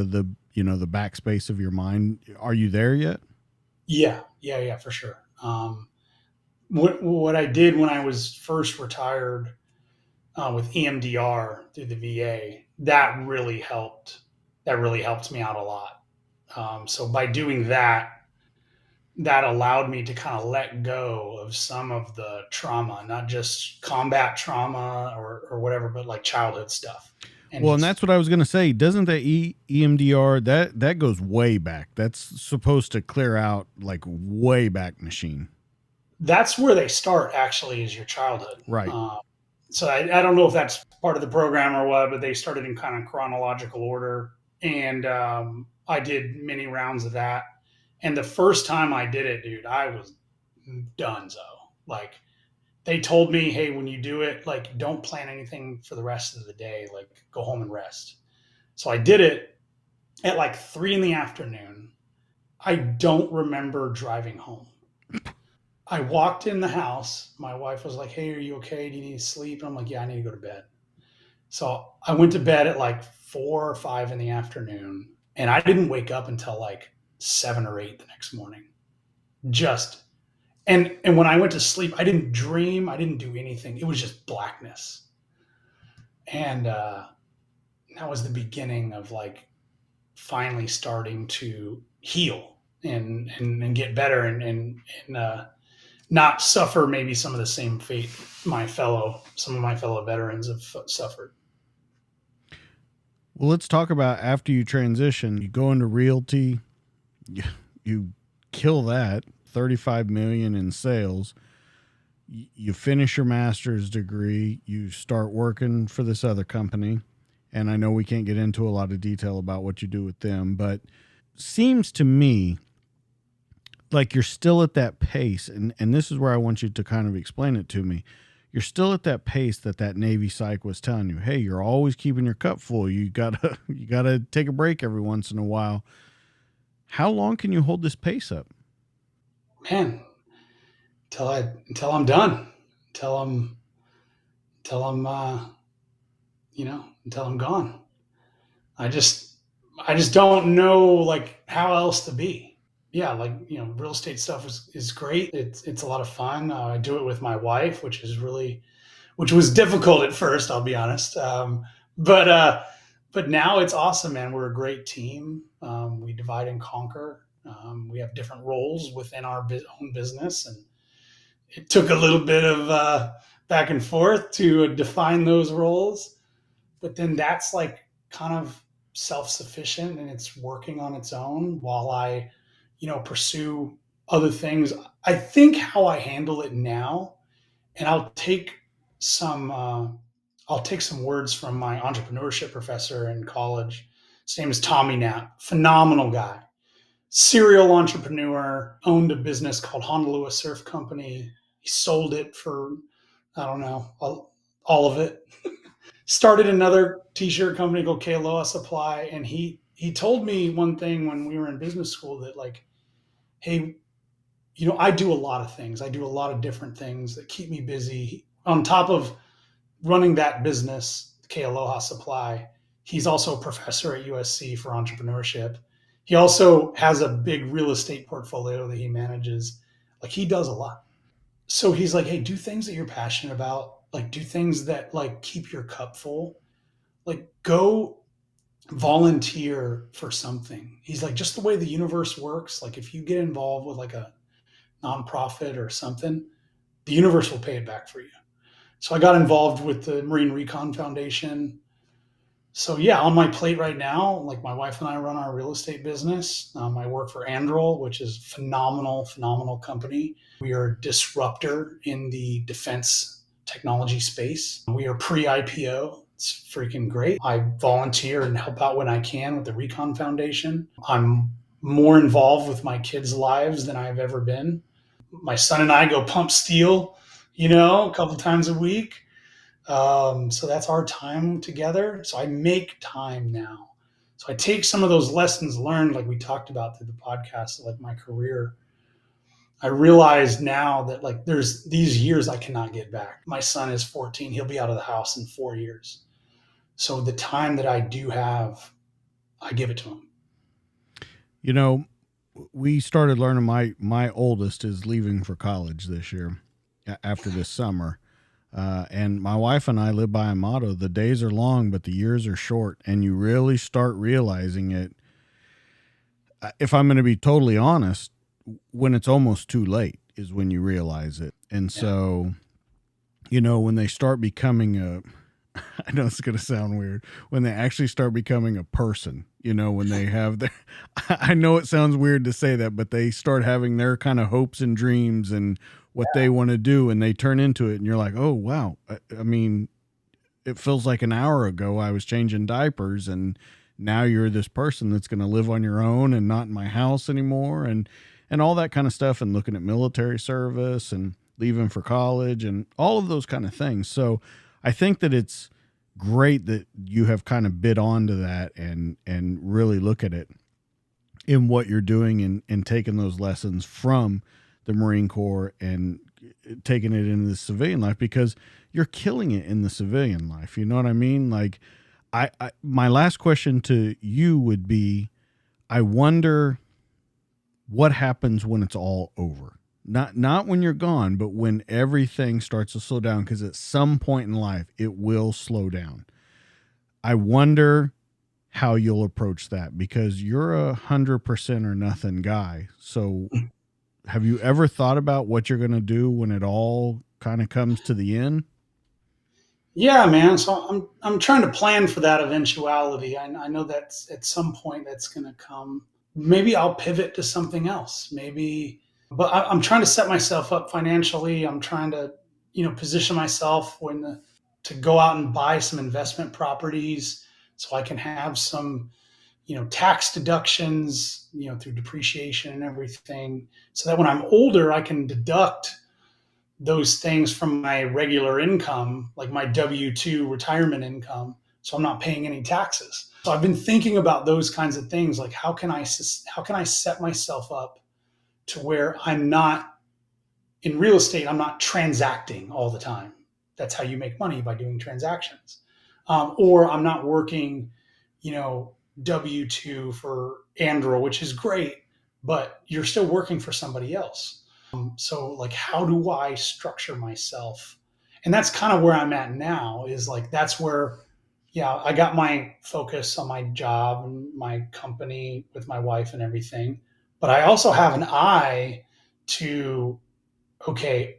the, you know, the backspace of your mind? Are you there yet? Yeah, for sure. What I did when I was first retired with EMDR through the VA, that really helped. That really helped me out a lot. So by doing that, that allowed me to kind of let go of some of the trauma, not just combat trauma or whatever, but like childhood stuff. And that's what I was going to say. Doesn't that EMDR, that goes way back? That's supposed to clear out like way back machine. That's where they start, actually, is your childhood. Right. So I don't know if that's part of the program or what, but they started in kind of chronological order. And I did many rounds of that. And the first time I did it, dude, I was donezo. Like, they told me, hey, when you do it, like, don't plan anything for the rest of the day. Like, go home and rest. So I did it. at like 3 in the afternoon. I don't remember driving home. I walked in the house. My wife was like, "Hey, are you okay? Do you need to sleep?" And I'm like, "Yeah, I need to go to bed." So I went to bed at like 4 or 5 in the afternoon, and I didn't wake up until like 7 or 8 the next morning. Just and when I went to sleep, I didn't dream. I didn't do anything. It was just blackness, and that was the beginning of like finally starting to heal and get better and not suffer maybe some of the same fate some of my fellow veterans have suffered. Well, let's talk about after you transition, you go into realty, you kill that, 35 million in sales. You finish your master's degree, you start working for this other company. And I know we can't get into a lot of detail about what you do with them, but seems to me like you're still at that pace. And this is where I want you to kind of explain it to me. You're still at that pace that Navy psych was telling you, hey, you're always keeping your cup full. You gotta take a break every once in a while. How long can you hold this pace up? Man, until I'm done, until I'm until I'm until I'm gone. I just don't know like how else to be. Yeah, like real estate stuff is great. It's a lot of fun. I do it with my wife, which was difficult at first. I'll be honest, but now it's awesome, man. We're a great team. We divide and conquer. We have different roles within our own business, and it took a little bit of back and forth to define those roles. But then that's like kind of self-sufficient and it's working on its own while I pursue other things. I think how I handle it now, and some I'll take some words from my entrepreneurship professor in college. His name is Tommy Knapp. Phenomenal guy, serial entrepreneur, owned a business called Honolulu Surf Company. He sold it for, I don't know, all of it. Started another t-shirt company called Kealoha Supply, and he told me one thing when we were in business school that like, hey, I do a lot of things. I do a lot of different things that keep me busy. On top of running that business, Kealoha Supply, he's also a professor at USC for entrepreneurship. He also has a big real estate portfolio that he manages. Like he does a lot. So he's like, hey, do things that you're passionate about. Like do things that like keep your cup full. Like go volunteer for something. He's like, just the way the universe works. Like if you get involved with like a nonprofit or something, the universe will pay it back for you. So I got involved with the Marine Recon Foundation. So yeah, on my plate right now, like my wife and I run our real estate business. I work for Anduril, which is phenomenal company. We are a disruptor in the defense technology space. We are pre-IPO. It's freaking great. I volunteer and help out when I can with the Recon Foundation. I'm more involved with my kids' lives than I've ever been. My son and I go pump steel, a couple times a week. So that's our time together. So I make time now. So I take some of those lessons learned, like we talked about through the podcast, like my career. I realize now that like there's these years I cannot get back. My son is 14. He'll be out of the house in 4 years. So the time that I do have, I give it to him. We started learning my oldest is leaving for college this year after this summer. And my wife and I live by a motto: the days are long, but the years are short. And you really start realizing it. If I'm going to be totally honest, when it's almost too late is when you realize it. And so, when they start becoming I know it's going to sound weird, when they actually start becoming a person, when they have their, I know it sounds weird to say that, but they start having their kind of hopes and dreams and what they want to do, and they turn into it, and you're like, oh, wow. I mean, it feels like an hour ago I was changing diapers, and now you're this person that's going to live on your own and not in my house anymore, and all that kind of stuff, and looking at military service and leaving for college and all of those kind of things. So I think that it's great that you have kind of bit onto that and really look at it in what you're doing and taking those lessons from the Marine Corps and taking it into the civilian life, because you're killing it in the civilian life. You know what I mean? Like my last question to you would be, I wonder what happens when it's all over. Not when you're gone, but when everything starts to slow down, because at some point in life, it will slow down. I wonder how you'll approach that, because you're 100% or nothing guy. So have you ever thought about what you're going to do when it all kind of comes to the end? Yeah, man. So I'm trying to plan for that eventuality. I know that at some point that's going to come. Maybe I'll pivot to something else. But I'm trying to set myself up financially. I'm trying to, position myself to go out and buy some investment properties so I can have some, tax deductions, through depreciation and everything, so that when I'm older, I can deduct those things from my regular income, like my W-2 retirement income. So I'm not paying any taxes. So I've been thinking about those kinds of things. Like, how can I set myself up to where I'm not in real estate, I'm not transacting all the time. That's how you make money, by doing transactions. Or I'm not working, W-2 for Anduril, which is great, but you're still working for somebody else. So like, how do I structure myself? And that's kind of where I'm at now, is like, that's where, I got my focus on my job and my company with my wife and everything. But I also have an eye to, okay,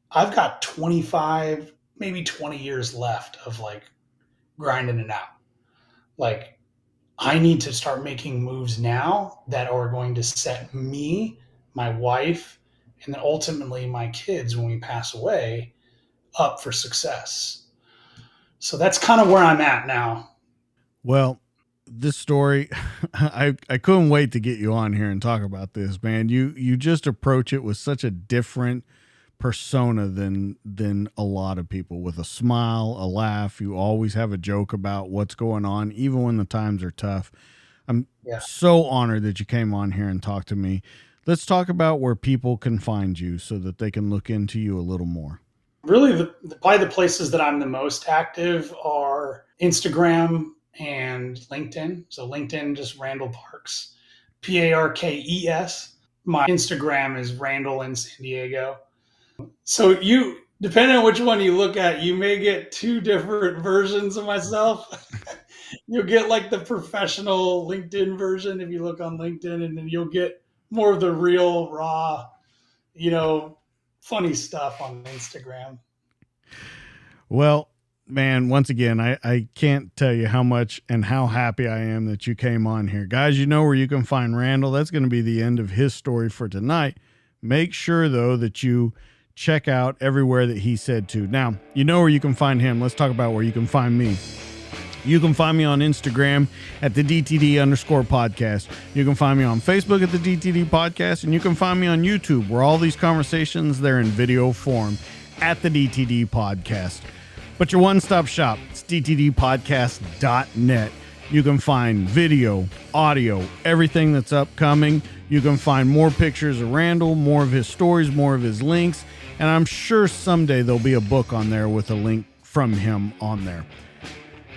I've got 25, maybe 20 years left of like grinding it out. Like, I need to start making moves now that are going to set me, my wife, and then ultimately my kids, when we pass away, up for success. So that's kind of where I'm at now. Well, this story, I couldn't wait to get you on here and talk about this, man. You just approach it with such a different persona than a lot of people, with a smile, a laugh. You always have a joke about what's going on, even when the times are tough. I'm so honored that you came on here and talked to me. Let's talk about where people can find you so that they can look into you a little more. Really, probably the places that I'm the most active are Instagram and LinkedIn. So LinkedIn, just Randall Parkes, Parkes. My Instagram is Randall in San Diego. So depending on which one you look at, you may get two different versions of myself. You'll get like the professional LinkedIn version if you look on LinkedIn, and then you'll get more of the real, raw, funny stuff on Instagram. Well, man, once again, I can't tell you how much and how happy I am that you came on here. Guys, you know where you can find Randall. That's going to be the end of his story for tonight. Make sure, though, that you check out everywhere that he said to. Now, you know where you can find him. Let's talk about where you can find me. You can find me on Instagram at the DTD_podcast. You can find me on Facebook at the DTD podcast, and you can find me on YouTube, where all these conversations, they're in video form, at the DTD podcast. But your one-stop shop, it's DTDpodcast.net. You can find video, audio, everything that's upcoming. You can find more pictures of Randall, more of his stories, more of his links, and I'm sure someday there'll be a book on there with a link from him on there.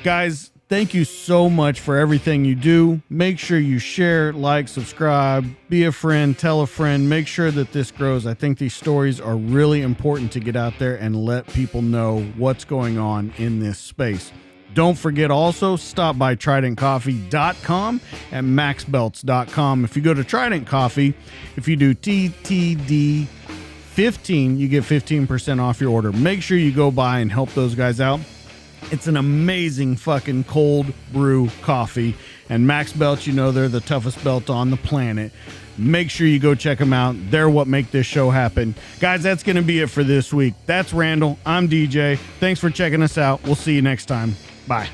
Guys, thank you so much for everything you do. Make sure you share, like, subscribe, be a friend, tell a friend. Make sure that this grows. I think these stories are really important to get out there and let people know what's going on in this space. Don't forget also, stop by TridentCoffee.com and MaxBelts.com. If you go to Trident Coffee, if you do TTD 15, you get 15% off your order. Make sure you go by and help those guys out. It's an amazing fucking cold brew coffee. And Max Belts, they're the toughest belt on the planet. Make sure you go check them out. They're what make this show happen. Guys, that's going to be it for this week. That's Randall. I'm DJ. Thanks for checking us out. We'll see you next time. Bye.